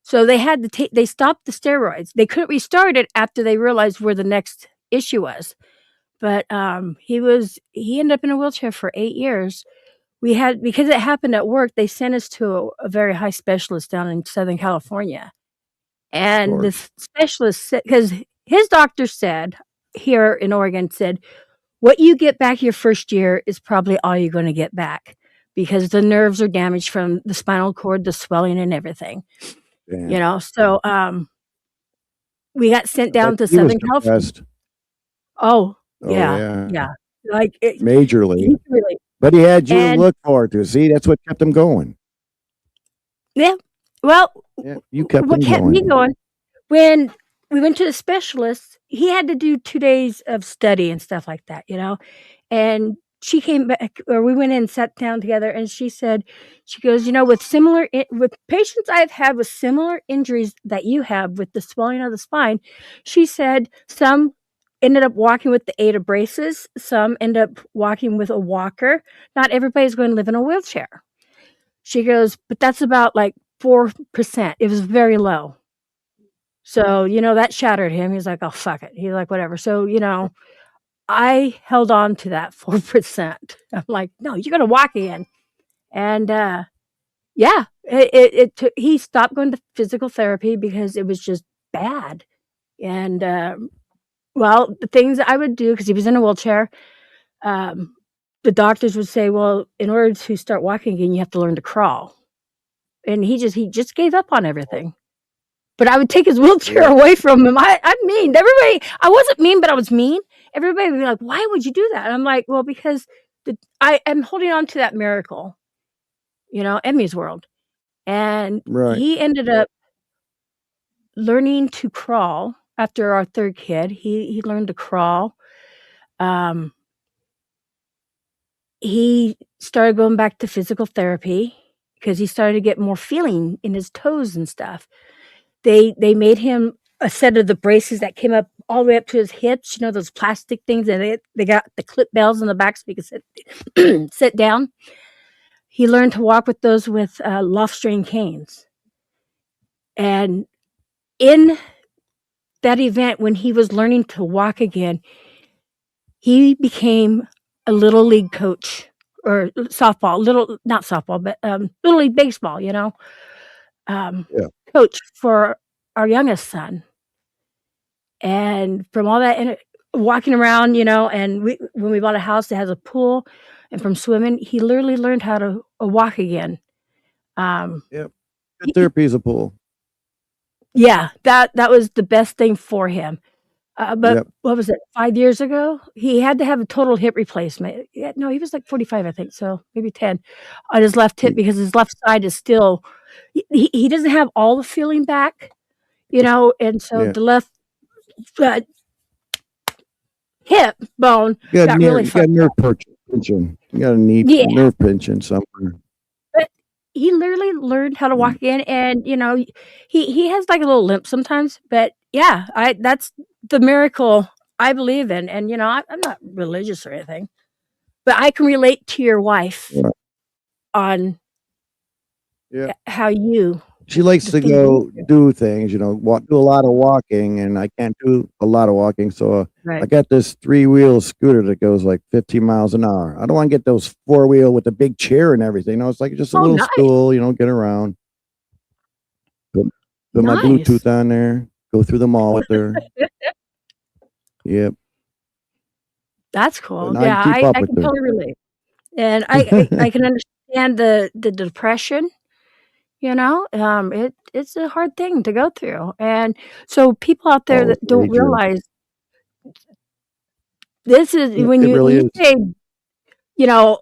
So they had to they stopped the steroids. They couldn't restart it after they realized where the next issue was. But he ended up in a wheelchair for 8 years. Because it happened at work, they sent us to a very high specialist down in Southern California. And the specialist said, because his doctor said, here in Oregon, said, what you get back your first year is probably all you're going to get back because the nerves are damaged from the spinal cord, the swelling and everything. Damn. So we got sent I down bet to he was Southern California. depressed. Oh, Oh yeah, yeah, yeah. Like it, majorly. he really, But he had you to and look forward to. See, that's what kept him going. yeah. Well, Yeah, you kept what him kept me going. going when we went to the specialist, he had to do 2 days of study and stuff like that, you know. And she came back, or we went in and sat down together, and she said, she goes, you know, with patients I've had with similar injuries that you have with the swelling of the spine, she said some ended up walking with the aid of braces, some end up walking with a walker. Not everybody's going to live in a wheelchair. She goes, but that's about like 4%. It was very low. So, you know, that shattered him. He's like, oh, fuck it. He's like, whatever. So, you know, I held on to that 4%. I'm like, no, you're going to walk again. And yeah, it took, he stopped going to physical therapy because it was just bad. And well, the things I would do, because he was in a wheelchair, the doctors would say, well, in order to start walking again, you have to learn to crawl. And he just gave up on everything. But I would take his wheelchair away from him. I'm mean. Everybody, I wasn't mean, but I was mean. Everybody would be like, why would you do that? And I'm like, well, because I am holding on to that miracle, you know, Emmy's World. And Right. he ended up learning to crawl after our third kid. He learned to crawl. He started going back to physical therapy because he started to get more feeling in his toes and stuff. They made him a set of the braces that came up all the way up to his hips, you know, those plastic things, and they got the clip bells in the back so he could sit down. He learned to walk with those with loft strain canes. And in that event, when he was learning to walk again, he became a little league coach or softball, not softball, but little league baseball, you know, coach for our youngest son. And from all that, and walking around, you know, and when we bought a house that has a pool, and from swimming, he literally learned how to walk again. Good therapy is a pool. Yeah, that was the best thing for him. But what was it? 5 years ago, he had to have a total hip replacement. Yeah, no, he was like 45, I think, so maybe 10 on his left hip because his left side is still. He doesn't have all the feeling back, you know, and so the left hip bone got really fucked up. You got nerve pinching. You got a nerve pinching somewhere. But he literally learned how to walk again, and you know, he has like a little limp sometimes. But yeah, that's the miracle I believe in, and you know, I'm not religious or anything, but I can relate to your wife on how you. She likes to go do things, you know, do a lot of walking, and I can't do a lot of walking. So I got this 3-wheel scooter that goes like 15 miles an hour. I don't want to get those 4-wheel with the big chair and everything. No, it's like just a little stool, you know, get around. Put my Bluetooth on there, go through the mall with her. Yep. That's cool. Yeah, I can totally relate. And I can understand the depression. You know, it's a hard thing to go through. And so people out there that don't realize this is when you say, you know,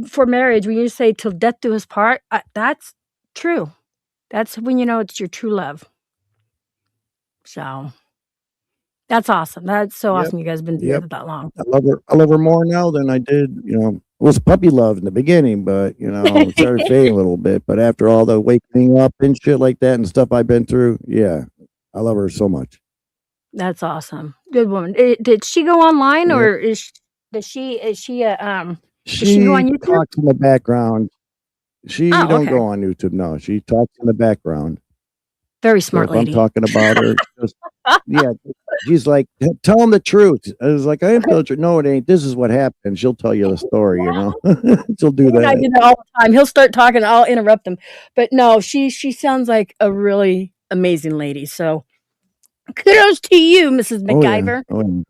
for marriage, when you say till death do us part, that's true. That's when you know it's your true love. So that's awesome. That's so awesome. You guys have been together that long. I love her more now than I did, you know. It was puppy love in the beginning, but you know, it started fading a little bit. But after all the waking up and shit like that and stuff I've been through, yeah, I love her so much. That's awesome. Good woman. Did she go online or is she go on YouTube? Talks in the background. She don't go on YouTube. No, she talks in the background. Very smart lady. I'm talking about her. She's like, tell him the truth. I was like, I am telling the truth. No, it ain't. This is what happened. She'll tell you the story, you know. She'll do that. I do that all the time. He'll start talking, I'll interrupt him. But no, she sounds like a really amazing lady. So kudos to you, Mrs. MacGyver.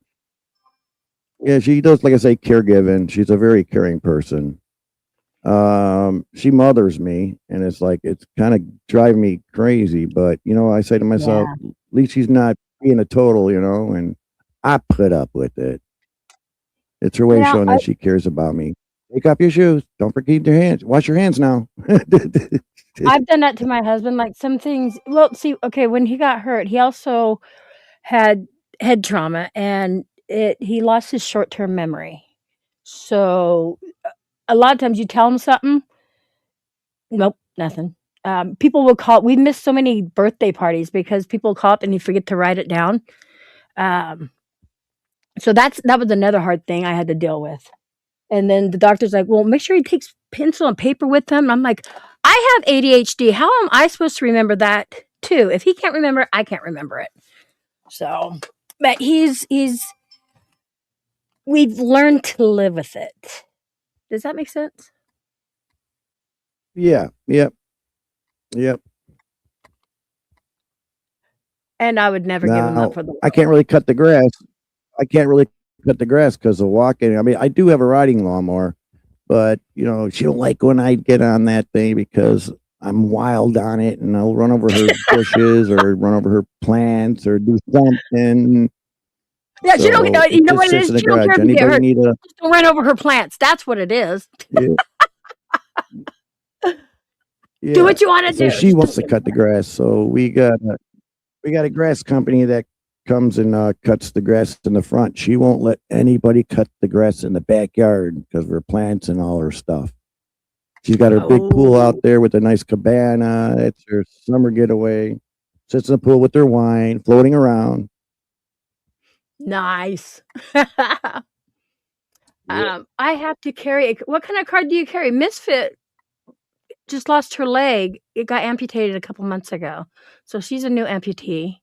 Yeah, she does, like I say, caregiving. She's a very caring person. She mothers me, and it's like it's kind of driving me crazy. But you know, I say to myself, at least she's not being a total, and I put up with it. It's her way of showing that she cares about me. Take off your shoes. Don't forget your hands. Wash your hands now. I've done that to my husband. Like some things. Well, see, okay, when he got hurt, he also had head trauma, and he lost his short-term memory. So a lot of times you tell him something, nope, nothing. People will call. We missed so many birthday parties because people call up and you forget to write it down. So that was another hard thing I had to deal with. And then the doctor's like, well, make sure he takes pencil and paper with him. I'm like, I have ADHD. How am I supposed to remember that too? If he can't remember, I can't remember it. So, but we've learned to live with it. Does that make sense? Yeah. Yep. And I would never give him Now, up for the I can't really cut the grass. Because of walking. I mean, I do have a riding lawnmower, but she don't like when I get on that thing because I'm wild on it, and I'll run over her bushes or run over her plants or do something. Yeah, she don't. So You know what just it sits is? in the She don't care garage. if you get Anybody hurt. need a? Just don't run over her plants. That's what it is. Yeah. Do Yeah. what you want to So do. she wants to cut the grass. So we got a grass company that comes and cuts the grass in the front. She won't let anybody cut the grass in the backyard because of her plants and all her stuff. She's got her big pool out there with a nice cabana. It's her summer getaway. Sits in the pool with her wine, floating around. Nice. I have to carry. What kind of card do you carry? Misfit just lost her leg. It got amputated a couple months ago, so she's a new amputee.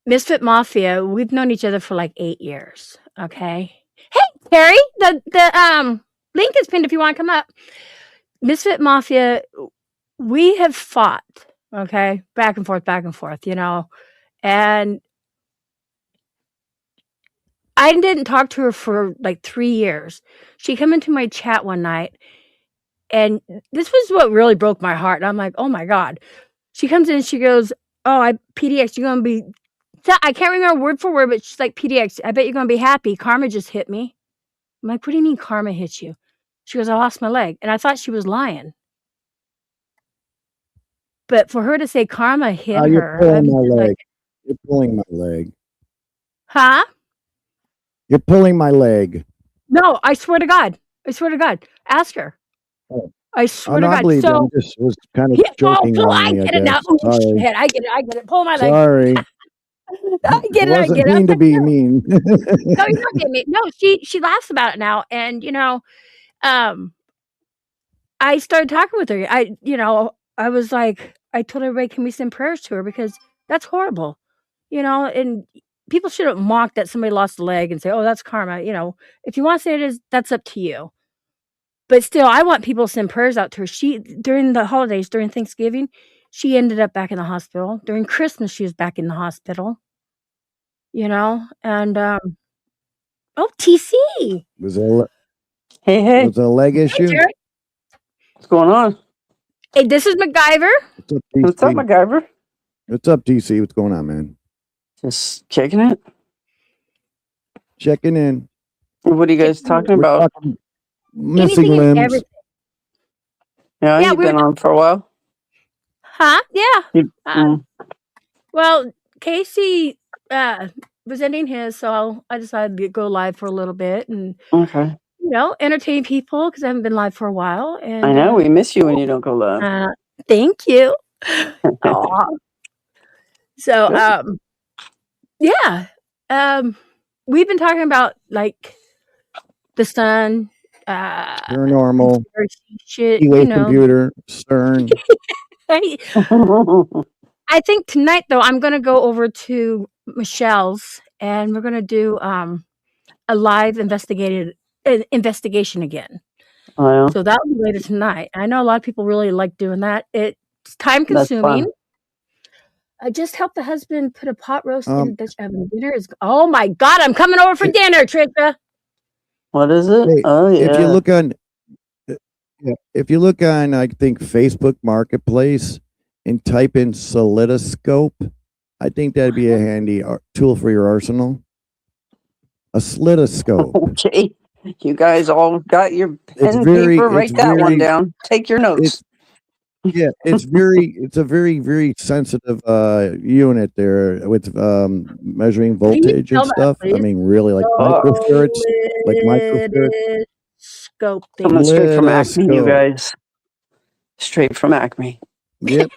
Misfit Mafia, we've known each other for like 8 years. Okay. Hey, Terry, the link is pinned if you want to come up. Misfit Mafia, we have fought, okay, back and forth, and I didn't talk to her for like 3 years. She came into my chat one night, and this was what really broke my heart. I'm like, oh my God. She comes in and she goes, oh, PDX, you're going to be, I can't remember word for word, but she's like, PDX, I bet you're going to be happy. Karma just hit me. I'm like, what do you mean karma hit you? She goes, I lost my leg. And I thought she was lying. But for her to say karma hit You're her. pulling my leg. You're pulling my leg. Huh? You're pulling my leg. No, I swear to God. Ask her. Oh. I swear no, to I God. believe you. So I just was kind of joking I on me, get it now. guess. Oh, Sorry. shit, I get it. Pull my leg. Sorry. I get it. Wasn't mean to be mean. No, you're not being mean. No, she laughs about it now, and I started talking with her. I was like, I told everybody, can we send prayers to her because that's horrible, and people shouldn't mock that somebody lost a leg and say, oh, that's karma. If you want to say it is, that's up to you. But still, I want people to send prayers out to her. She, during the holidays, during Thanksgiving, she ended up back in the hospital. During Christmas, she was back in the hospital. And TC. Was it Hey. Was it a leg issue? Hey, What's going on? hey, this is MacGyver. What's up, MacGyver? What's up, DC? What's going on, man? Just checking it. Checking in. What are you guys talking We're about? talking missing Anything and limbs. everything. Yeah, Yeah, you've we been were- on for a while. Huh? Yeah. Mm. Well, Casey was ending his, so I decided to go live for a little bit and Okay. entertain people because I haven't been live for a while. And I know we miss you when you don't go live. thank you. Aw. So Good. yeah. We've been talking about like the sun, Paranormal. shit, Keyway computer. CERN. I think tonight though I'm gonna go over to Michelle's and we're gonna do a live investigation again. Oh, yeah. So that will be later tonight. I know a lot of people really like doing that. It's time That's consuming. fun. I just helped the husband put a pot roast in the Dutch oven. Dinner is oh my God! I'm coming over for dinner, Trisha. What is it? Hey, Oh yeah. If you look on, I think Facebook Marketplace, and type in solidoscope. I think that'd be a handy tool for your arsenal. A solidoscope. Okay. You guys all got your pen It's and very, paper. Write it's that one very, down. Take your notes. it's yeah, it's a very sensitive unit there with measuring Can you voltage and spell that, stuff. I please? mean, really like microfarads, like microfarads. Scope Coming thing. straight from Acme, you Solidoscope. guys. Straight from Acme. Yep,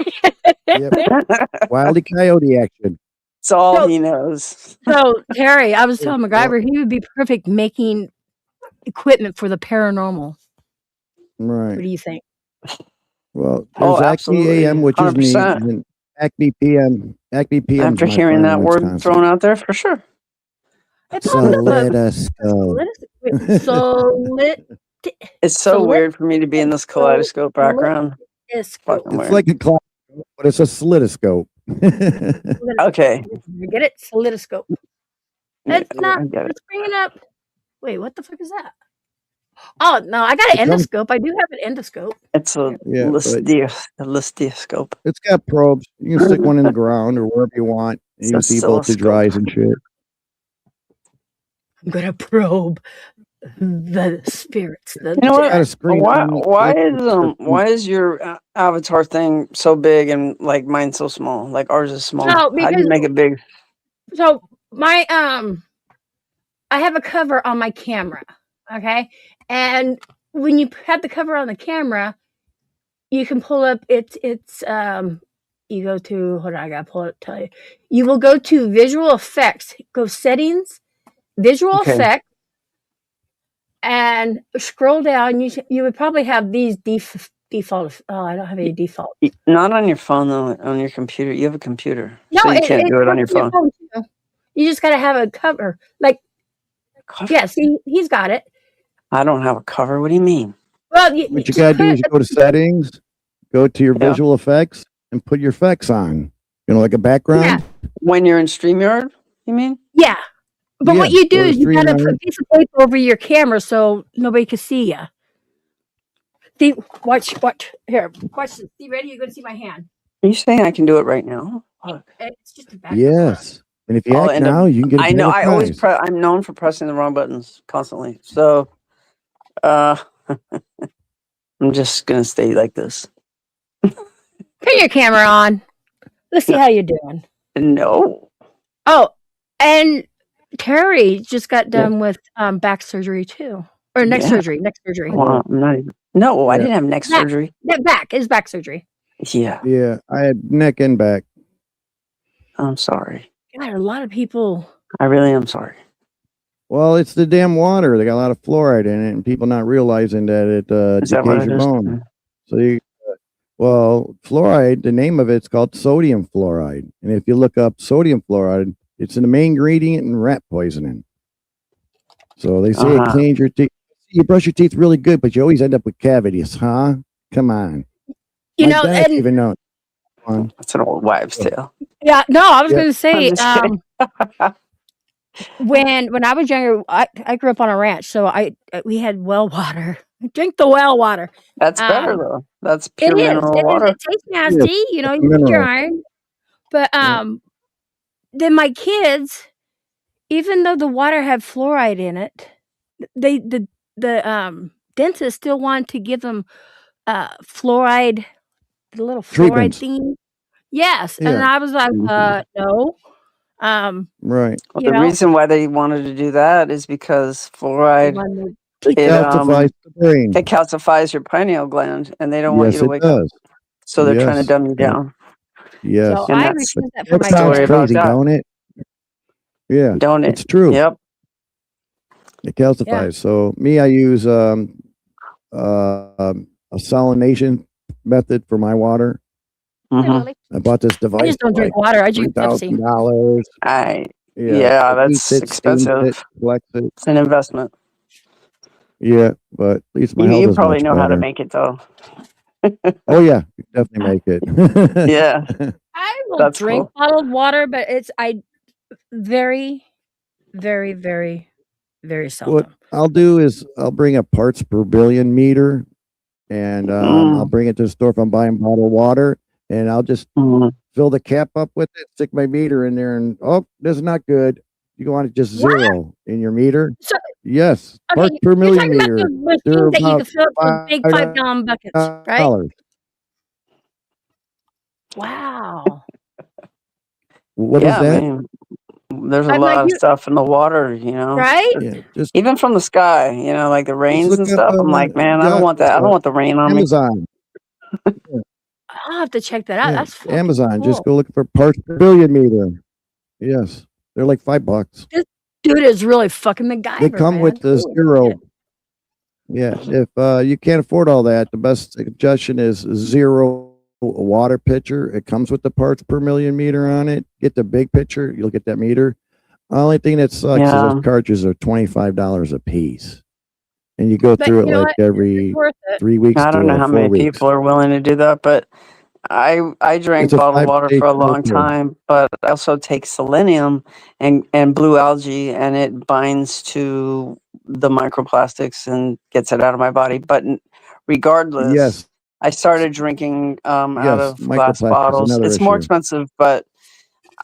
yep. Wiley Coyote action. That's all So, he knows. so Terry, I was telling Well, MacGyver he would be perfect making equipment for the paranormal. What right. do you think? Well, Oh, there's Acme absolutely. AM, which is me, 100%. and Acme PM. Acme PM is After my hearing friend that in word Wisconsin. thrown out there, for sure. It popped up Solidoscope. It's so Solid- weird for me to be in this kaleidoscope background. Solidoscope. Fucking It's weird. like a clock, but it's a solidoscope. Okay. Get it? Solidoscope. Yeah, It's not. I get it. It's bringing up. Wait, what the fuck is that? Oh no, I got an It comes- endoscope. I do have an endoscope. It's a Yeah, but listeoscope. it's got probes. You can stick one in the ground or wherever you want. And you It's can a see voltage oscilloscope. rise and shit. I'm gonna probe the spirits. The You know Got a what? screen Why on it. why is your avatar thing so big and like mine so small? Like ours is small. No, How do you because- make it big? So my I have a cover on my camera. Okay, and when you have the cover on the camera, you can pull up. It's you go to hold on, I gotta pull it. Tell you, you will go to visual effects. Go settings, visual Okay. effects, and scroll down. You would probably have these default. Oh, I don't have any default. Not on your phone though. On your computer, you have a computer, No, so you can't do it on your phone. too. You just gotta have a cover. Like, Cover? yeah, see, he's got it. I don't have a cover. What do you mean? Well, What you gotta do is you go to settings, go to your Yeah. visual effects, and put your effects on. You know, like a background. Yeah. When you're in StreamYard, you mean? Yeah. But what Yeah, you do go to is you gotta put StreamYard. a piece of paper over your camera so nobody can see you. See, watch. Here, watch this. See, ready? You're gonna see my hand. Are you saying I can do it right now? Fuck. It's just a background. Yes. And if you I'll act end up- now, you can get a I know. better I always prize. I'm known for pressing the wrong buttons constantly. So, I'm just gonna stay like this. Put your camera on. Let's see how you're doing. No. Oh, and Terry just got done with back surgery too, or neck Yeah. surgery. Neck surgery. Well, I'm not even. No, I Yeah. didn't have neck Back. surgery. Back is back surgery. Yeah. Yeah, I had neck and back. I'm sorry. God, a lot of people. I really am sorry. Well, it's the damn water. They got a lot of fluoride in it, and people not realizing that it Is that what decays it your is? bone. So well, fluoride. The name of it's called sodium fluoride, and if you look up sodium fluoride, it's the main ingredient in rat poisoning. So they say it Uh-huh. cleans your teeth. You brush your teeth really good, but you always end up with cavities, huh? Come on. You My know, dad and even know. Come That's an old wives' tale. yeah, no, I was Yeah. going to say, I'm just kidding. when I was younger, I grew up on a ranch, so we had well water. Drink the well water. That's better though. That's pure It is. mineral water. It tastes nasty, you know. it's You put your mineral. iron, but Yeah. then my kids, even though the water had fluoride in it, the dentist still wanted to give them fluoride, the little fluoride Treatments. thing. Yes, and Yeah. I was like, Mhm. no. Right. Well, You the know, reason why they wanted to do that is because fluoride when the It it calcifies the brain. it calcifies your pineal gland, and they don't want Yes, you to it wake up. does. So they're trying to Yes. dumb you Yeah. down, Yes. So and I that's refuse that for That my sounds story kids. about crazy, that. don't it? Yeah, don't it? it's true. Yep. It calcifies. So me, I use a salination method for my water. Yeah, Mhm. Lily. I bought this I device just don't for drink like water. I drink Pepsi. $3,000. Yeah, it that's heats it, steams expensive. it, collects it. It's an investment. Yeah, but at least my You, health you is probably much know how to better. make it though. Oh yeah, you definitely make it. Yeah, I will that's drink cool. bottled water, but it's very, very, very, very What seldom. I'll do is I'll bring a parts per billion meter, and I'll Mm. bring it to the store if I'm buying bottled water, and I'll just Mhm. fill the cap up with it, stick my meter in there, and this is not good. You want it just What? zero in your meter. So, Yes, okay, parts per you're million talking about meter. those They're machines that you about can fill up those big $5 buckets, right? $5. Wow. What is Yeah, I that? mean, there's a I'm like lot of you, stuff in the water, you know, right? Yeah, just even from the sky, you know, like the rains look and up stuff. I'm like, man, I don't want that. I don't want the rain on me. Amazon. Yeah, I'll have to check that out. yeah, That's fucking Amazon. Just cool. go look for parts per billion meter. Yes, they're like $5. This dude is really fucking They MacGyver, come with man. the Holy zero. shit. Yeah, if you can't afford all that, the best suggestion is zero water pitcher. It comes with the parts per million meter on it. Get the big pitcher, you'll get that meter. Only thing that sucks is Yeah. those cartridges are $25 a piece, and you go But through it you know like what? every It's worth it. 3 weeks I don't know to how 4 many weeks. people are willing to do that, but I drank It's a bottled 5 water day for a long filter. time, but I also take selenium and blue algae, and it binds to the microplastics and gets it out of my body. But regardless, Yes, I started drinking out yes, of glass microplastics bottles. another It's more issue. expensive, but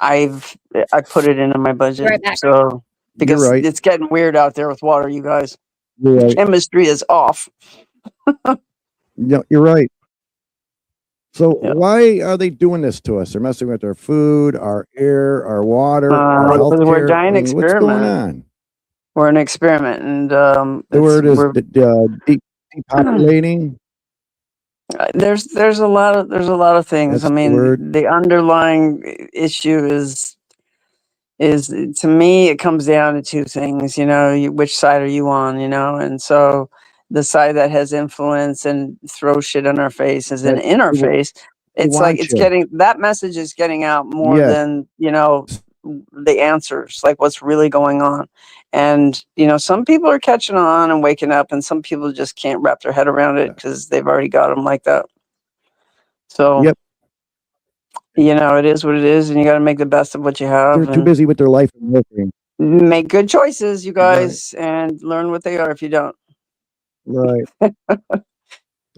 I put it into my Be budget. right back. So You're because right. it's getting weird out there with water, you guys. You're The right. chemistry is off. Yeah, you're right. So Yeah. why are they doing this to us? They're messing with our food, our air, our water, our Because we're healthcare. dying I mean, what's going experiment. on? We're an experiment, and The word is we're depopulating. there's a lot of things. That's I the mean, word. the underlying issue is to me it comes down to two things. You know, which side are you on? You know, and so the side that has influence and throws shit in our face is That in our they face. It's like want it's you. getting that message is getting out more Yes. than the answers, like what's really going on. And some people are catching on and waking up, and some people just can't wrap their head around it because they've already got them like that. So Yep. it is what it is, and you got to make the best of what you have. They're too And busy with their life and working. make good choices, you Right. guys, and learn what they are if you don't. Right.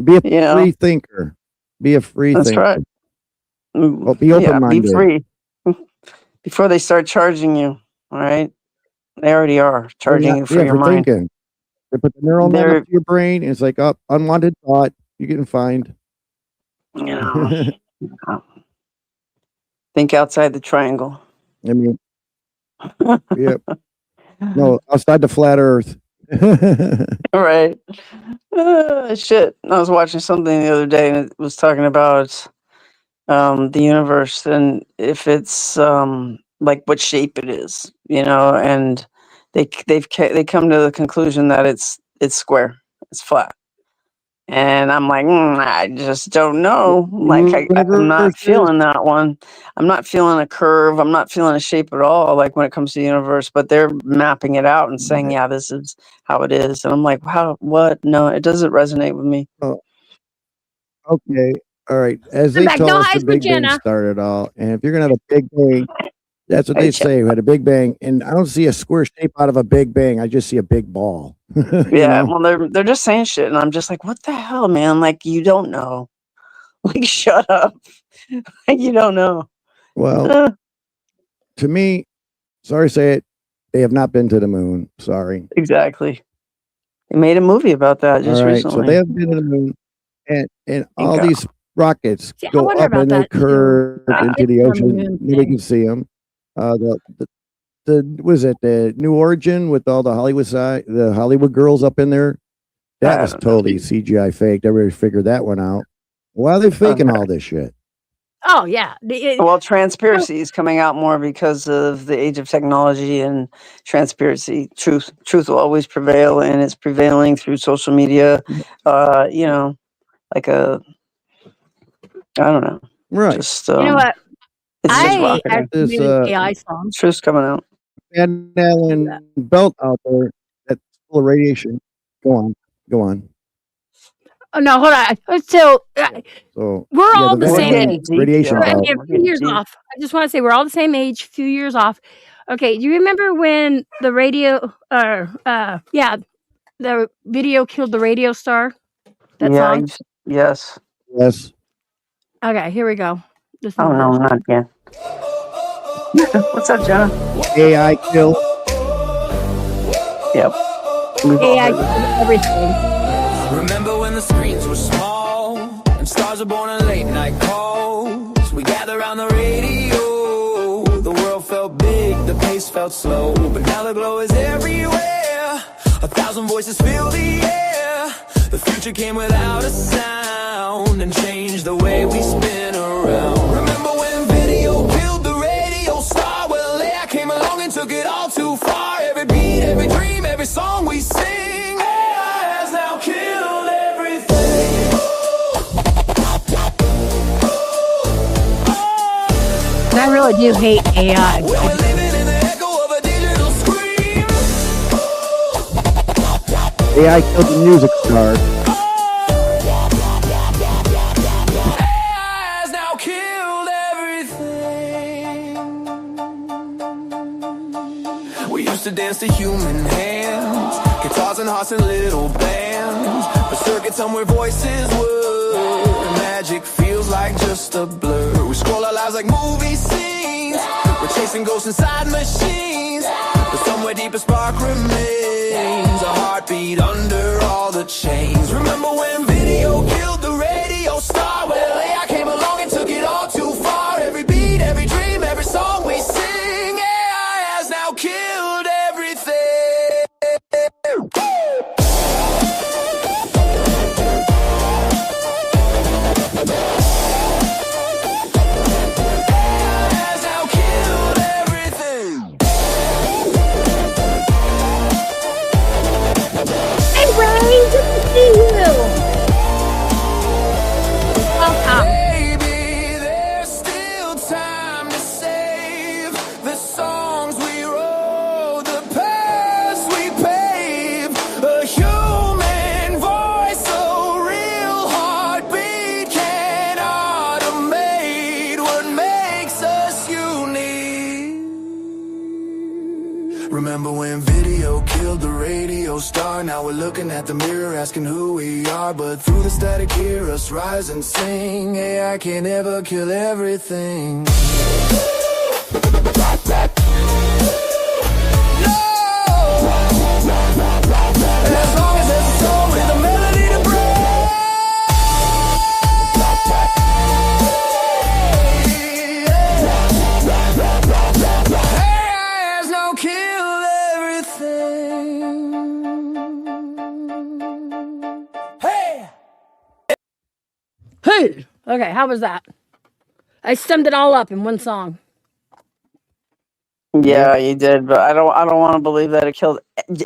Be a free thinker. Be a free That's thinker. right. Well, be Yeah, open-minded. be free before they start charging you. All right, they already are charging you for your for mind. thinking. They put the neural net They're up to your brain, and it's like, unwanted thought. You're getting fined. Think outside the triangle. I mean, yep. No, outside the flat Earth. All right. Shit. I was watching something the other day, and it was talking about the universe and if it's like what shape it is, and they come to the conclusion that it's square, it's flat. And I'm like, I just don't know. Like I'm not Universe is feeling that one. I'm not feeling a curve. I'm not feeling a shape at all. Like when it comes to the universe, but they're mapping it out and saying, yeah, this is how it is. And I'm like, wow, what? No, it doesn't resonate with me. Oh, okay. All right. As I'm they back. told No us, highs the for Big Bang Jenna. started all, and if you're gonna have a Big Bang, that's what Hey, they say. We had a Big Bang, and I don't see a square shape out of a Big Bang. I just see a big ball. Yeah, well, they're just saying shit, and I'm just like, what the hell, man? Like, you don't know. Like, shut up. Like, you don't know. Well, to me, sorry to say it, they have not been to the moon. Sorry. Exactly. They made a movie about that just All right, recently. so they have been to the moon, and all God. these rockets See, I go wonder up about and they that too. curve into It's the on the ocean. moon Nobody thing. can see them. The was it the New Origin with all the Hollywood girls up in there? That I was don't know. totally CGI faked. Everybody figured that one out. Why are they faking all this shit? Oh yeah. Well, transparency is coming out more because of the age of technology and transparency. Truth will always prevail, and it's prevailing through social media. Like I don't know. Right. Just You know what? it's just I rocketing. actually This made an AI song. Truth's coming out. Van Allen belt out there that's full of radiation. Go on. Oh no, hold on. So So we're yeah, all the the Van same Allen age. radiation I mean, belt. a few years off. I just want to say we're all the same age, few years off. Okay, do you remember when the the video killed the radio star? That Yeah. song? Yes. Yes. Okay, here we go. This Oh new no, version. not again. What's up, Jenna? AI kill. Yep. We've all AI heard it. killed everything. Remember when the screens were small and stars were born in late night calls? We gathered around the radio. The world felt big, the pace felt slow, but now the glow is everywhere. 1,000 voices fill the air. The future came without a sound and changed the way we spin around. Remember when video killed the radio star? Well, AI came along and took it all too far. Every beat, every dream, every song we sing, AI has now killed everything. And I really do hate AI. We're living in the echo of a digital scream. AI killed the music star. AI has now killed everything. We used to dance to human hands, guitars and hearts and little bands, but circuits somewhere voices were. Magic feels like just a blur. We scroll our lives like movie scenes. We're chasing ghosts inside machines, but somewhere deep a spark remains. A heartbeat under all the chains. Remember when video killed the radio star? Well, AI came along and took it all too far. Every beat, every dream, every song we sing, AI has now killed everything. Has now killed everything. Hey, Ray, good to see you. Welcome. Maybe there's still time to save the songs we wrote, the paths we paved. A human voice, a real heartbeat can automate what makes us unique. Remember when video killed the radio star? Now we're looking at the mirror asking who we are, but through the static hear us rise and sing. AI can't ever kill everything. No! As long as there's a soul with a melody to AI has now killed everything. Hey! Hey. Okay, how was that? I summed it all up in one song. Yeah, you did, but I don't want to believe that it killed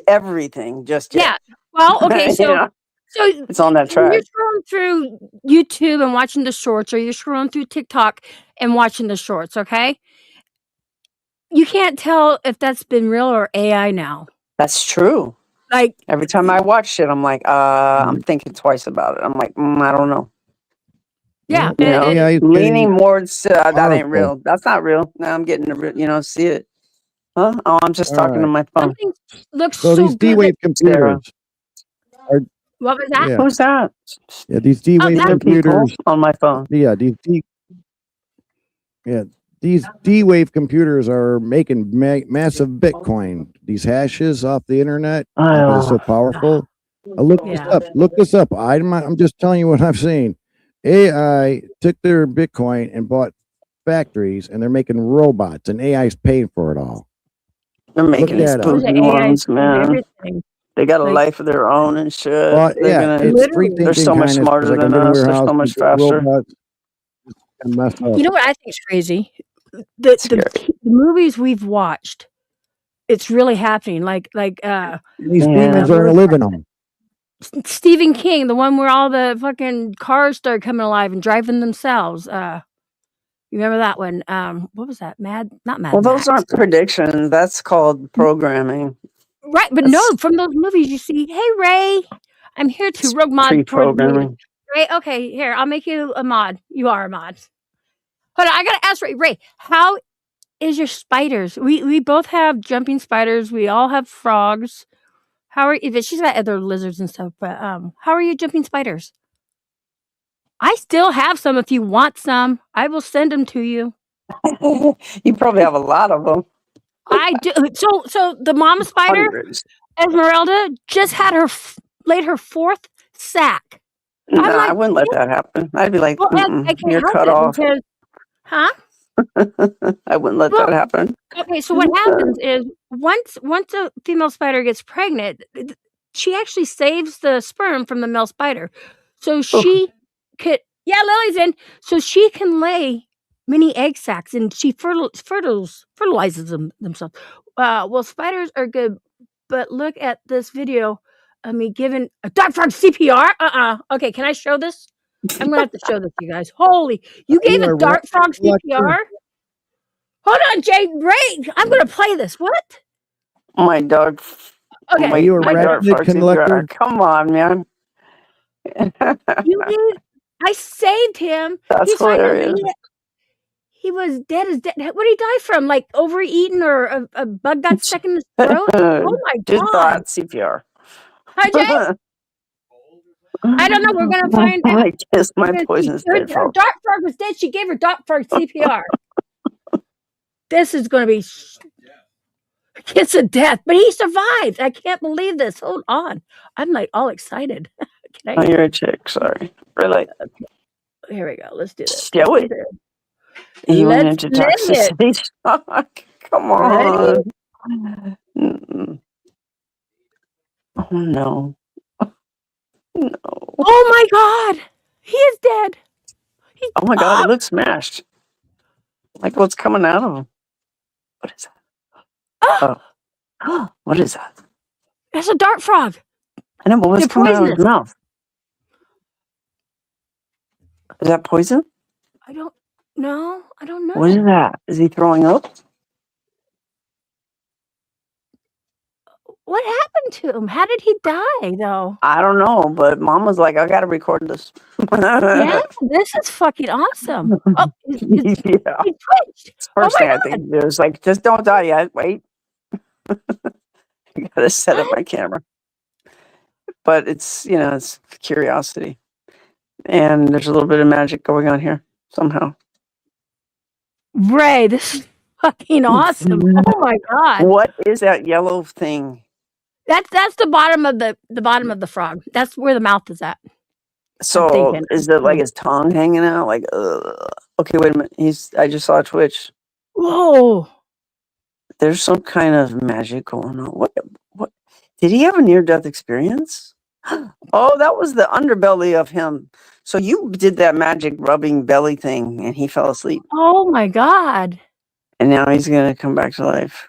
everything just Yeah. yet. Well, okay, You so know? so It's on that when you're track. scrolling through YouTube and watching the shorts, or you're scrolling through TikTok and watching the shorts, okay? You can't tell if that's been real or AI now. That's true. Like, Every time I watch it, I'm like, I'm thinking twice about it. I'm like, I don't know. yeah, You know, AI is leaning getting more to that ain't powerful. real. That's not real. Now I'm getting to see it. Huh? Oh, I'm just All talking to right. my phone. something looks So so these good. D-Wave Sarah. computers are What was that? yeah. Who's that? Yeah, these Oh, D-Wave These are that's people computers. on my phone. Yeah, these D-Wave computers are making massive Bitcoin. These hashes off the internet because it's so powerful. Look this yeah. up. Look this up. I'm just telling you what I'm saying. AI took their Bitcoin and bought factories, and they're making robots, and AI's paying for it all. They're Look making that up. Those are spooky AI ones, doing man. everything. They got a Like, life of their own and shit. Well, They're yeah, gonna. it's free literally. They're thinking so much kind of smarter like than I'm in a us. They're warehouse so much with faster. robots. Just mess up. You know what I think is crazy? The Scary. movies we've watched, it's really happening. Like These Yeah. demons are living on. Stephen King, the one where all the fucking cars start coming alive and driving themselves. You remember that one? What was that? Not Mad Well, those Max. aren't predictions. That's called programming. Right, but That's no, from those movies you see, hey Ray, I'm here to rogue mod towards the movie. pre-programming. Ray, okay, here, I'll make you a mod. You are a mod. Hold on, I gotta ask Ray, how is your spiders? We both have jumping spiders, we all have frogs. How are she's got other lizards and stuff, but how are your jumping spiders? I still have some. If you want some, I will send them to you. You probably have a lot of them. I do. So the mama spider, Hundreds. Esmeralda, just had laid her 4th sack. No, I'm I like, wouldn't let that happen. I'd be like, well, I can't you're help cut it off. because, huh? I wouldn't let Well, that happen. okay, so what happens is once a female spider gets pregnant, she actually saves the sperm from the male spider. So she could, yeah, Lily's in. So she can lay mini egg sacs and she fertilizes themselves. Well, spiders are good, but look at this video of me giving a dog frog CPR. Okay, can I show this? I'm gonna have to show this to you guys. Holy, you gave a dart frog CPR? Hold on, Jay. Ray, I'm gonna play this. What? My dog. Okay, Are you a my dog. redneck collector? Come on, man. You gave. I saved him. That's He's fine. hilarious. He was dead as dead. What did he die from? Like overeating or a bug got stuck in his throat? Oh my Just god. thought CPR. Hi, Jay. I don't know. We're gonna find out. I guess my We're gonna see. poison's Her dead, folks. dart frog was dead. She gave her dart frog CPR. This is gonna be kiss of death, but he survived. I can't believe this. Hold on, I'm like all excited. Can Oh, I? you're a chick. Sorry. Really? Here we go. Let's do this. Show Let's it. do this. You went Let's into play it. toxicity. Come Ready? on. Oh no. No. Oh my god, he is dead. He's Oh my god, up. he looks smashed. Like what's coming out of him? What is that? Oh. What is that? That's a dart frog. I know, but what's They're coming out of his poisonous. mouth? Is that poison? I don't know. I don't know. What is that? Is he throwing up? What happened to him? How did he die, though? I don't know, but Mom was like, I gotta record this. Yeah, this is fucking awesome. Oh, Yeah. he twitched. Oh First my thing I god. think to do is like, just don't die yet. Wait. I gotta set up my camera. But it's, it's curiosity. And there's a little bit of magic going on here somehow. Ray, this is fucking awesome. Oh my god. What is that yellow thing? That's the bottom of the frog. That's where the mouth is at. So thinking. is it like his tongue hanging out? Like, okay, wait a minute. I just saw a twitch. Whoa. There's some kind of magic going on. What did he have a near-death experience? Oh, that was the underbelly of him. So you did that magic rubbing belly thing and he fell asleep. Oh my god. And now he's gonna come back to life.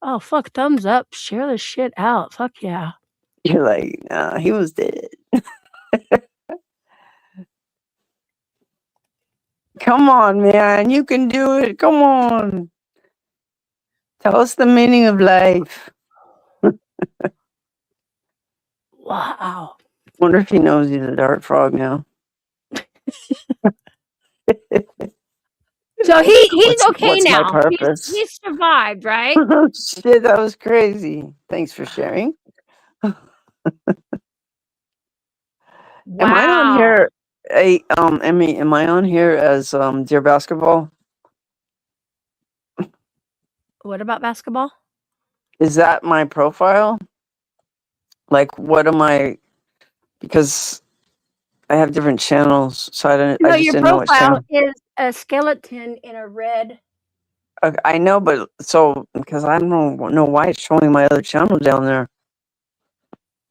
Oh fuck, thumbs up. Share this shit out. Fuck yeah. You're like, nah, he was dead. Come on, man. You can do it. Come on. Tell us the meaning of life. Wow. Wonder if he knows he's a dart frog now. So he's okay what's my now. purpose? He's survived, right? Shit, that was crazy. Thanks for sharing. Wow. Am I on here? Hey, Emmy, am I on here as Dear Basketball? What about basketball? Is that my profile? Like, what am I? Because I have different channels, so I just Your didn't know which profile channel. is a skeleton in a red. I know, but so because I don't know why it's showing my other channel down there.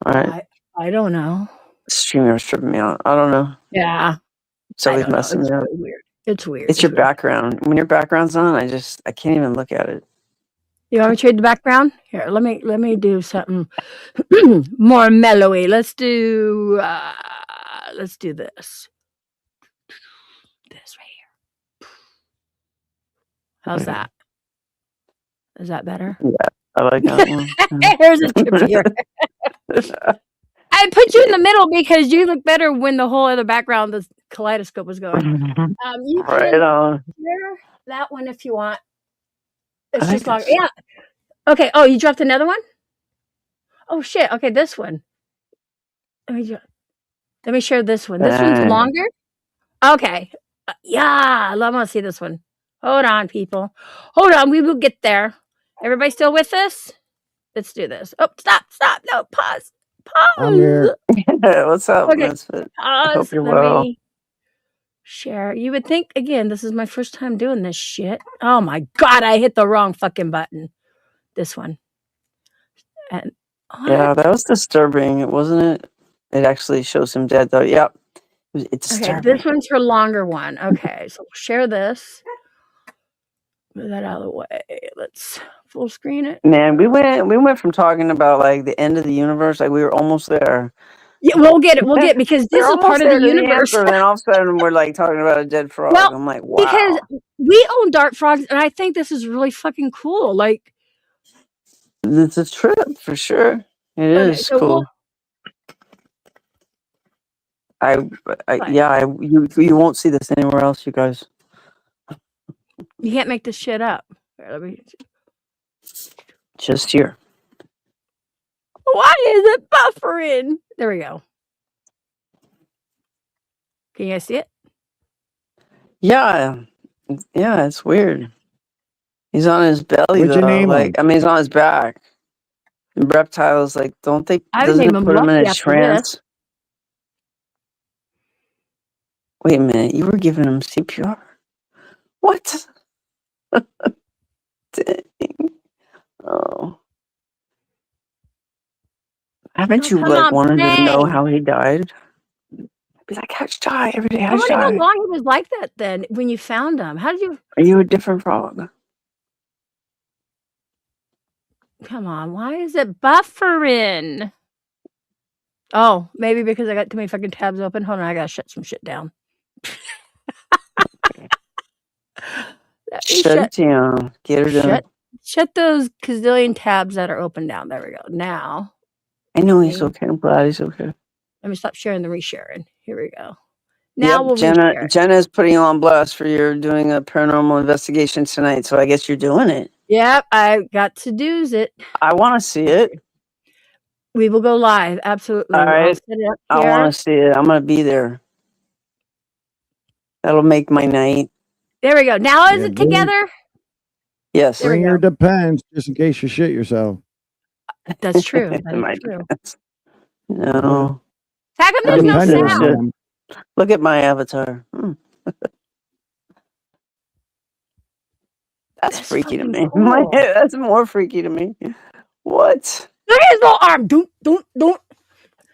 All right, I don't know. StreamYard's tripping me out. I don't know. Yeah. It's always messing me up. Really weird. It's weird. It's your background. When your background's on, I can't even look at it. You want me to trade the background? Here, let me do something more mellowy. Let's do this. This right here. How's that? Is that better? Yeah, I like that one. Here's a tip here. I put you in the middle because you look better when the whole other background, the kaleidoscope was going. You Right can on. share that one if you want. It's I just think longer. Yeah. Okay. Oh, you dropped another one? Oh shit. Okay, this one. Let me share this one. This one's longer. Okay. Yeah, I want to see this one. Hold on, people. Hold on. We will get there. Everybody still with us? Let's do this. Oh, stop. No, pause. I'm here. What's up, Okay. Misfit? I hope Pause. you're Let well. me share. You would think, again, this is my first time doing this shit. Oh my God, I hit the wrong fucking button. This one. And Yeah, what? that was disturbing, wasn't it? It actually shows him dead, though. Yep. It's Okay, disturbing. this one's her longer one. Okay, so share this. Move that out of the way. Let's full screen it. Man, we went from talking about like the end of the universe, like we were almost there. Yeah, we'll get it because We're this is almost part of there the to the universe. answer, and then all of a sudden we're like talking about a dead frog. Well, I'm like, because wow. we own dart frogs, and I think this is really fucking cool. Like, It's a trip for sure. It okay, is so cool. What? You won't see this anywhere else, you guys. You can't make this shit up. Here, let me. Just here. Why is it buffering? There we go. Can you guys see it? Yeah, it's weird. He's on his belly What'd you though. name Like, him? I mean, he's on his back. And reptiles, like, don't they? I would Doesn't name it him put him in Lucky a after trance? Wait a minute, you were giving him CPR? What? Dang. Oh. Haven't Oh, you come like on, wanted to know play. how he died? Be like, how'd you die every day? I How'd you want to know how die? long he was like that then when you found him. How did you? Are you a different frog? Come on, why is it buffering? Oh, maybe because I got too many fucking tabs open. Hold on, I gotta shut some shit down. Let me Shut it down. Get her done. shut those gazillion tabs that are open down. There we go. Now, I know he's okay. I'm glad he's okay. let me stop sharing the resharing. Here we go. Now we'll Jenna. reshare. Jenna's putting you on blast for your doing a paranormal investigation tonight, so I guess you're doing it. Yep, I got to do's it. I want to see it. We will go live. Absolutely. All I'll right. set it up I here. want to see it. I'm gonna be there. That'll make my night. There we go. Now is Yeah, it together? Yes. There we Bring your go. depends just in case you shit yourself. That's true. That My is true. defense. No. How come there's I'm no used to this sound? shit. Look at my avatar. That's freaky to me. fucking cool. That's more freaky to me. What? Look at his little arm. Don't.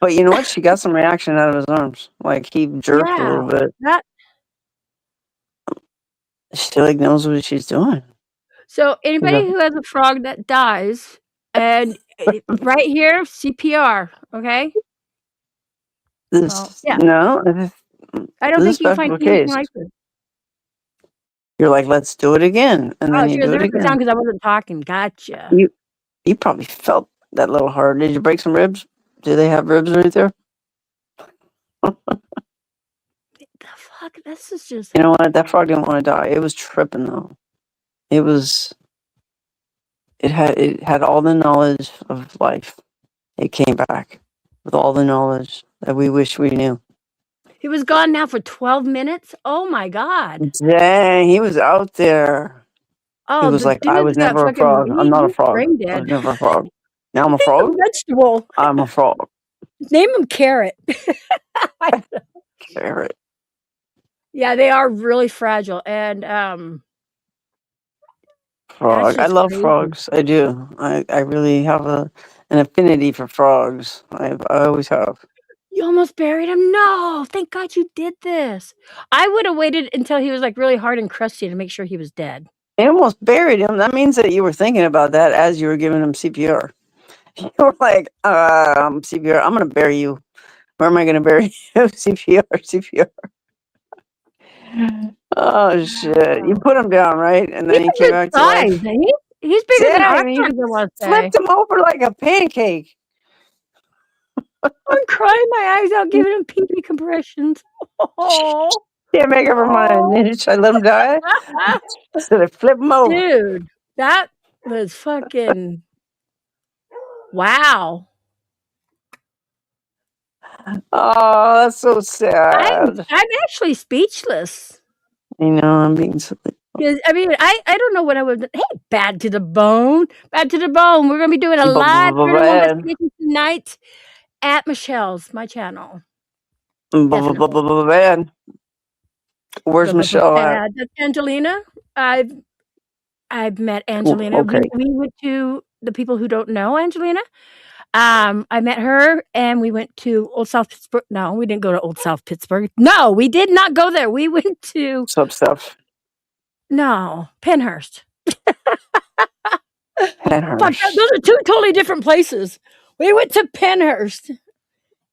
But you know what? She got some reaction out of his arms. Like he jerked a little bit. That. She like knows what she's doing. So anybody who has a frog that dies, and right here, CPR. Okay. This Well, yeah. no. I don't This think you is can find special anything case. like this. You're like, let's do it again, and Oh, then she you goes, do it there was no again. sound because I wasn't talking. Gotcha. You probably felt that little hard. Did you break some ribs? Do they have ribs right there? The fuck? This is just. You know what? That frog didn't want to die. It was tripping though. It was. It had all the knowledge of life. It came back with all the knowledge that we wish we knew. He was gone now for 12 minutes. Oh my god. Dang, he was out there. Oh, He was the like, I dude's was got never a fucking. frog. I'm not a he's frog. brain I was dead. never a frog. Now I'm a He's a frog. vegetable. I'm a frog. Name him Carrot. Carrot. Yeah, they are really fragile, and Frog. I just love crazy. frogs. I do. I really have an affinity for frogs. I always have. You almost buried him. No, thank God you did this. I would have waited until he was like really hard and crusty to make sure he was dead. I almost buried him. That means that you were thinking about that as you were giving him CPR. You were like, CPR, I'm going to bury you. Where am I going to bury you? CPR. Oh, shit. You put him down, right? And then he came back to life. He's bigger than Dang, you Armstrong, I want to say. flipped him over like a pancake. I'm crying my eyes out giving him pee-pee compressions. Oh. Can't make up her mind. Should I let him die? Should I flip him over? Dude, that was fucking wow. Oh, that's so I'm sad. actually speechless. You know, I'm being silly. 'Cause, I mean, I don't know what I would. Hey, Bad to the Bone, Bad to the Bone. We're gonna be doing a live paranormal Bad. investigation tonight at Michelle's, my channel. Definitely. Bad. Where's Michelle at? Bad. That's Angelina. I've met Angelina. Okay. We went to the people who don't know Angelina. I met her and we went to Old South Pittsburgh. No, we didn't go to Old South Pittsburgh. No, we did not go there. We went to Sub stuff. no Penhurst. Penhurst. Fuck, those are two totally different places. We went to Penhurst.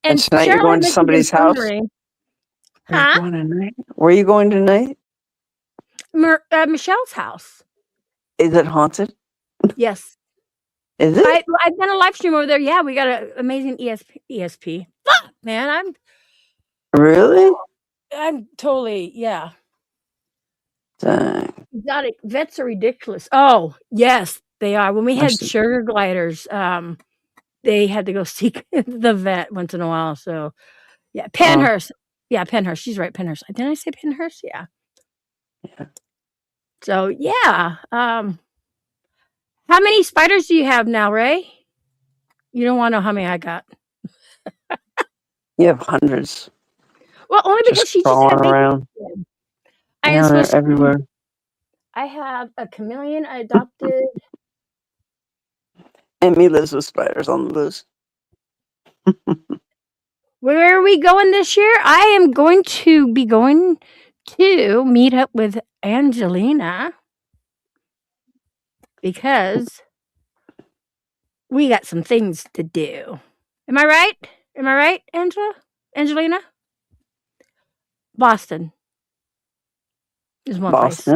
And tonight you're going to somebody's house? Huh? Where are you going tonight? Michelle's house. Is it haunted? Yes. Is it? I've done a live stream over there. Yeah, we got an amazing ESP. Fuck, man, I'm totally, yeah. Dang. Exotic vets are ridiculous. Oh, yes, they are. When we had sugar gliders, they had to go seek the vet once in a while. So, yeah, Penhurst. Yeah, Penhurst. She's right, Penhurst. Didn't I say Penhurst? Yeah. Yeah. So, yeah. How many spiders do you have now, Ray? You don't want to know how many I got. You have hundreds. Well, only because she just had around. I They're everywhere. I have a chameleon I adopted. Emmy lives with spiders on the loose. Where are we going this year? I am going to be going to meet up with Angelina because we got some things to do. Am I right? Am I right, Angelina? Boston is one place.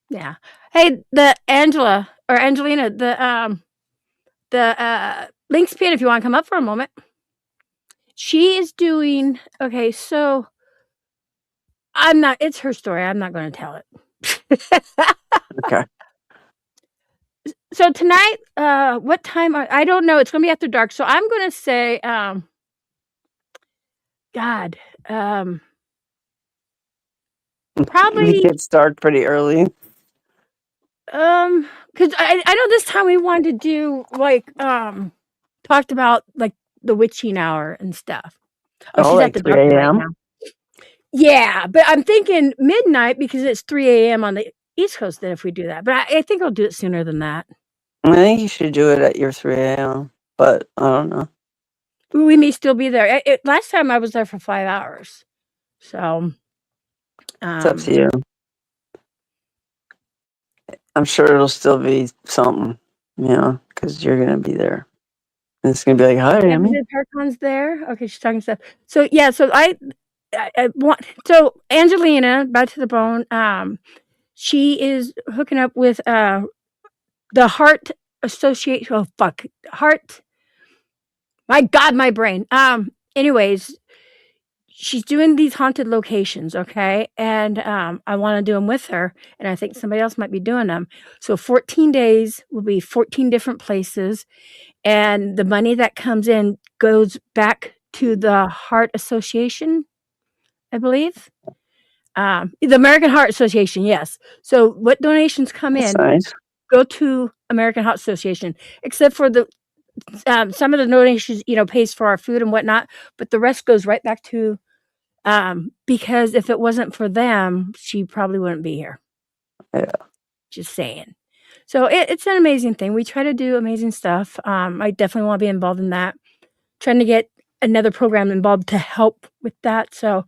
Yeah. Hey, the Angelina, the Links Pin, if you want to come up for a moment. She is doing okay, so it's her story. I'm not going to tell it. Okay. So tonight, what time I don't know. It's going to be after dark. So I'm going to say probably it gets dark pretty early. because I know this time we wanted to do like talked about like the witching hour and stuff. Oh, she's like at the doctor 3 right a.m.? now. Yeah, but I'm thinking midnight because it's 3 a.m. on the East Coast. Then if we do that, but I think I'll do it sooner than that. I think you should do it at your 3 a.m., but I don't know. We may still be there. Last time I was there for 5 hours, so It's up to you. I'm sure it'll still be something, because you're gonna be there. And it's gonna be like, "Hi, Emmy." Tarkon's there. Okay, she's talking stuff. So yeah, so I want Angelina, Bad to the Bone. She is hooking up with the Heart Association. Oh fuck, Heart. My God, my brain. Anyways, she's doing these haunted locations, okay? And I want to do them with her, and I think somebody else might be doing them. So 14 days will be 14 different places, and the money that comes in goes back to the Heart Association, I believe. The American Heart Association, yes. So what donations come in go to American Heart Association, except for the some of the donations, pays for our food and whatnot, but the rest goes right back to because if it wasn't for them, she probably wouldn't be here. Yeah. Just saying. So it's an amazing thing. We try to do amazing stuff. I definitely want to be involved in that. Trying to get another program involved to help with that. So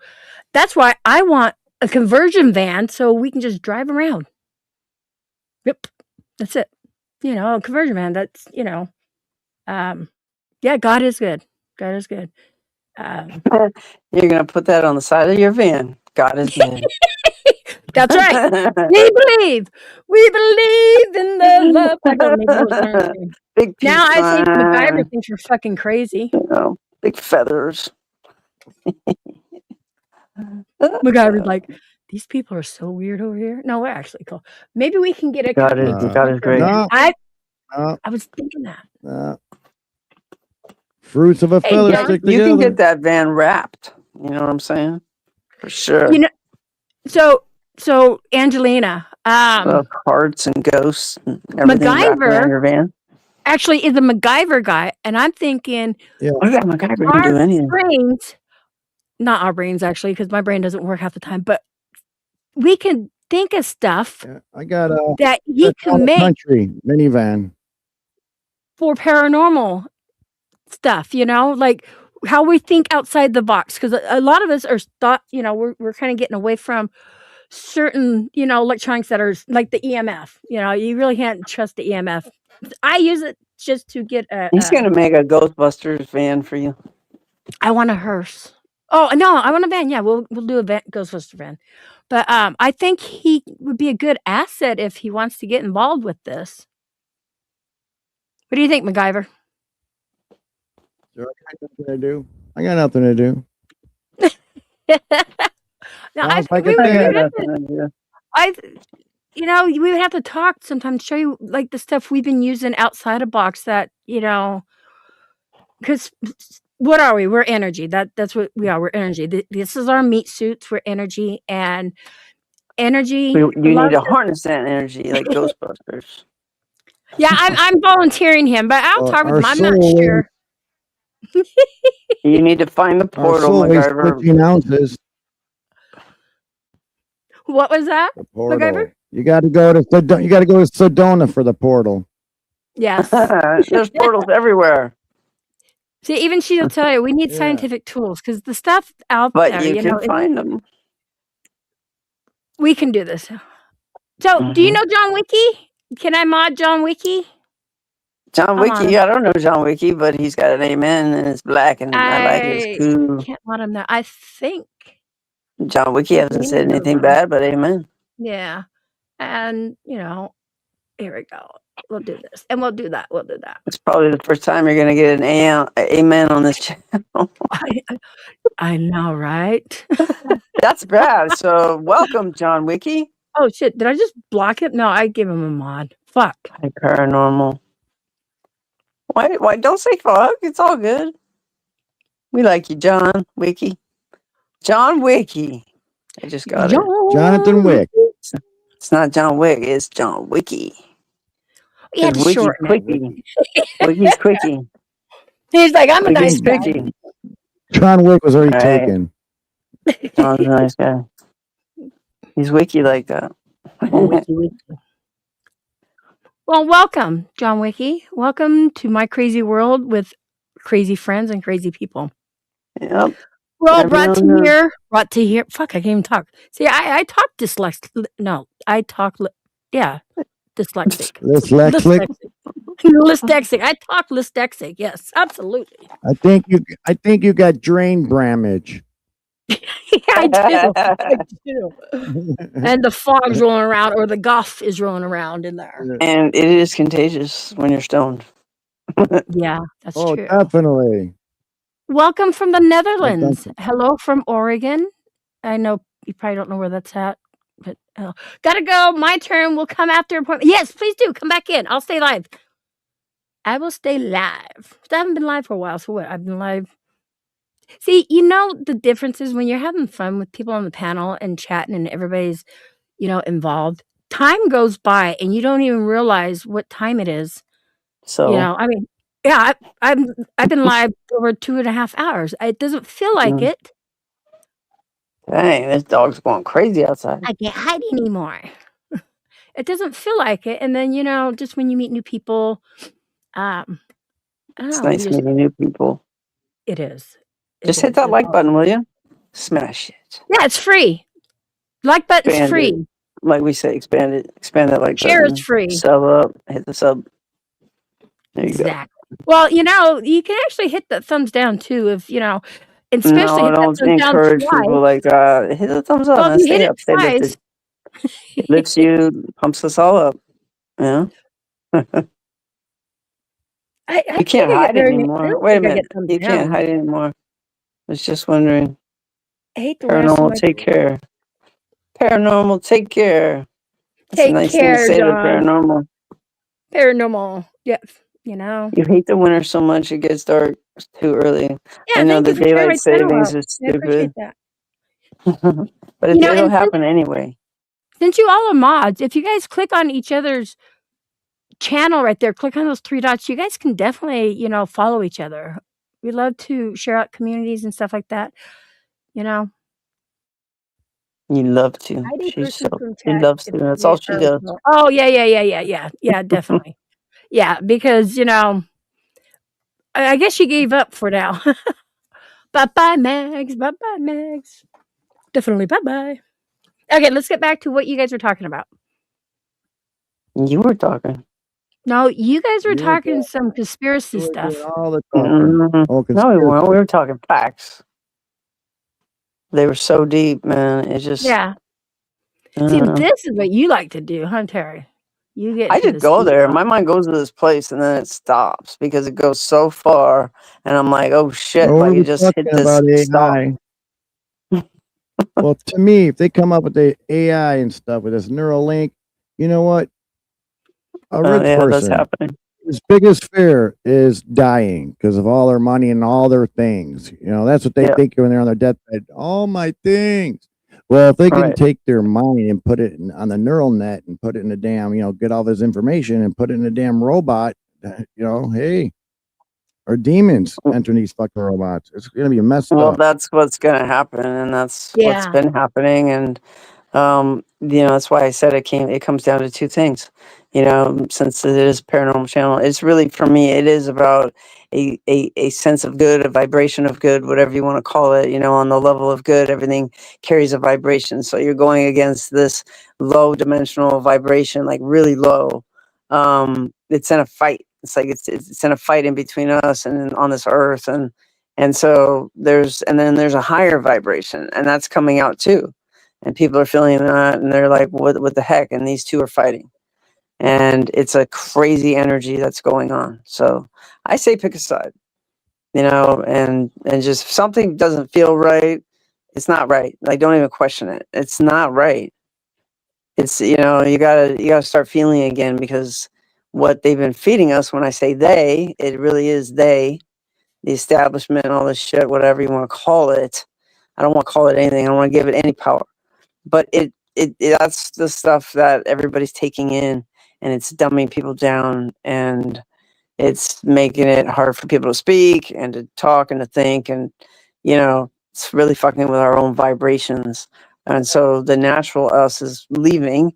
that's why I want a conversion van so we can just drive around. Yep. That's it. A conversion van. That's, yeah, God is good. God is good. You're gonna put that on the side of your van. God is good. That's right. We believe in the love. I gotta make those big now I think MacGyver thinks you're fucking crazy. Big feathers. MacGyver's like, these people are so weird over here. No, we're actually cool. Maybe we can get a God is great. I was thinking that. Fruits of a Hey, feather John. stick You can together. get that van wrapped. You know what I'm saying? For sure. You know, so Angelina, Hearts and ghosts and everything wrapped around MacGyver your van. actually is a MacGyver guy, and I'm thinking Yeah. Oh yeah, MacGyver can our do anything. brains, not our brains actually, because my brain doesn't work half the time, but we can think of stuff Yeah, I got a that he can make country minivan. for paranormal stuff, like how we think outside the box. Because a lot of us are thought, we're kind of getting away from certain, electronics that are like the EMF. You really can't trust the EMF. I use it just to get He's gonna make a Ghostbusters van for you. I want a hearse. Oh no, I want a van. Yeah, we'll do a Ghostbuster van. But I think he would be a good asset if he wants to get involved with this. What do you think, MacGyver? I got nothing to do. No, Sounds like a we dad. would have to talk sometimes, show you like the stuff we've been using outside a box that, because what are we? We're energy. That's what we are. We're energy. This is our meat suits. We're energy, and energy. You need loves to us. harness that energy like Ghostbusters. Yeah, I'm volunteering him, but I'll talk with Our him. I'm not soul sure. You need to find the Our portal, soul weighs MacGyver. 13 ounces. What was that, The portal. MacGyver? You got to go to Sedona for the portal. Yes. There's portals everywhere. See, even she'll tell you we need Yeah. scientific tools because the stuff out But there, you can find them. we can do this. So, do you know John Wiki? Can I mod John Wiki? John I'm on Wiki, him. I don't know John Wiki, but he's got an amen and it's black and I like his I cool. can't mod him there. I think. John Wiki hasn't you said know anything John. bad, but amen. Yeah, and here we go. We'll do this, and we'll do that. We'll do that. It's probably the first time you're going to get an amen on this channel. I know, right? That's bad. So welcome, John Wiki. Oh shit! Did I just block it? No, I gave him a mod. Fuck. Hi, paranormal. Why don't say fuck? It's all good. We like you, John Wiki. John Wiki. I just got it. Jonathan Wick. It's not John Wick, it's John Wiki. We had to Wiki's shorten it. quickie. Wiki's quickie. He's like, I'm a nice Wiki's guy. quickie. John Wick was already Right. taken. John's a nice guy. He's wiki like that. Wiki. Well, welcome, John Wiki. Welcome to my crazy world with crazy friends and crazy people. Yep. We're all Everyone knows. brought to here. Fuck, I can't even talk. See, I talk dyslexic. No, I talk. Dyslexic. Dyslexic. Dyslexic. I talk dyslexic. Yes, absolutely. I think you got drain bramage. Yeah, I do. I do. And the fog's rolling around, or the goth is rolling around in there. And it is contagious when you're stoned. Yeah, that's Oh, true. definitely. Welcome from the Netherlands. Hello from Oregon. I know you probably don't know where that's at, but gotta go. My turn. Will come after appointment. Yes, please do come back in. I'll stay live. I will stay live. I haven't been live for a while. So what? I've been live. See, the difference is when you're having fun with people on the panel and chatting, and everybody's, involved. Time goes by, and you don't even realize what time it is. So I mean, yeah, I've been live over 2.5 hours. It doesn't feel like it. dang, this dog's going crazy outside. I can't hide anymore. It doesn't feel like it. And then, just when you meet new people, I don't It's know. nice meeting new people. It is. Just hit that like button, will you? Smash it. Yeah, it's free. Like button's Expand free. it. Like we say, expand it. Expand that like Share button. is free. Sub up. Hit the sub. There you Exactly. Well, you can actually hit the thumbs down too if, and go. especially No, hit that don't thumbs down encourage twice. people like hit the thumbs up. Well, And if you hit stay it up. Stay twice, lifted. It lifts you, pumps us all up. Yeah. I You can't hide I anymore. don't Wait a think I minute. get thumbs You can't down. hide anymore. I was just wondering. I hate the rest of Paranormal, my take care. Paranormal, take care. That's a Take nice thing to care, say to John. paranormal. Paranormal. Yes. You know. You hate the winter so much it gets dark too early. Yeah, I know thank the you for sharing daylight my channel savings out. is I appreciate stupid, that. but You know, it'll and happen anyway. since you all are mods, if you guys click on each other's channel right there, click on those 3 dots, you guys can definitely, you know, follow each other. We love to share out communities and stuff like that, you know. You love to. Hide a She person from she chat loves if to. That's they all she are does. Oh, yeah, definitely. Yeah, because, you know, I guess she gave up for now. Bye-bye, Mags. Bye-bye, Mags. Definitely bye-bye. Okay, let's get back to what you guys were talking about. You were talking. No, you guys were You were talking some conspiracy doing stuff. all the talking. Oh, No, we weren't. conspiracy. We were talking facts. They were so deep, man. It just Yeah. See, this is what you like to do, huh, Terry? You get I to just the go deep there. stuff. My mind goes to this place and then it stops because it goes so far, and I'm like, oh shit! Well, Like we it were just hit talking this about stop. AI. Well, to me, if they come up with the AI and stuff with this Neuralink, you know what? A rich Yeah, that's person, happening. his biggest fear is dying because of all their money and all their things. You know, that's what they Yeah. think when they're on their deathbed. All my things. Well, if they can Right. take their mind and put it on the neural net and put it in a damn, you know, get all this information and put it in a damn robot, you know, hey, or demons entering these fucking robots. It's gonna be messed Well, up. that's what's gonna happen, and that's what's Yeah. been happening, and you know, that's why I said it comes down to two things. You know, since it is paranormal channel, it's really for me, it is about a sense of good, a vibration of good, whatever you want to call it. You know, on the level of good, everything carries a vibration. So you're going against this low dimensional vibration, like really low. It's in a fight. It's like it's in a fight in between us and on this earth, and so then there's a higher vibration, and that's coming out too, and people are feeling that, and they're like, what the heck? And these two are fighting, and it's a crazy energy that's going on. So I say pick a side, you know, and just if something doesn't feel right, it's not right. Like don't even question it. It's not right. It's you know you gotta start feeling again because what they've been feeding us. When I say they, it really is they, the establishment, all this shit, whatever you want to call it. I don't want to call it anything. I don't want to give it any power. But that's the stuff that everybody's taking in, and it's dumbing people down, and it's making it hard for people to speak and to talk and to think, and you know, it's really fucking with our own vibrations. And so the natural us is leaving,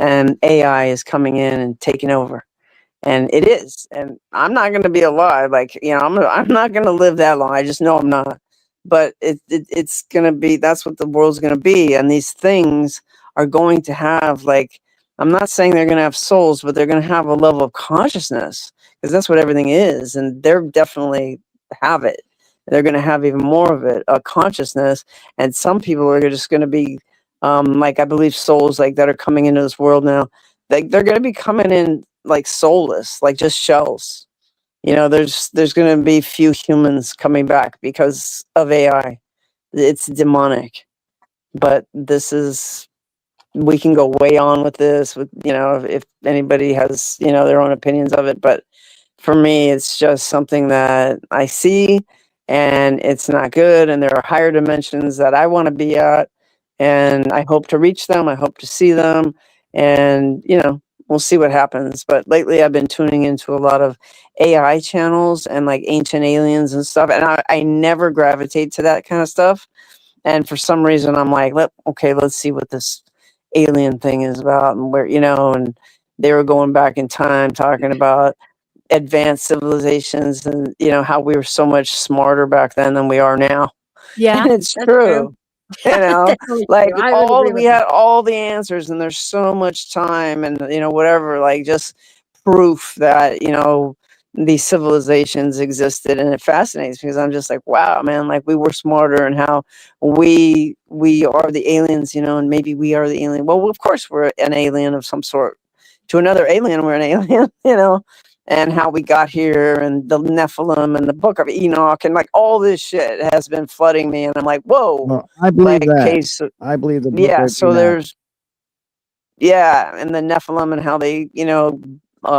and AI is coming in and taking over. And it is, and I'm not going to be alive. Like you know, I'm not going to live that long. I just know I'm not. But it's going to be. That's what the world's going to be. And these things are going to have like. I'm not saying they're going to have souls, but they're going to have a level of consciousness because that's what everything is, and they're definitely have it. They're going to have even more of it, a consciousness. And some people are just going to be, like I believe souls like that are coming into this world now. They're going to be coming in like soulless, like just shells. You know, there's going to be few humans coming back because of AI. It's demonic. But this is we can go way on with this with you know if anybody has you know their own opinions of it, but for me it's just something that I see and it's not good, and there are higher dimensions that I want to be at, and I hope to reach them. I hope to see them, and you know we'll see what happens. But lately I've been tuning into a lot of AI channels and like ancient aliens and stuff, and I never gravitate to that kind of stuff. And for some reason I'm like, let's see what this alien thing is about, and where you know, and they were going back in time talking about advanced civilizations and you know how we were so much smarter back then than we are now. Yeah, And it's that's true. You know, Definitely like true. I would agree we with had that. all the answers, and there's so much time, and you know, whatever, like just proof that you know these civilizations existed, and it fascinates me because I'm just like, wow, man, like we were smarter, and how we are the aliens, you know, and maybe we are the alien. Well, of course, we're an alien of some sort. To another alien, we're an alien, you know, and how we got here, and the Nephilim, and the Book of Enoch, and like all this shit has been flooding me, and I'm like, whoa, Well, I believe like, that. okay, so I believe the book yeah, of so Enoch. and the Nephilim and how they, you know,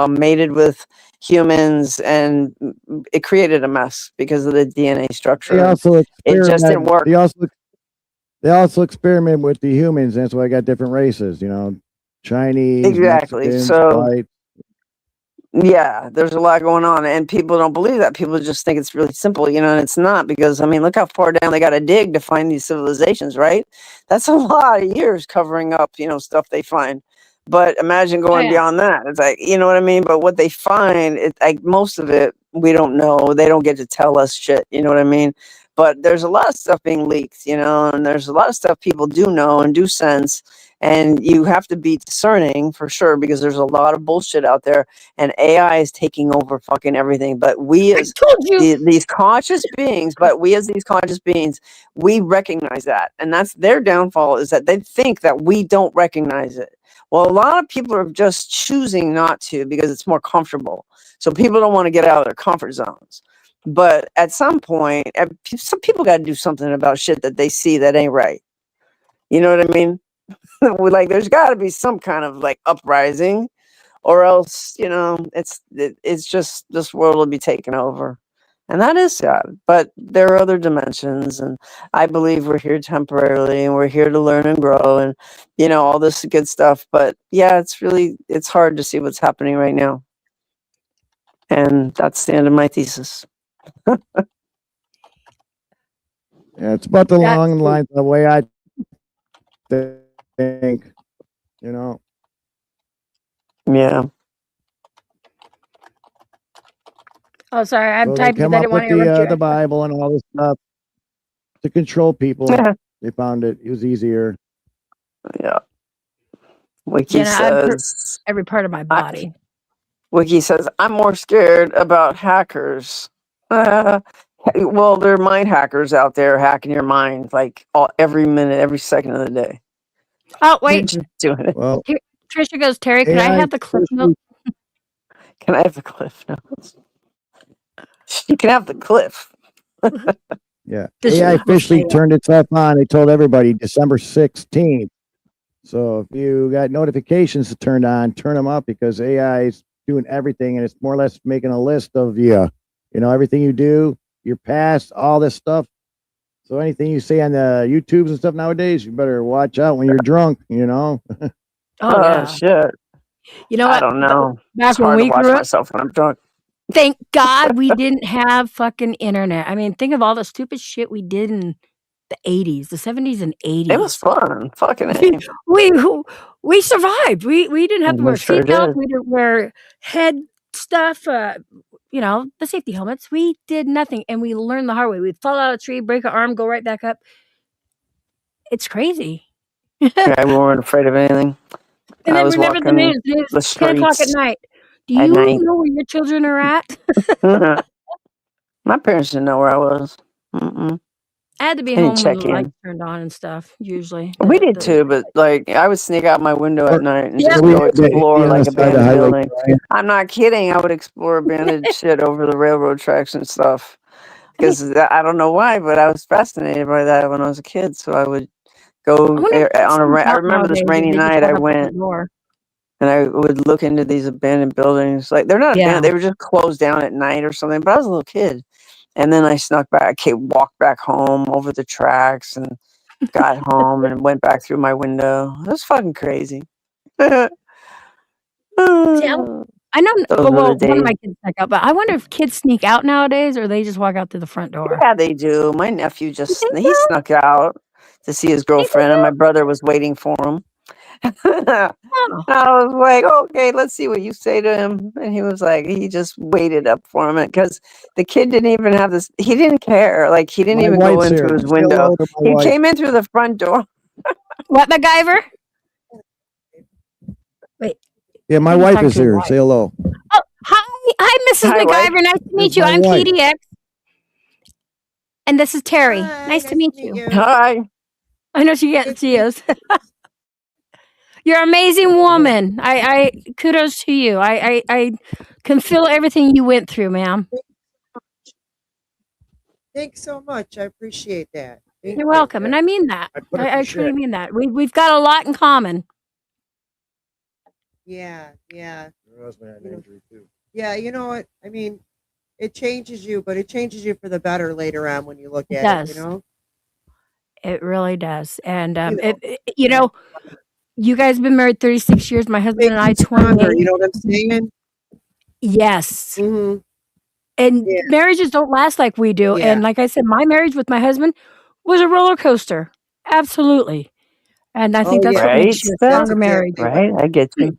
mated with humans, and it created a mess because of the DNA They structure. also It just didn't experiment. work. They also experiment with the humans. That's why I got different races. You know, Chinese, Exactly. Mexicans, So white. yeah, there's a lot going on, and people don't believe that. People just think it's really simple, and it's not, because I mean, look how far down they got to dig to find these civilizations, right? That's a lot of years covering up, stuff they find. But imagine Oh going yeah. beyond that. It's like, you know what I mean? But what they find, like most of it, we don't know. They don't get to tell us shit. You know what I mean? But there's a lot of stuff being leaked, and there's a lot of stuff people do know and do sense. And you have to be discerning for sure, because there's a lot of bullshit out there, and AI is taking over fucking everything. But we I as told you. these conscious beings, we recognize that. And that's their downfall, is that they think that we don't recognize it. Well, a lot of people are just choosing not to because it's more comfortable. So people don't want to get out of their comfort zones. But at some point, some people got to do something about shit that they see that ain't right. You know what I mean? Like, there's got to be some kind of like uprising, or else, it's just this world will be taken over. And that is sad. But there are other dimensions, and I believe we're here temporarily, and we're here to learn and grow, and all this good stuff. But yeah, it's hard to see what's happening right now. And that's the end of my thesis. Yeah, it's about the That's long lines the way I think. You know, Yeah. Oh, sorry. I'm so they typing come because I up didn't want with to interrupt you. the Bible and all this stuff to control people. Yeah. They found it was easier. Yeah. Wiki Jenna, I've hurt says, every part of my body. Wiki says, I'm more scared about hackers. Well, there are mind hackers out there hacking your mind like every minute, every second of the day. Oh, They're wait. just doing it. Well, Here, Trisha goes, Terry, can I AI have the clip note? Can I have the cliff notes? You can have the cliff. Yeah, This is AI what I'm officially saying. turned itself on. They told everybody December 16th. So if you got notifications turned on, turn them up, because AI is doing everything, and it's more or less making a list of everything you do, your past, all this stuff. So anything you say on the YouTubes and stuff nowadays, you better watch out when you're drunk. Oh, yeah. Shit. You know I what? don't know. Back It's when hard to we watch grew up, myself when I'm drunk. thank God we didn't have fucking internet. I mean, think of all the stupid shit we did in the 80s, the 70s and 80s. It was fun. Fucking A. We survived. We didn't have to We wear sure seatbelts. did. We didn't wear head stuff. The safety helmets. We did nothing, and we learned the hard way. We'd fall out of a tree, break an arm, go right back up. It's crazy. Yeah, we weren't afraid of anything. And I then was remember the walking news. It's the 10 o'clock at streets night. Do at you night. know where your children are at? My parents didn't know where I was. Mm-mm. I had to be I didn't home when the check lights in. turned on and stuff, usually. We did too, but like I would sneak out my window at night and Yeah. just We go had to explore be on like the side of the abandoned highway. building. I'm not kidding. I would explore abandoned shit over the railroad tracks and stuff. Because I don't know why, but I was fascinated by that when I was a kid. So I would go I wonder if kids on a. sneak I out remember this nowadays, if rainy they just night. walk I out the front went door. and I would look into these abandoned buildings. Like they're not Yeah. abandoned; they were just closed down at night or something. But I was a little kid, and then I snuck back, walked back home over the tracks, and got home and went back through my window. It was fucking crazy. See, I know. Those were the Well, one of days. my kids snuck out, but I wonder if kids sneak out nowadays, or they just walk out through the front door. Yeah, they do. My nephew just think he so? snuck out to see his girlfriend, and my brother was waiting for him. Oh. I was like, okay, let's see what you say to him. And he was like, he just waited up for him because the kid didn't even have this. He didn't care. Like he didn't My even go wife's in here. through his Say window. hello to my He wife. came in through the front door. What, MacGyver? Wait. Yeah, my He was wife talking is to his here. wife. Say hello. Oh, hi, Mrs. Hi, wife. MacGyver. Nice to meet Here's you. my I'm wife. TDX, and this is Terry. Nice to meet you. Hi. I know she is. You're an amazing woman. I kudos to you. I can feel everything you went through, ma'am. Thanks so much. I appreciate that. Thank You're you. welcome, and I mean that. I put her I to truly shit. mean that. We've got a lot in common. Yeah, yeah. Her husband had an injury too. Yeah, you know what? I mean, it changes you, but it changes you for the better later on when you look It at it, you does. know? It really does. And You know, you know, you guys have been married 36 years. My husband and makes I you stronger, 28. you know what I'm saying? Yes. Mm-hmm. And Yeah. marriages don't last like we do. Yeah. And like I said, my marriage with my husband was a roller coaster. Absolutely. And I Oh think that's yeah. what makes Right, you a Steph? stronger marriage. Right, I get you.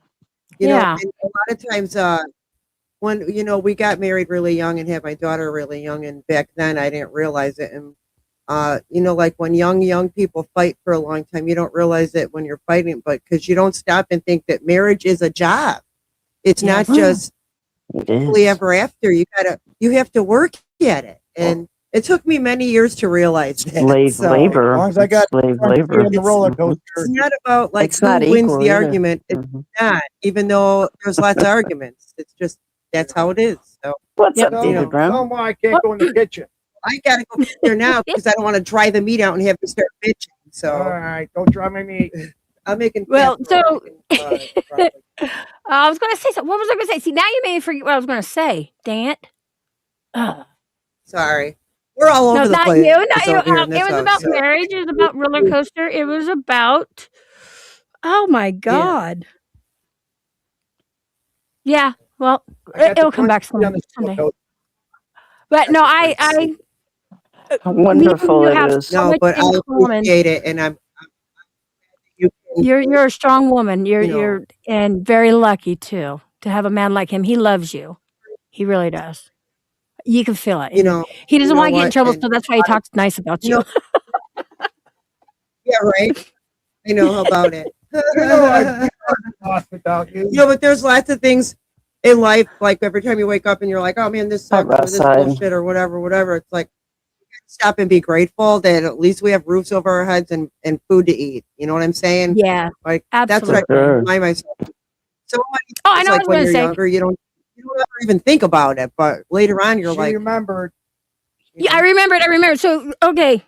You know, Yeah. and a lot of times, when you know we got married really young and had my daughter really young, and back then I didn't realize it. And you know, like when young people fight for a long time, you don't realize it when you're fighting, but because you don't stop and think that marriage is a job. It's not Yes. just It happily is. ever after. You have to work at it, and it took me many years to realize that. Slave So labor. As long as I It's got slave front seat labor. on the roller Mhm. coaster, it's not about like It's not who wins equal the either. argument. It's Mhm. not, even though there's lots of arguments. It's just that's how it is. So What's Yep. up, you David know, Brown? tell them why I can't go in the kitchen. I gotta go there now because I don't want to dry the meat out and have to start bitching. All So right, don't try my meat. I'm making Well, casserole. so Broccoli. I was going to say something. What was I going to say? See, now you made me forget what I was going to say. Dang it. Ugh. Sorry, we're all No, over the not place you. Not you. over here in It this was house. about So marriage. It was about roller coaster. It was about, oh my yeah, God. Yeah. Well, I got the it'll come front back seat on the roller someday. coaster. But no, got the front seat. How me and wonderful you it have is. so No, much but I in common. appreciate it, and I'm you can, You're a strong woman. you know, You're and very lucky too to have a man like him. He loves you. He really does. You can feel it. you And know, he you doesn't know want to get in what, trouble, and so that's why he talks nice about you you. know, yeah, right. I know about it. You know I'd be lost without you. You know, but there's lots of things in life. Like every time you wake up and you're like, "Oh man, this Hi, sucks," or "This Rothside. bullshit," or whatever. It's like stop and be grateful that at least we have roofs over our heads and food to eat. You know what I'm saying? Yeah, Like that's what I absolutely. Sure. remind myself. So Oh, I it's know what I like was when going to you're say. younger, you don't ever even think about it, but later on, you're She like, remembered. Yeah, I remembered. So, okay.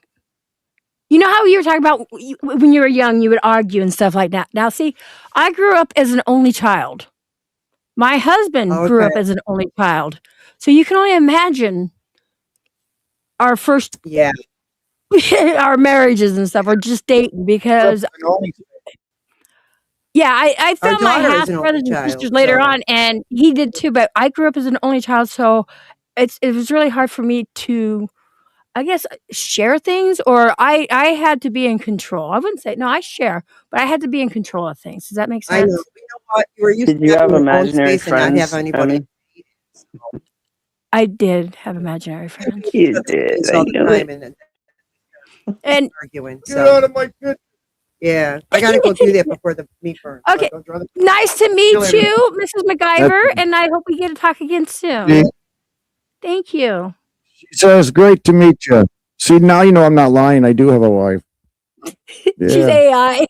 You know how you were talking about when you were young, you would argue and stuff like that. Now, see, I grew up as an only child. My husband grew okay, up as an only child. So you can only imagine our first, yeah, our marriages and stuff, or just dating because, An only yeah, I our found my daughter half is an brothers only and sisters child, later so on, and he did too, but I grew up as an only child. So it was really hard for me to, I guess, share things, or I had to be in control. I wouldn't say no, I share, but I had to be in control of things. Does that make I know. sense? You know what? You were used Did to you have having your own imaginary space and not have friends, anybody. Emmy? I did have imaginary friends, You did. I All the knew it. time and and arguing. Get So out of my good. yeah, I gotta go do that before the meat burns. So okay. don't draw the Nice to meet Still every- you, Mrs. MacGyver, and I hope we get to talk again soon. She Thank you. says, "Great to meet you." See, now you know I'm not lying. I do have a wife. She's Yeah. AI.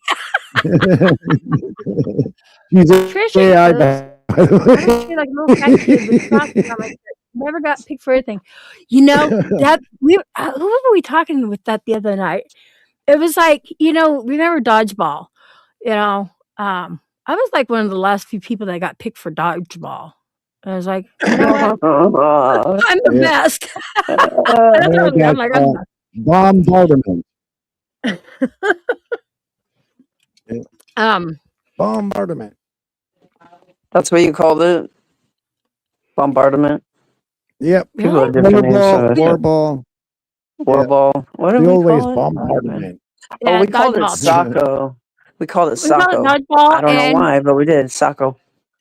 She's Trisha AI. does. By the I don't way. feel like a little fat kid with glasses on my shirt. Never got picked for anything. You know that who were we talking with that the other night? It was like, remember dodgeball? I was like one of the last few people that got picked for dodgeball. I was like, you know what? I'm the Yeah. best. That's Yeah, what I was, I'm that's like, I'm the bombardment. Yeah. Bombardment. That's what you called it? Bombardment? Yep. People have really? different names Warball. for it. Warball. Yeah. Warball. What did The we old way is call it? bombardment. Oh, Yeah, we called it dodgeball. Socko. We called it We call it Socko. I dodgeball, don't know and why, but we did. Socko.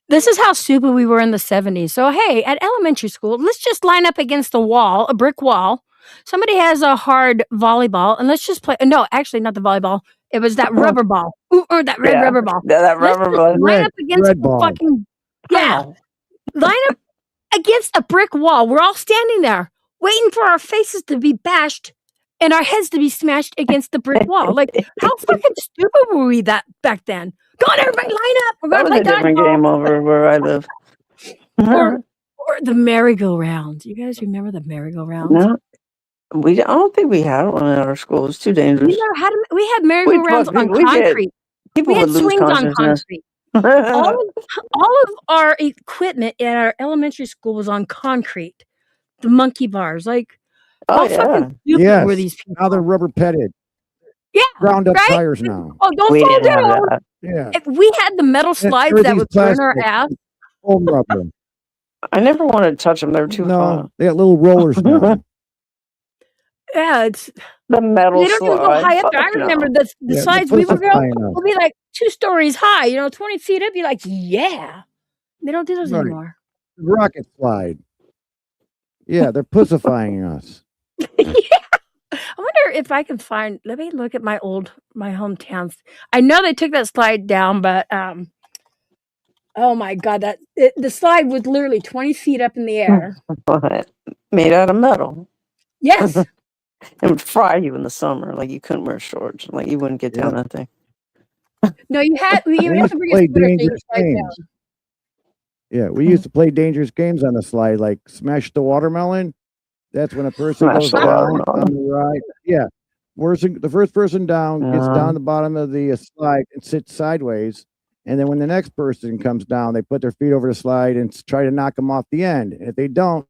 this is how stupid we were in the 70s. So, hey, at elementary school, let's just line up against the wall, a brick wall. Somebody has a hard volleyball, and let's just play. No, actually, not the volleyball. It was that rubber ball. Or that red Yeah. rubber ball. That Let's rubber just ball. line up against Red the ball. fucking. Yeah. Ow. Line up against a brick wall. We're all standing there waiting for our faces to be bashed and our heads to be smashed against the brick wall. Like, how fucking stupid were we back then? Come on, everybody, line up. We're That gonna was play a different dodgeball. game over where I live. Or the merry-go-round. You guys remember the merry-go-rounds? No, I don't think we had one in our school. It was too We dangerous. never had. We had merry-go-rounds on We did. concrete. We People had would lose swings on consciousness. concrete. all of our equipment at our elementary school was on concrete. The monkey bars, like Oh how fucking yeah. stupid were Yes. these people? Now they're rubber petted, Yeah, ground up right? tires now. Oh, don't We fall didn't have down. that. Yeah. If we had the metal And slides that everything's would burn our plastic, ass. foam rubber. I never wanted to touch them. They're too No, they got little rollers now. hot. Yeah, it's The metal they don't even go slide. high up there. I Fuck remember no. the Yeah, they're slides we were going pussifying us. will be like 2 stories high, 20 feet up. You're like, yeah. They don't do those Right. anymore. Rocket slide. Yeah, they're pussifying us. Yeah. I wonder if I can find. Let me look at my hometowns. I know they took that slide down, but oh my god, the slide was literally 20 feet up in the air. What? Made out of metal. Yes. It would fry you in the summer. Like you couldn't wear shorts. Like you wouldn't get down Yeah. that thing. No, you would We have used to to bring play a scooter so you dangerous could slide down. games. Yeah, we used to play dangerous games on the slide, like smash the watermelon. That's when a person Smash goes the down on watermelon. the ride. Yeah. The first person down gets Yeah. down the bottom of the slide and sits sideways. And then when the next person comes down, they put their feet over the slide and try to knock them off the end. And if they don't,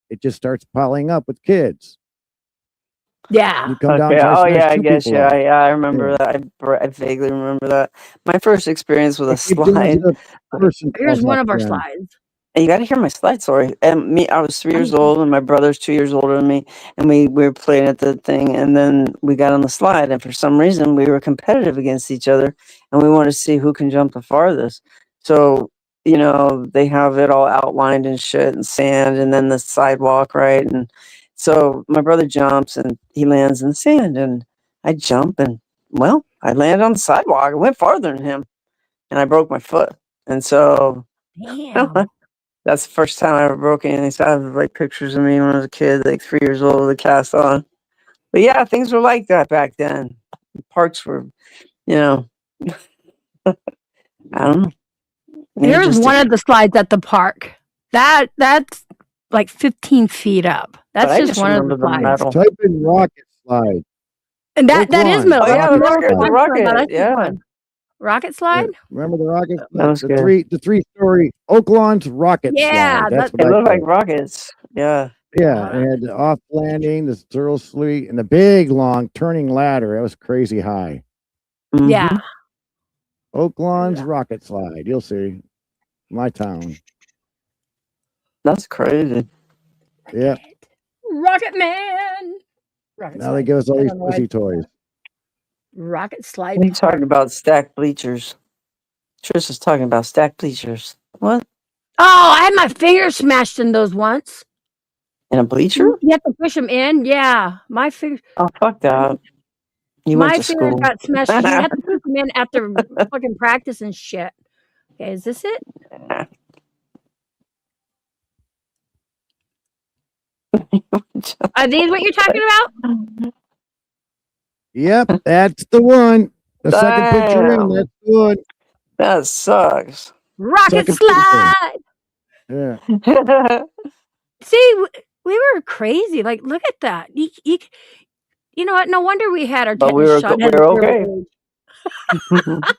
it just starts piling up with kids. Yeah. You come down, Okay. try to Oh smash yeah, I two guess people yeah. off. Yeah, I remember Yeah. that. I vaguely remember that. My first experience with They a keep doing slide. the person Here's falls one off of our the end. slides. And you got to hear my slide story. And I was 3 years old, and my brother's 2 years older than me, and we were playing at the thing, and then we got on the slide, and for some reason we were competitive against each other, and we wanted to see who can jump the farthest. So they have it all outlined and shit and sand, and then the sidewalk, right? And so my brother jumps, and he lands in the sand, and I jump, and well, I landed on the sidewalk. I went farther than him, and I broke my foot, and so. Damn. That's the first time I ever broke anything. So I have like pictures of me when I was a kid, like 3 years old with a cast on. But yeah, things were like that back then. Parks were, I don't know. Here's one of the slides at the park. That's like 15 feet up. That's I just just one of the remember the slides. metal. Type in rocket slide. And that is Oak metal. Lawn, Oh yeah, That's rocket the the metal slide. slide. rocket. That's Yeah, one. Rocket Yeah. slide? Remember the rocket that slide? was The good. the 3-story Oak Lawn's rocket Yeah, slide. That's that what It I looked like call it. rockets. Yeah. Yeah, it had the off landing, the thrill suite, and the big long turning ladder. That was crazy high. yeah. Mhm. Oak Lawn's rocket slide. You'll see. My town. That's crazy. Yeah. Rocket Man. Rocket Now they slide. give us all I these don't know why. pussy toys. Rocket slide What are you park. talking about? Stacked bleachers. Trish is talking about stacked bleachers. What? Oh, I had my finger smashed in those once. In a bleacher? You have to push them in. Yeah, my finger. Oh, fuck that. You went My to finger school. got smashed. You have to push them in after fucking practice and shit. Okay, is this it? Are these what you're talking about? Yep, that's the one. The second picture in, Damn. that's the one. That sucks. Rocket Second picture. slide. Yeah. See, we were crazy. Like, look at that. You know what? No wonder we had our But tetanus shot. we at were an early okay. age.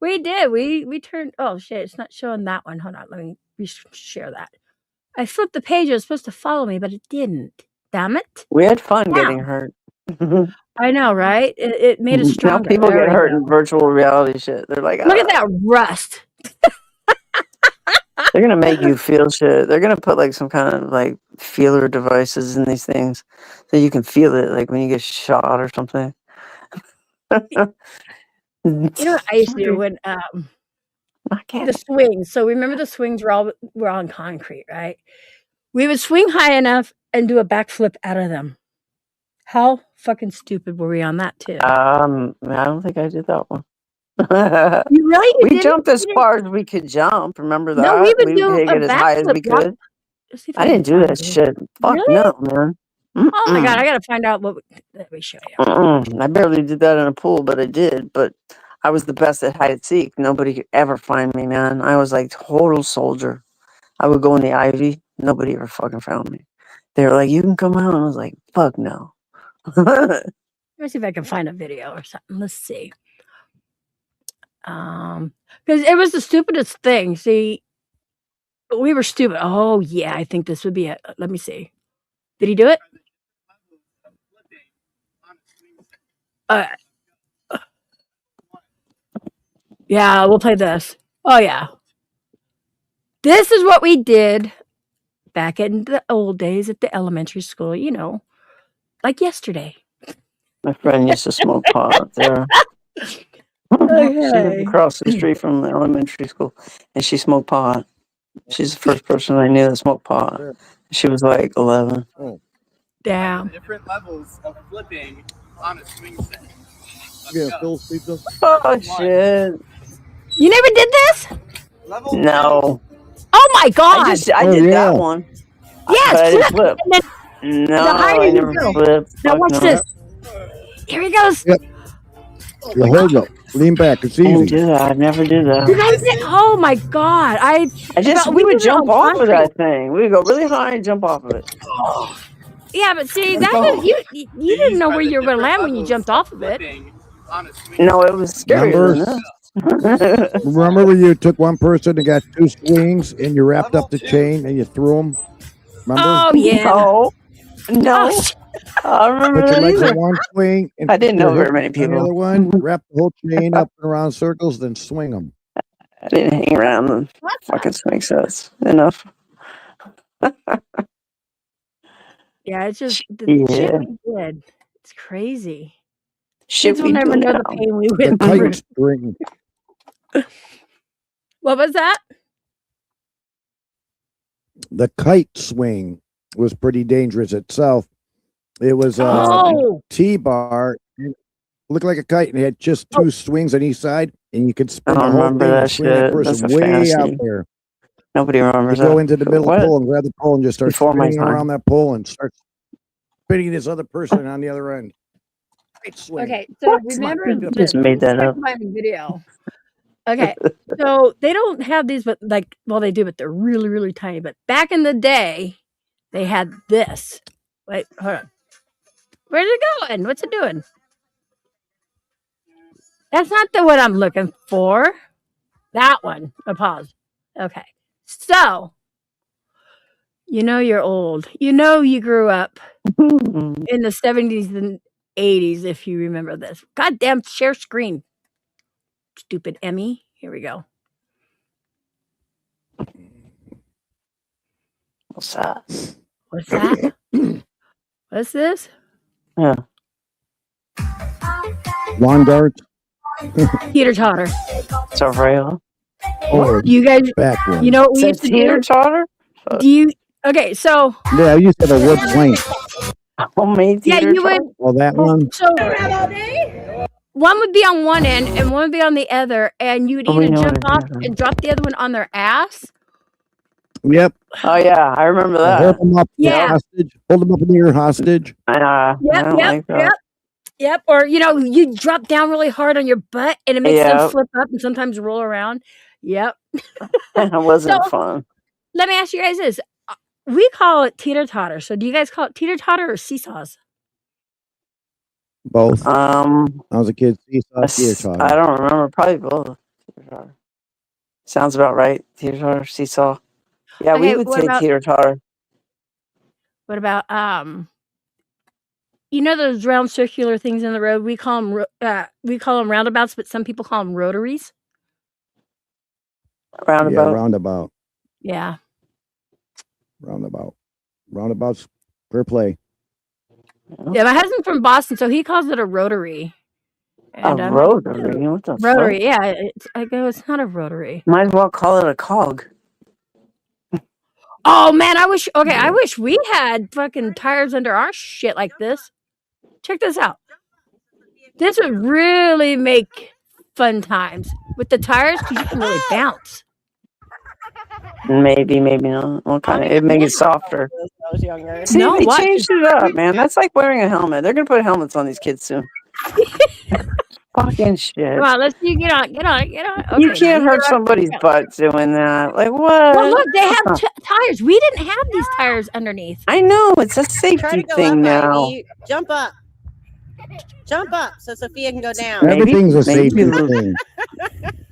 We did. We turned. Oh shit! It's not showing that one. Hold on. Let me share that. I flipped the page. It was supposed to follow me, but it didn't. Damn it! We had fun Wow. getting hurt. I know, right? It made us Now stronger. people There get we hurt go. in virtual reality shit. They're like, Look at that rust. they're gonna make you feel shit. They're gonna put like some kind of like feeler devices in these things so you can feel it, like when you get shot or something. You know what I used to do when the swings. So remember the swings were on concrete, right? We would swing high enough and do a backflip out of them. How fucking stupid were we on that too? I don't think I did that one. You really? You We didn't? jumped as You didn't? far as we could jump. Remember that? No, we would We do take a it as high as we backflip. Rock. could. Let's see if I can didn't do find that it. shit. Fuck Really? no, man. Oh my god! Mm-mm. I gotta find out what. Let me show you. I barely did that in a pool, but I did. But I was the best at hide and seek. Nobody could ever find me, man. I was like total soldier. I would go in the ivy. Nobody ever fucking found me. They were like, "You can come out," and I was like, "Fuck no." Let me see if I can find a video or something. Let's see. Because it was the stupidest thing. See, we were stupid. Oh yeah, I think this would be it. Let me see. Did he do it? Yeah, we'll play this. Oh yeah. This is what we did back in the old days at the elementary school, you know, like yesterday. My friend used to smoke pot up there. She lived Okay. across the street from the elementary school, and she smoked pot. She's the first person I knew that smoked pot. She was like 11. Damn. Different levels of flipping on a swing set. Yeah, Phil's pizza. Oh shit! You never did this? No, Oh my god! I did that one. Yes, but I didn't flip. flip. And then No, the higher I you never go. flipped. Now Fuck watch no. this. Here he goes. Yep. You hold up. Lean back. It's I didn't easy. do that. I never did that. You guys did? Oh my god! I just thought we would did it jump on off of concrete. that thing. We would go really high and jump off of it. Yeah, but see, that you didn't know where you were going to land when you jumped off of it. No, it was scarier than Remember? this. Remember when you took one person and got two swings and you wrapped up the chain and you threw them? Remember? Oh yeah. No, no. Oh, I remember Put your that legs either. on one swing and I didn't put your know very hip many on the people. other one, wrap the whole chain up and around circles, then swing them. I didn't hang around the fucking swing sets enough. yeah, it's just the shit Yeah. we did. It's crazy. Shit Kids we will never do know the now. pain we The went through. kite string. What was that? The kite swing was pretty dangerous itself. It was a Oh, T-bar. It looked like a kite and it had just two swings on each side, and you could I spin the don't whole remember thing and that swing that shit. That's person a way out fantasy. there. Nobody You remembers go that. into the middle of the What? pole and grab the pole and just start Before my spinning time. around that pole and start spinning this other person on the other end. Kite swing. okay. So What? remember You just made that check up. my video. Okay, so they don't have these, but like, well, they do, but they're really, really tiny. But back in the day, they had this. Wait, hold on. Where's it going? What's it doing? That's not the one I'm looking for. That one. A pause. Okay. So, you know you're old. You know you grew up in the 70s and 80s, if you remember this. Goddamn, share screen. Stupid Emmy. Here we go. What's that? What's that? What's this? Yeah. Lawn darts. Teeter totter. It's a rail. Or You guys, back one. you know what we Is used that to teeter do? totter? Do you? Okay, so Yeah, I used to have a wood plank. Homemade yeah, teeter you would. totter? Well, that one. So one would be on one end and one would be on the other, and you would Oh, we either know what jump it off is. and drop the other one on their ass. Yep. Oh yeah, I remember Hold that. them up. Yeah. Hostage. Hold them up in the ear hostage. I Yep, don't yep, like that. yep, yep. Or you know, you drop down really hard on your butt, and it makes them Yep. flip up and sometimes roll around. Yep. That wasn't So fun. let me ask you guys this: we call it teeter totter. So do you guys call it teeter totter or seesaws? Both. I was a kid. Seesaw, teeter I totter. don't remember. Probably both. Teeter totter. Sounds about right. Teeter totter, seesaw. Yeah, we Okay, would what say about teeter totter. what about you know those round circular things in the road? We call them roundabouts, but some people call them rotaries. Yeah, Roundabout. roundabout. Yeah. Roundabout. Roundabouts per play. Yeah, my husband's from Boston, so he calls it a rotary. A And rotary? What the fuck? rotary, yeah. I go, it's not a rotary. Might as well call it a cog. Oh man, I wish we had fucking tires under our shit like this. Check this out. This would really make fun times with the tires because you can really bounce. Maybe, maybe not. What kind of? It'd make it softer. I was younger. See, No, they what? changed it up, man. That's like wearing a helmet. They're gonna put helmets on these kids soon. Fucking shit. Come on, let's see. Get on. Okay, You now can't you hurt get on. somebody's butt doing that. Like Well, what? look, they have tires. We didn't have these tires underneath. I know it's a Try safety to go thing up, now. Ivy. Jump up. Jump up so Sophia can go down. Maybe- Everything's a maybe safety you- thing.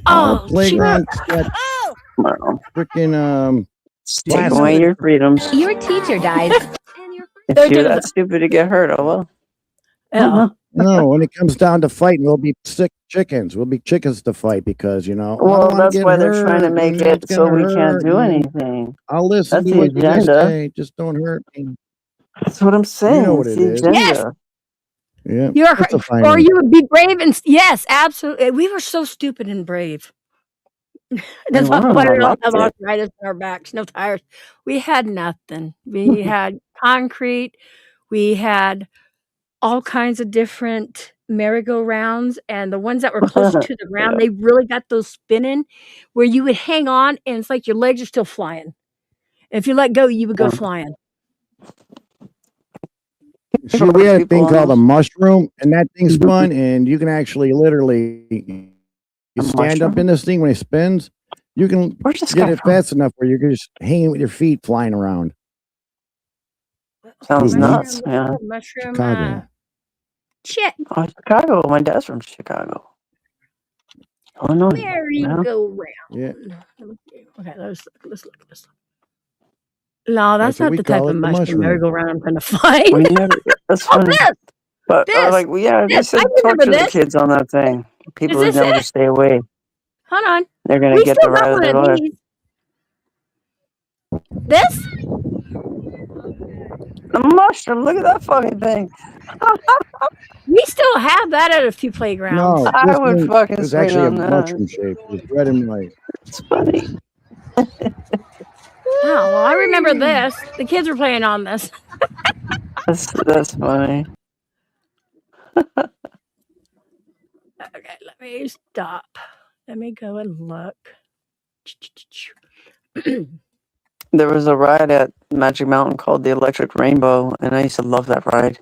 Oh, playground sure. got freaking Take away your freedoms. Your teacher died. If you're that stupid to get hurt, oh well. Yeah. No, when it comes down to fighting, we'll be sick chickens. We'll be chickens to fight because, you know. I Well, don't wanna that's get why they're trying to hurt, make and it it's so gonna we can't hurt, do and anything. I'll listen That's to the what you guys agenda. say. Just don't hurt me. That's what I'm saying. You know what It's it the is. agenda. Yes. Yeah, You're that's a fine or one. you would be brave and yes, absolutely. We were so stupid and brave. That's why I we don't liked have it. arthritis in our backs, no tires. We had nothing. We had concrete. We had all kinds of different merry-go-rounds, and the ones that were close to the ground, Yeah. they really got those spinning where you would hang on and it's like your legs are still flying. If you let go, you would go Yeah. flying. See, we had a People thing called a almost mushroom, and that thing spun, and you can actually literally you a stand up mushroom. in this thing when it spins. You can Where's this get guy it from? fast enough where you're just hanging with your feet flying around. Sounds Mhm. nuts, man. Mushroom, Chicago. shit. Oh, Chicago. My dad's from Chicago. Illinois. Yeah. Merry-go-round. Yeah, Let me see. Okay, let's look. No, that's that's what not we the type call of it, the mushroom mushroom. merry-go-round I'm trying to find. We never. That's Oh, funny. this, But this, like, yeah, they this. I said remember torture the this. kids on that thing. Is People would this know to it? stay away. Hold on. They're gonna We get still the got ride of one their of life. these. This? The mushroom. Look at that fucking thing. We still have that at a few playgrounds. No, I this would thing fucking is swing actually a on that. mushroom shape. It's red and white. It's funny. Oh, well, I remember this. The kids were playing on this. That's funny. Okay, let me stop. Let me go and look. There was a ride at Magic Mountain called the Electric Rainbow, and I used to love that ride.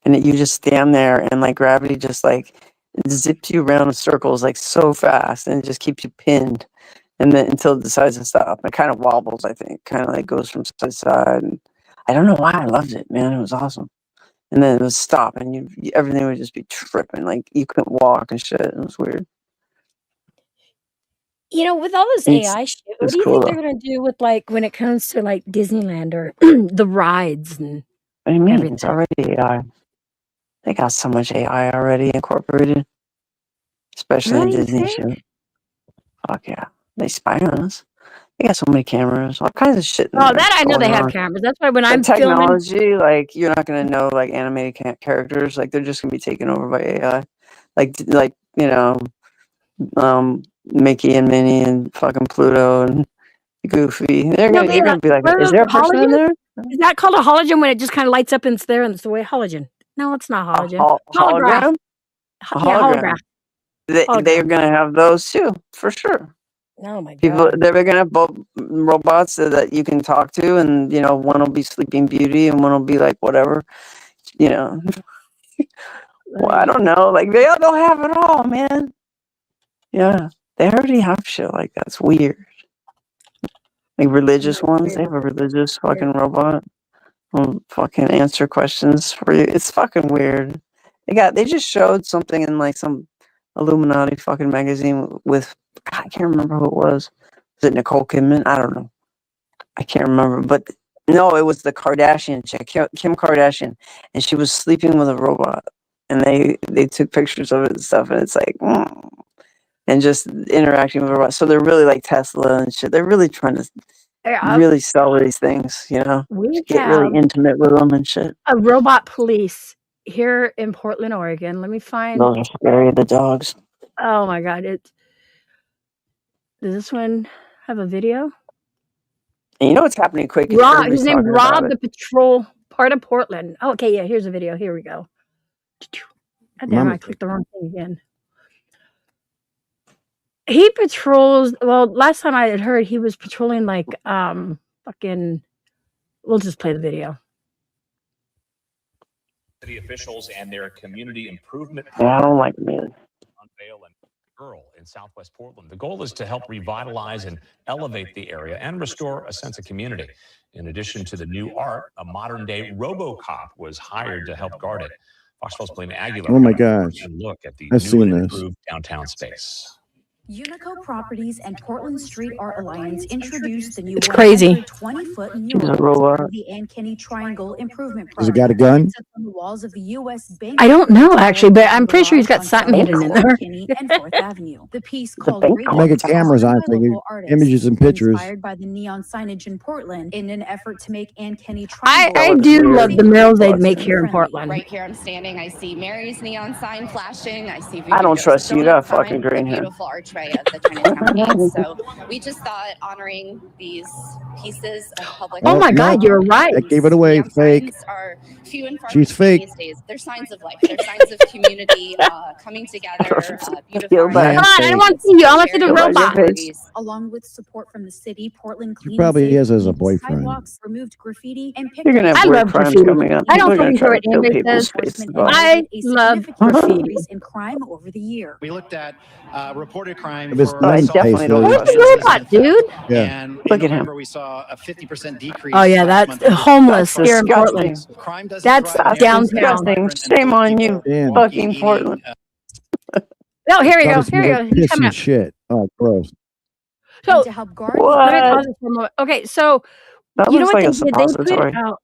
And you just stand there, and like gravity just like zips you around in circles like so fast, and it just keeps you pinned, and then until it decides to stop. It kind of wobbles, I think, kind of like goes from side to side. And I don't know why I loved it, man. It was awesome. And then it would stop, and everything would just be tripping, like you couldn't walk and shit. It was weird. You know, with all this It's AI shit, what it's do you cool think they're though. gonna do with like when it comes to like Disneyland or the rides and What do you mean? It's everything? already AI. They got so much AI already incorporated, especially in Really, you Disney think? shit. Fuck yeah. They spy on us. They got so many cameras, all kinds of shit in Oh, there that I know they going have on. cameras. That's why when The I'm filming, technology, like you're not gonna know like animated characters, like they're just gonna be taken over by AI. Like you know, Mickey and Minnie and fucking Pluto and Goofy. they'll You're be gonna be like, what are is those there a person in halogens? there? Is that called a halogen when it just kind of lights up and it's there and it's the way halogen? No, it's not A halogen. Holograph. hologram? A Yeah, hologram. holograph. They're Hologram. gonna have those too, for sure. Oh my People, god. they're gonna have both robots that you can talk to, and you know, one will be Sleeping Beauty, and one will be like whatever, you know. Well, I don't know. Like they'll have it all, man. Yeah, they already have shit like that. It's weird. Like religious ones, they have a religious fucking robot. Will fucking answer questions for you. It's fucking weird. They just showed something in like some Illuminati fucking magazine with I can't remember who it was. Was it Nicole Kidman? I don't know. I can't remember, but no, it was the Kardashian chick, Kim Kardashian, and she was sleeping with a robot, and they took pictures of it and stuff, and it's like, and just interacting with a robot. So they're really like Tesla and shit. They're really trying to Yeah, really sell these things, you know, we get really have intimate with them and shit. a robot police here in Portland, Oregon. Let me find. Those are scary, the dogs. Oh my god! Does this one have a video? And you know what's happening quick? Is Rob, everybody's his name's talking about Rob, it. the patrol, part of Portland. Oh, okay, yeah, here's a video. Here we go. God damn, Mama. I clicked the wrong thing again. He patrols. Well, last time I had heard, he was patrolling like fucking. We'll just play the video. City officials and their community improvement Yeah, I don't like men. unveil a girl in Southwest Portland. The goal is to help revitalize and elevate the area and restore a sense of community. In addition to the new art, a modern-day RoboCop was hired to help guard it. Fox 12's Blaine Aguilar. Oh my gosh. Look at the I've new seen and this. improved downtown space. Unico Properties and Portland Street Art Alliance introduced the new crazy. 120-foot She's mural a as robot. part of the Ann Kenny Triangle Improvement Has it got a Project. gun? It sits on the walls of the U.S. Bank I don't know actually, but Tower I'm pretty sure he's got on something South hidden in West there. Kenny and 4th Avenue. The piece The called bank Great call. Making Walks was cameras designed on by thing, local artists images and pictures. inspired by the neon signage in Portland in an effort to make Ann Kenny I Triangle looks do weird. love the murals they'd make citizen here in friendly. Portland. Right here I'm standing, I see Mary's neon sign flashing. I see I Voodoo don't Joseph trust you. You donut got fucking sign, the green hair. beautiful archway of the Chinatown Gates. So we just thought honoring these pieces of public Oh Oh, my God, no. you're right. That gave it away. neon Fake. signs are few and far She's between fake. these days. They're signs of life. They're signs of community coming together, Feel beautifying bad. I am Come on, I fake. want to see you. I want to see the Feel bad. Your robot. face. Along with support from the city, Portland She Clean and probably Safe is as a cleaned boyfriend. sidewalks, removed graffiti, and picked You're gonna up have I weird love crimes graffiti. coming up. I People don't are gonna fucking care try to what kill anybody people's says. faces enforcement off. and I noted a love significant graffiti. increase in crime over the year. We looked at reported crime If it's for I none assault, definitely don't cases, Where's trust the you. vandalism, robot, and theft. dude? yeah. And in Look at him. November, we saw a 50% decrease Oh yeah, last that's month in just homeless crime. here in Portland. Disgusting. Crime doesn't That's thrive in That's areas that are downtown. disgusting. vibrant and Shame full of on people you. Damn. walking, Fucking eating. Portland. Oh, here we go. Probably Here we smells go. like He's piss coming and up. shit. Oh, gross. And So to help guard the let me What? pause this for a moment. Okay, so That you know looks what like they a did? They put suppository. out.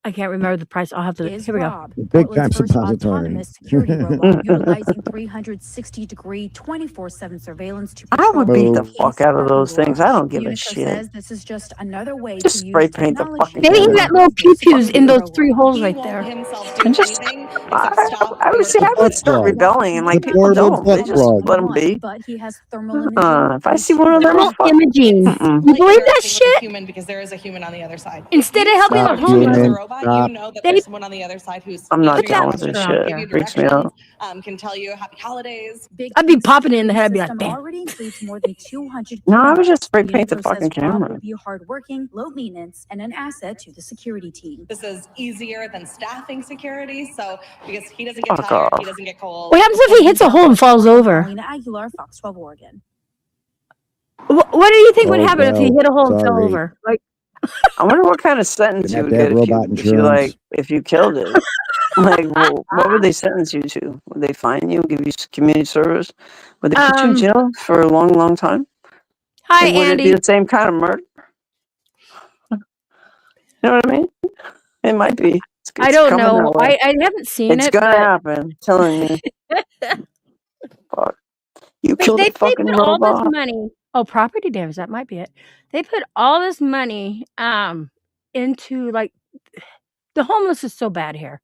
I can't remember the price. I'll have to. is Here we go. Rob, Big time Portland's first suppository. autonomous security robot, utilizing 360-degree, 24/7 surveillance to I patrol would beat the Oh, fuck Case out of parking those things. I garage. don't give a Unico shit. says this is just another way Just to spray use paint the technology fucking Maybe he camera. got little to pew pews secure in those our three world. holes He right won't there. himself do And just, anything except stop I in would say I butt would start plug. rebelling, and The like people portable don't. butt They just plug. let them be. But he has thermal imaging If I and see one of them, Thermal fuck. imaging. Mm-mm. You like believe that interacting with a shit? human because there is a human on the other side. Instead of You helping the start Stop using homeless, it as a human. robot, Stop. you know that they there's someone on the other side who's I'm not put answering that. down with your this questions, shit. give you Freaks me directions, out. can tell you happy holidays. Big I'd be Piece popping it in the head. I'd be like, system bam. already includes more than 200 No, I would cameras. just spray paint the Unico fucking says Rob camera. will be hardworking, low maintenance, and an asset to the security team. This is easier than staffing security, so because he doesn't get Fuck tired, he off. doesn't get cold. What happens if he hits a hole and falls over? Paulina Aguilar, Fox 12 Oregon. What do you think would Oh, happen if he well, hit a hole and fell sorry. over? Like, I wonder what kind of sentence Gonna you have would to have get robot if you insurance. if you killed it. Like, well, what would they sentence you to? Would they fine you, give you community service? Would they put you in jail for a long, long time? Hi, And would it be Andy. the same kind of murder? You know what I mean? It might be. I It's don't coming know. that way. I haven't seen It's it, gonna but happen. I'm telling you. Fuck. You killed they a fucking put all this robot. money. Oh, property damage. That might be it. They put all this money into like the homeless is so bad here.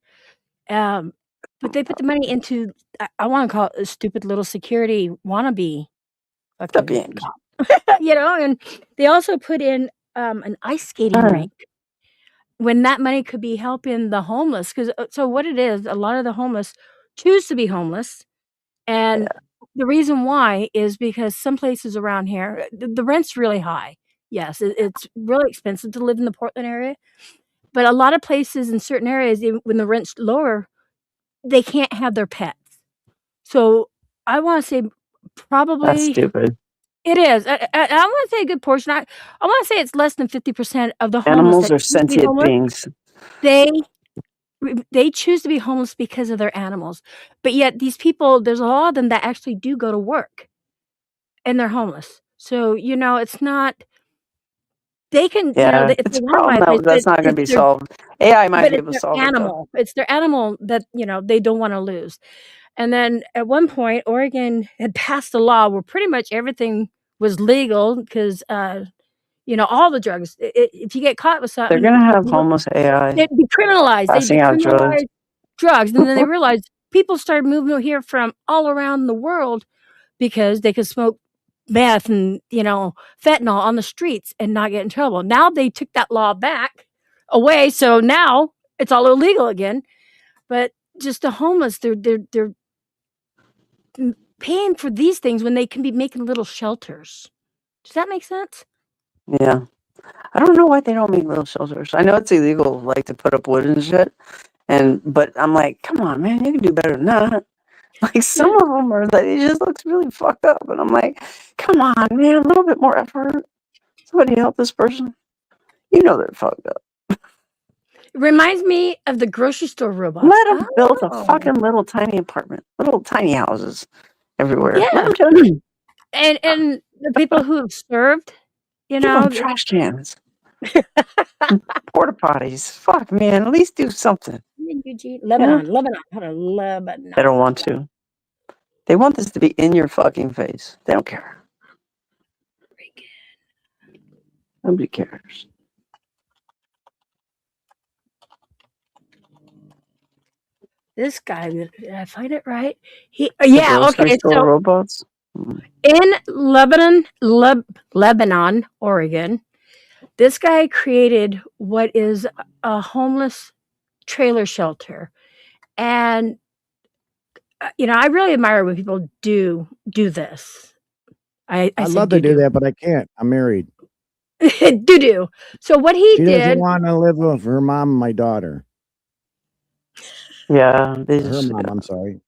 But they put the money into I want to call it a stupid little security wannabe Stop fucking being cop. You know, and they also put in an ice skating rink when that money could be helping the homeless. Because so what it is, a lot of the homeless choose to be homeless, and the reason why is because some places around here the rent's really high. Yes, it's really expensive to live in the Portland area, but a lot of places in certain areas, even when the rent's lower, they can't have their pets. So I want to say That's probably stupid. it is. I want to say a good portion. I want to say it's less than 50% of the homeless Animals that are choose to be sentient homeless. beings. They choose to be homeless because of their animals, but yet these people, there's a lot of them that actually do go to work, and they're homeless. So you know, it's not. They can, you know, Yeah, if it's they a want to buy a problem place, that's not going to be solved. AI might but be it's able to their solve it though. animal. It's their animal that you know they don't want to lose. And then at one point, Oregon had passed a law where pretty much everything was legal because, you know, all the drugs. If you get caught with They're something, going to have homeless AI they'd be criminalized. They'd passing out drugs. decriminalize drugs. And then they realized people started moving here from all around the world because they could smoke meth and, you know, fentanyl on the streets and not get in trouble. Now they took that law back away. So now it's all illegal again. But just the homeless, they're paying for these things when they can be making little shelters. Does that make sense? Yeah. I don't know why they don't make little shelters. I know it's illegal, like to put up wood and shit. But I'm like, come on, man, you can do better than that. Like some of them are like, it just looks really fucked up. And I'm like, come on, man, a little bit more effort. Somebody help this person. You know they're fucked up. It reminds me of the grocery store robots. Let them build a Oh. fucking little tiny apartment, little tiny houses everywhere. Let Yeah. them do it. and the people who have served, you Give know, them trash cans, porta potties. Fuck, man. At least do something. Eugene, Yeah. Lebanon, hold on, Lebanon. They don't want to. They want this to be in your fucking face. They don't care. Nobody cares. This guy, did I find it right? The Yeah, grocery okay. store So robots. in Lebanon, Oregon, this guy created what is a homeless trailer shelter, and you know, I really admire when people do this. I I'd said love to do that, but I can't. I'm married. do. So what he She doesn't did, want to live with her mom and my daughter. Yeah, they Or her just mom, I'm sorry.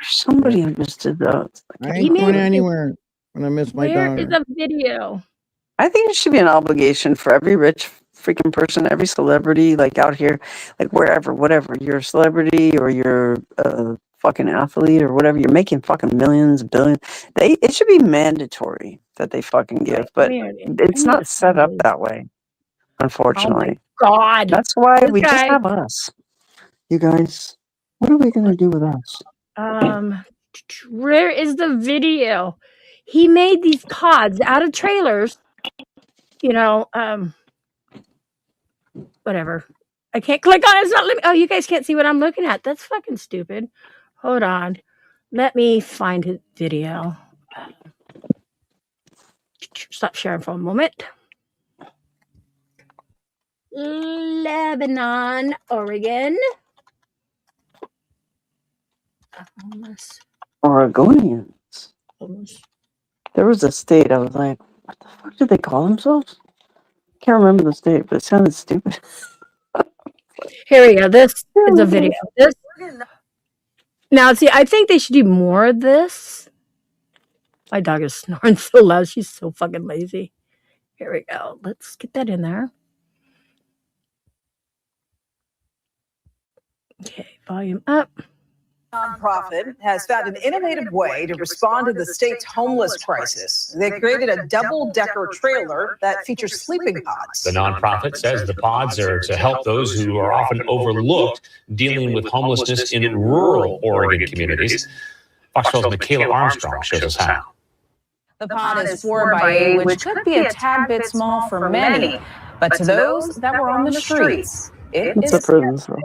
somebody understood that. It's I like, he ain't going made anywhere when I miss my where is daughter. the video? I think it should be an obligation for every rich freaking person, every celebrity, like out here, like wherever, whatever. You're a celebrity or you're a fucking athlete or whatever. You're making fucking millions, billions. It should be mandatory that they fucking give, but it's not set up that way, Oh unfortunately. my God! That's why This we just guy, have us. You guys, what are we gonna do with us? where is the video? He made these pods out of trailers. You know, whatever. I can't click on it. It's not letting me. Oh, you guys can't see what I'm looking at. That's fucking stupid. Hold on. Let me find his video. Stop sharing for a moment. Lebanon, Oregon. Homeless. Oregonians. Homeless. There was a state I was like, what the fuck did they call themselves? Can't remember the state, but it sounded stupid. Here we go. This is a video. This now, see, I think they should do more of this. My dog is snoring so loud. She's so fucking lazy. Here we go. Let's get that in there. Okay, volume up. Nonprofit has found an innovative way to respond to the state's homeless crisis. They created a double-decker trailer that features sleeping pods. The nonprofit says the pods are to help those who are often overlooked dealing with homelessness in rural Oregon communities. Fox 12's Michaela Armstrong shows us how. The pod is 4x8, which could be a tad bit small for many, but to those that were on the streets, it It's a is prison cell.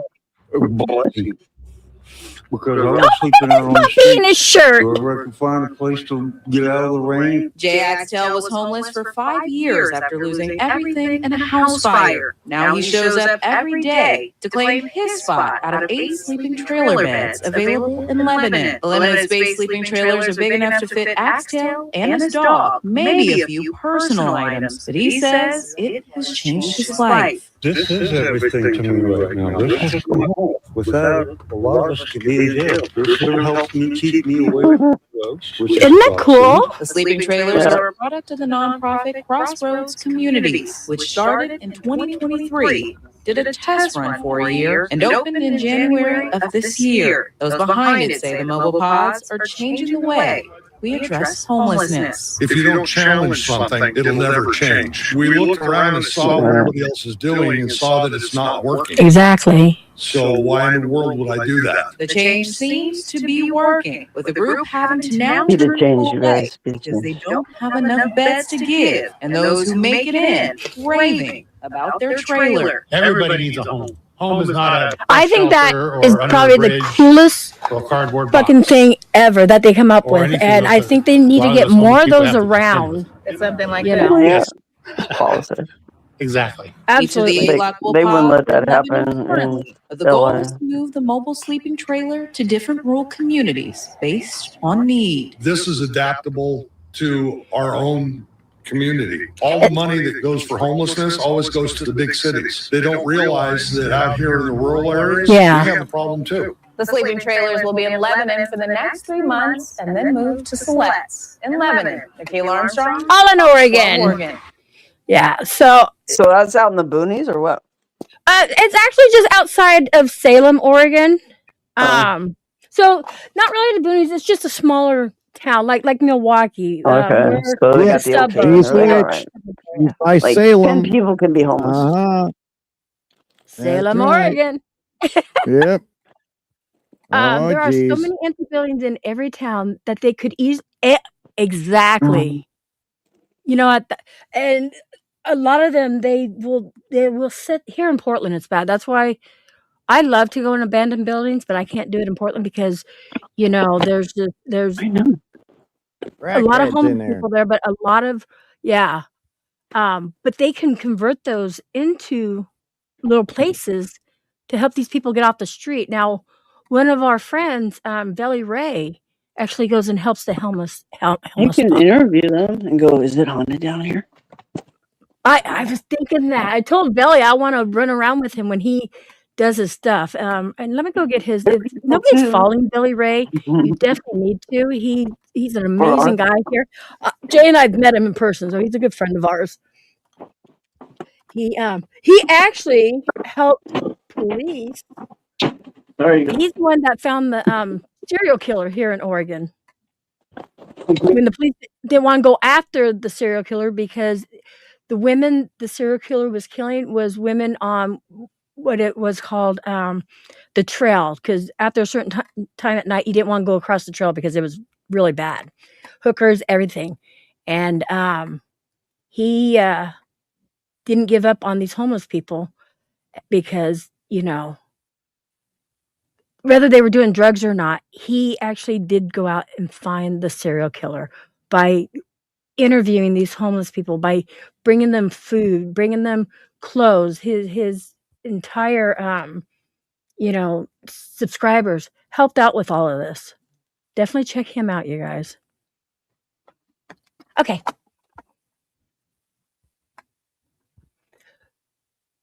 Because I was sleeping out on the Puppy in his street. shirt. Wherever I could find a place to get out of the rain. Jay Axtell was homeless for 5 years after losing everything in a house fire. Now he shows up every day to claim his spot out of 8 sleeping trailer beds available in Lebanon. The Lebanon-based sleeping trailers are big enough to fit Axtell and his dog, maybe a few personal items, but he says it has changed his life. This is everything to me right now. This is my home. Without a lot of us could be in jail. This sure helps me keep me away from drugs. Isn't that cool? The sleeping trailers are a product of the nonprofit Crossroads Communities, which started in 2023, did a test run for a year, and opened in January of this year. Those behind it say the mobile pods are changing the way we address homelessness. If you don't challenge something, it'll never change. We looked around and saw what everybody else is doing and saw that it's not working. Exactly. So why in the world would I do that? The change seems to be working, with the group having to now Be the turn change, people you away guys. Be the because they change. don't have enough beds to give, and those who make it in raving about their trailer. Everybody needs a home. Home is not a I think that shelter or is under a probably the bridge coolest or a cardboard fucking box. thing ever that they come up Or with, anything and else I that think they a need lot to of get those homeless more of people those have to contend around. It's something like You that. know, Yes. Policy. Exactly. Each of the absolutely. 8 lockable They wouldn't let pods that are Lebanon happen currently, in but the goal LA. is to move the mobile sleeping trailer to different rural communities based on need. This is adaptable to our own community. All the money that goes for homelessness always goes to the big cities. They don't realize that out here in the rural areas, Yeah. we have a problem too. The sleeping trailers will be in Lebanon for the next 3 months and then move to Siletz in Lebanon. Michaela Armstrong, All in 12 Oregon. Oregon. Yeah. So So that's out in the boonies or what? it's actually just outside of Salem, Oregon. Oh. So not really the boonies. It's just a smaller town, like Milwaukee. Okay, We're so they Yeah, got the okay. suburbs. she's They're like, all Yeah. rich. right. She's by Like 10 Salem. people can be homeless. Uh-huh. Salem, That's right. Oregon. Yep. Oh, There are so geez. many empty buildings in every town that they could exactly. You know what? And a lot of them they will sit here in Portland. It's bad. That's why I love to go in abandoned buildings, but I can't do it in Portland because there's I know. a lot of Crackheads homeless in there. people there, but a lot of but they can convert those into little places to help these people get off the street. Now, one of our friends, Belly Ray, actually goes and helps the homeless You homeless can folks. interview them and go, is it haunted down here? I was thinking that. I told Belly I want to run around with him when he does his stuff. And let me go get his. If nobody's too. following Billy Ray, you definitely need to. He's an Or amazing guy here. Jay and I've met him in person, so he's a good friend of ours. He actually helped police. There you go. He's the one that found the serial killer here in Oregon. When the police didn't want to go after the serial killer because the women the serial killer was killing was women on what it was called the trail, because after a certain time at night you didn't want to go across the trail because it was really bad. Hookers, everything. And he didn't give up on these homeless people because, whether they were doing drugs or not, he actually did go out and find the serial killer by interviewing these homeless people, by bringing them food, bringing them clothes. His entire subscribers helped out with all of this. Definitely check him out, you guys. Okay.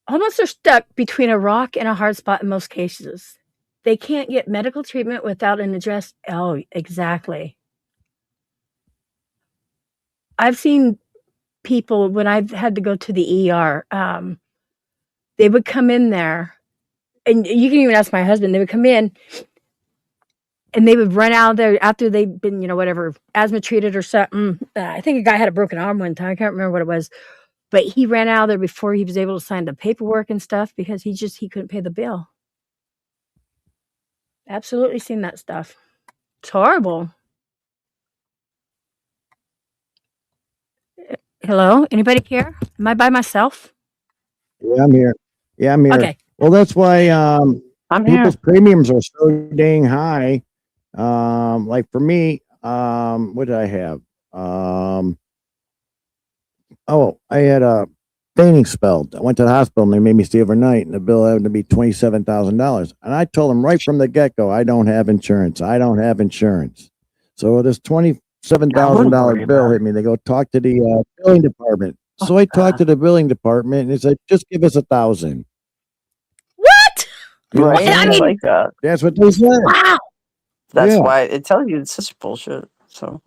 Homeless are stuck between a rock and a hard spot in most cases. They can't get medical treatment without an address. Oh, exactly. I've seen people when I've had to go to the ER, they would come in there, and you can even ask my husband, they would come in and they would run out of there after they'd been, whatever, asthma treated or something. I think a guy had a broken arm one time. I can't remember what it was, but he ran out of there before he was able to sign the paperwork and stuff because he couldn't pay the bill. Absolutely seen that stuff. It's horrible. Hello? Anybody here? Am I by myself? Yeah, I'm here. Yeah, I'm here. Okay. Well, that's why I'm here. people's premiums are so dang high. Like for me, what did I have? I had a fainting spell. I went to the hospital and they made me stay overnight, and the bill happened to be $27,000. And I told them right from the get-go, I don't have insurance. So this $27,000 bill hit me. They go talk to the billing department. So I talked to the billing department and they said, just give us $1,000. What? Right? I mean, like that. That's what they said. wow. That's Yeah. why it tells you it's such bullshit. So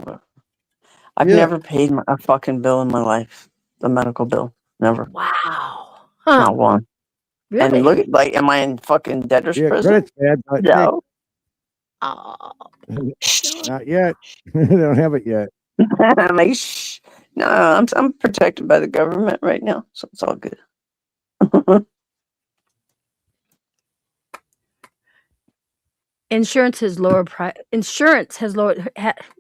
I've Yeah. never paid a fucking bill in my life. The medical bill. Never. Wow. Not one. Really? And look at, like, am I in fucking debtor's Yeah, prison? credit's bad, but No. Oh. not yet. They don't have it yet. I'm like, shh. No, I'm protected by the government right now, so it's all good. Insurance has lower price. Insurance has lowered.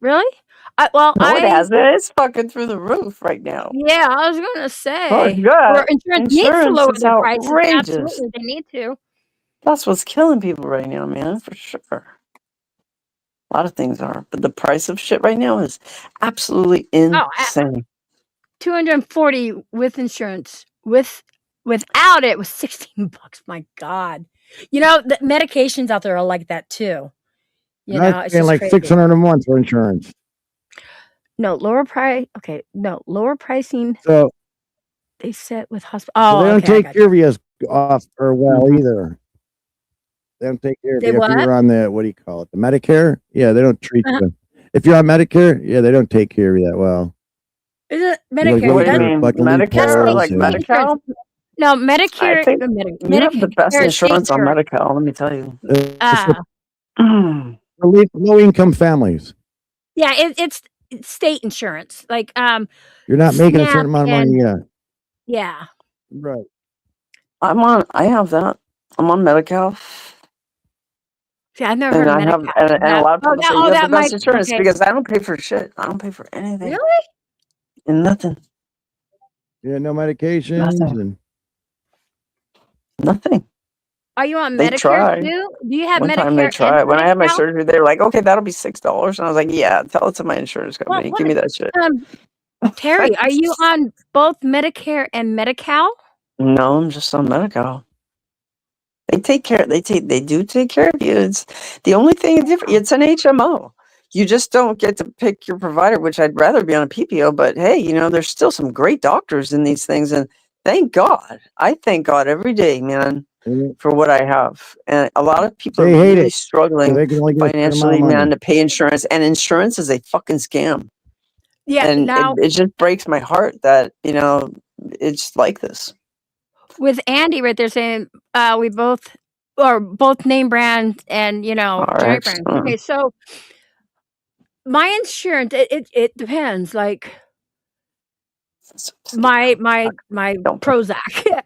Really? No, it hasn't. It's fucking through the roof right now. Yeah, I was gonna say. Oh, God. Where insurance needs to Insurance lower is their prices. outrageous. Absolutely, they need to. That's what's killing people right now, man, for sure. A lot of things are, but the price of shit right now is absolutely insane. 240 with insurance. Without it was $16. My God. The medications out there are like that too. I'm It's paying just like crazy. $600 a month for insurance. No, lower price. Okay, no, lower pricing. So, They set with hospital. so Oh, they don't okay, I take got care of you as off or well either. They don't take care of They you if what? you're on the, what do you call it, the Medicare? Yeah, they don't treat Uh-huh. you. If you're on Medicare, yeah, they don't take care of you that well. Is it You gotta Medicare? go What do you through mean, fucking Medicare? loopholes Like and- Medi-Cal? No, I Medicare. think you have the best Medicare insurance on Shaker. Medi-Cal, let me tell you. It's Ah, for low income families. Yeah, it's state insurance. Like You're not making a SNAP certain amount of money. and Yeah. yeah. Right. I have that. I'm on Medi-Cal. See, I've never heard And of I have, Medi-Cal. and a lot of people say you have the that best might insurance okay. because I don't pay for shit. I don't pay for anything. Really? And nothing. Yeah, no medications Nothing. and Nothing. Are you on They Medicare tried. too? Do you have One time they Medicare and tried. When I had my Medi-Cal? surgery, they were like, okay, that'll be $6. And I was like, yeah, tell it to my insurance Well, company. Give me that shit. Terry, are you on both Medicare and Medi-Cal? No, I'm just on Medi-Cal. They do take care of you. It's the only thing different. It's an HMO. You just don't get to pick your provider, which I'd rather be on a PPO, but hey, there's still some great doctors in these things. And thank God. I thank God every day, man, for what I have. And a lot of people They are hate really it. struggling They can only get a certain amount of financially, man, money. to pay insurance. And insurance is a fucking scam. Yeah, And now it just breaks my heart that, it's like this. with Andy right there saying we both name brand and generic RX. brand. Okay, so my insurance it depends. Like my Prozac,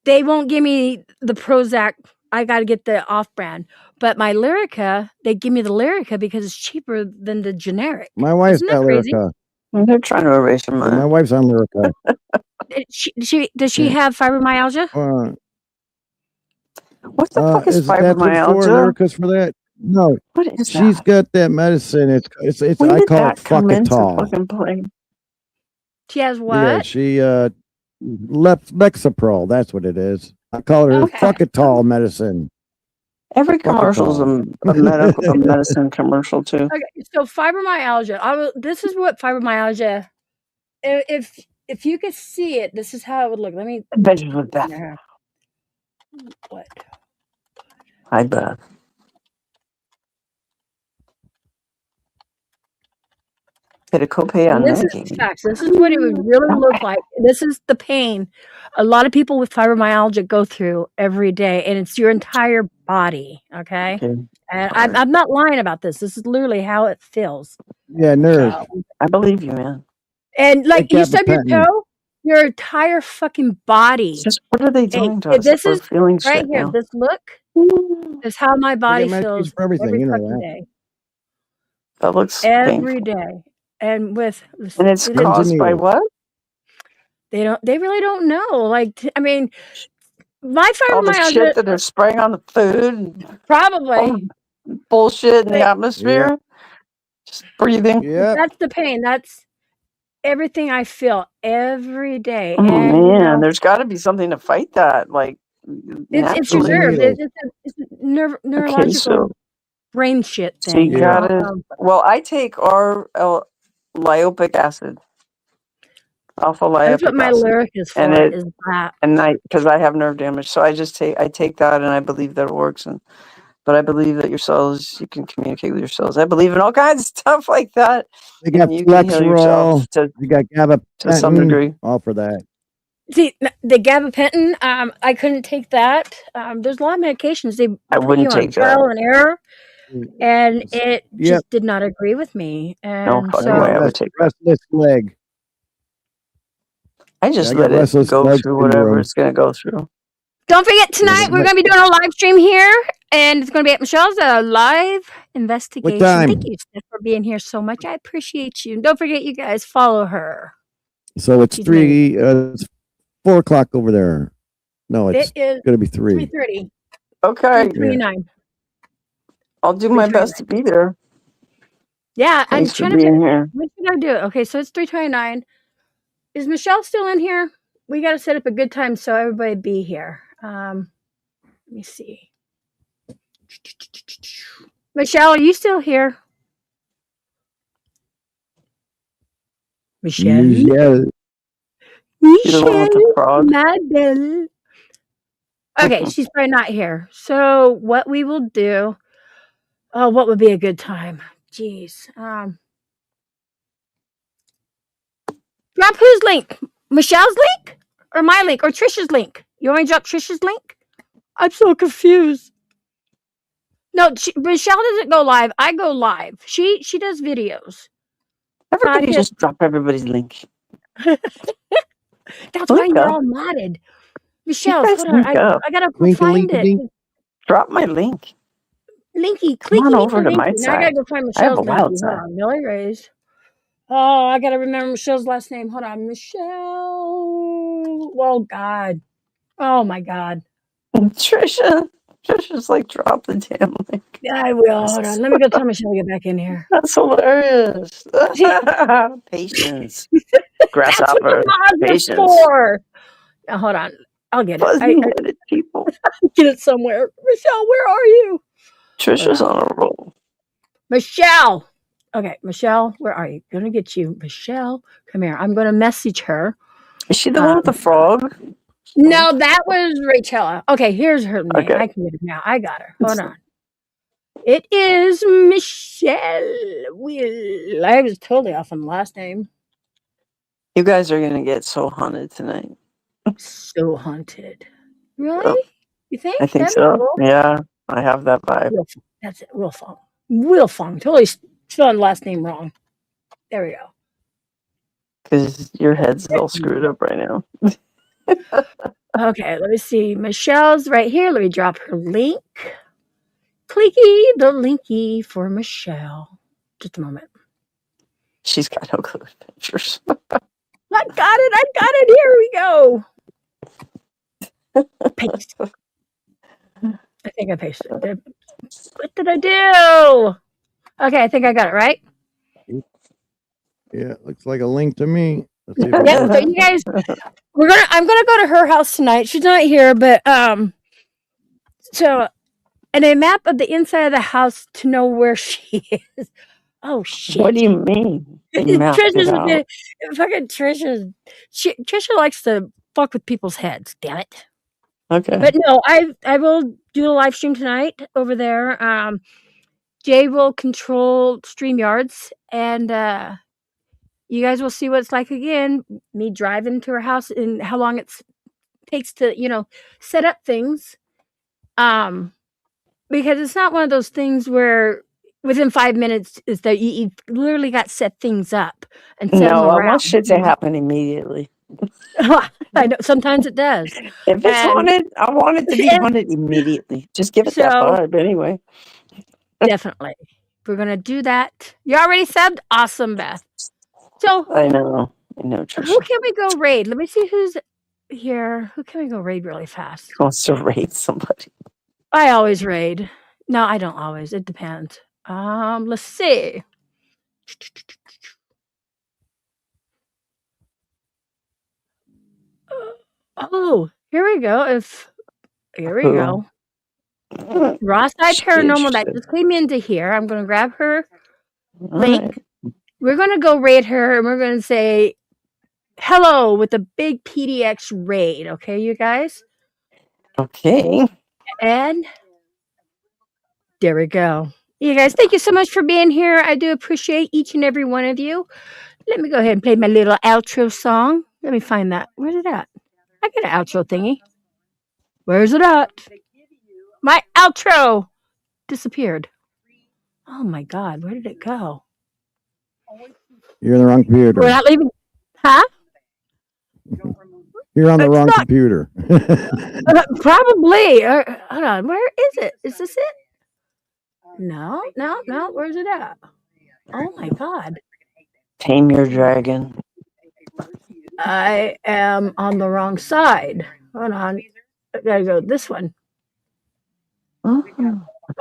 they won't give me the Prozac. I got to get the off brand. But my Lyrica, they give me the Lyrica because it's cheaper than the generic. My wife's Isn't got that crazy? Lyrica. They're trying to erase your My mind. wife's on Lyrica. Does she have fibromyalgia? What the fuck is That's what for? fibromyalgia? Lyrica's for that? No. What is She's that? got that medicine. It's When I did call that it come into Fucatol. fucking play? She has Yeah, what? she Lexapro, that's what it is. I call it her Okay. Fucatol medicine. Every commercial is a medicine commercial too. Okay, so fibromyalgia. This is what fibromyalgia. If you could see it, this is how it would look. Let me. Adventures with Beth. What? Hi, Beth. Get a copay on This is Medicaid. facts. This is what it would really look like. This is the pain a lot of people with fibromyalgia go through every day, and it's your entire body. Okay, and I'm not lying about this. This is literally how it feels. Yeah, nerve. I believe you, man. And like you stub your gabapentin. toe, your entire fucking body. Just what are they doing to us? This We're is feeling right shit here. now. This look is how my body medications feels for everything, every you know fucking that. day. That looks Every painful. day, and with And it's it is- caused by what? they really don't know. Like I mean, my All the fibromyalgia shit that they're spraying on the food. probably. Bullshit in the But- atmosphere. Just breathing. That's the pain. That's everything I feel every day. Oh and man, there's got to be something to fight that. Like, it's your naturally. nerves. It's a neurological so- brain shit So thing. you gotta. Well, I take lyopic acid, alpha lyopic That's what my acid, lyric is for. and Is that because I have nerve damage, so I take that, and I believe that it works. But I believe that your cells, you can communicate with your cells. I believe in all kinds of stuff like that. They got and you can heal yourself Flexerol. You got gabapentin. to some degree. All for that. see the gabapentin? I couldn't take that. There's a lot of medications they I put wouldn't you on take that. trial and error, and it Yep. just did not agree with me. No And fucking way I would take that. Restless leg. I just I got let it restless go leg through whatever syndrome. it's going to go through. don't forget tonight we're going to be doing a live stream here, and it's going to be at Michelle's live investigation. time? Thank you, Steph, for being here so much. I appreciate you. And don't forget, you guys follow her. So it's She's 4 o'clock over there. No, it's It is gonna be 3. 3:30. Okay. 3:29. I'll do my best to be there. Yeah, I'm Thanks for trying to being figure here. when should I do it? Okay, so it's 3:29. Is Michelle still in here? We got to set up a good time so everybody be here. Let me see. Michelle, are you still here? Michelle. Yeah. You're the one with the frog. Michelle. Okay, she's probably not here. So what we will do? Oh, what would be a good time? Jeez. Drop whose link? Michelle's link? Or my link? Or Trisha's link? You want me to drop Trisha's link? I'm so confused. No, Michelle doesn't go live. I go live. She does videos. Everybody just drop everybody's link. That's why you're all modded. Michelle, guys hold on. link up. I gotta Link a find link a it. dink. Drop my link. Linky, Come on clicky, over to my linky. Now I gotta side. go find I have a Michelle's wild linky. Hold side. on, Millie Rays. Oh, I gotta remember Michelle's last name. Hold on, Michelle. Oh God. Oh my God. Trisha's like, drop the damn link. Yeah, I will. Hold on. Let me go tell Michelle to get back in here. That's hilarious. Patience. That's what Grasshopper. the mods Patience. are for. Now, hold on. I'll get it. Fuzzy-headed people. Get it somewhere. Michelle, where are you? Trisha's on a roll. Michelle. Okay, Michelle, where are you? Gonna get you. Michelle, come here. I'm gonna message her. Is she the one with the frog? No, that was Rachella. Okay, here's her name. Okay. I can get it now. I got her. Hold on. It is Michelle Will. I was totally off on the last name. You guys are gonna get so haunted tonight. So haunted. Really? You think? I think That'd be so. cool. Yeah, I have that vibe. That's it. Wilfong. Wilfong. Totally spelling the last name wrong. There we go. Because your head's all screwed up right now. Okay, let me see. Michelle's right here. Let me drop her link. Clicky the linky for Michelle. Just a moment. She's got no clue pictures. I got it. Here we go. Paste. I think I pasted it. What did I do? Okay, I think I got it right. Yeah, looks like a link to me. Let's see if Yeah, so you guys, I'm gonna go to her house tonight. She's not here, but so and a map of the inside of the house to know where she is. Oh shit! What do you mean? You mapped it out? Fucking Trisha likes to fuck with people's heads. Damn it! Okay. But no, I will do a live stream tonight over there. Jay will control StreamYards, and you guys will see what it's like again. Me driving to her house and how long it takes to set up things. Because it's not one of those things where within 5 minutes is that you literally got set things up and set them No, I around. want shit to happen immediately. I know sometimes it does. If it's haunted, I want it to be haunted immediately. Just give it that vibe anyway. Definitely. We're gonna do that. You already subbed? Awesome, Beth. So I know, Trisha. who can we go raid? Let me see who's here. Who can we go raid really fast? Wants to raid somebody. I always raid. No, I don't always. It depends. Let's see. Oh, here we go. Here we go. Ross-Eye Paranormal that just came into here. I'm going to grab her link. We're going to go raid her, and we're going to say hello with a big PDX raid. Okay, you guys? Okay. And there we go. You guys, thank you so much for being here. I do appreciate each and every one of you. Let me go ahead and play my little outro song. Let me find that. Where's it at? I got an outro thingy. Where's it at? My outro disappeared. Oh my God, where did it go? You're in the wrong computer. We're not leaving. Huh? You're on the wrong computer. Probably. Hold on. Where is it? Is this it? No. Where's it at? Oh my God. Tame your dragon. I am on the wrong side. Hold on. I gotta go this one. Oh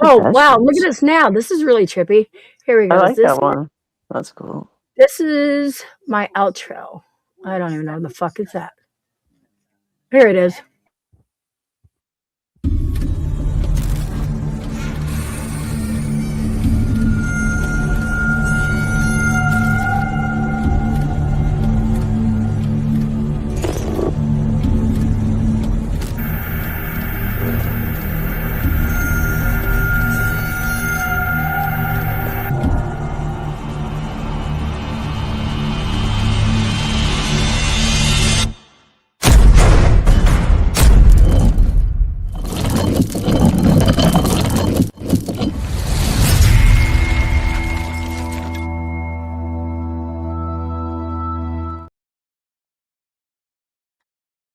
wow! Look at this now. This is really trippy. Here we go. I like Is this that one. That's cool. This is my outro. I don't even know what the fuck is that. Here it is.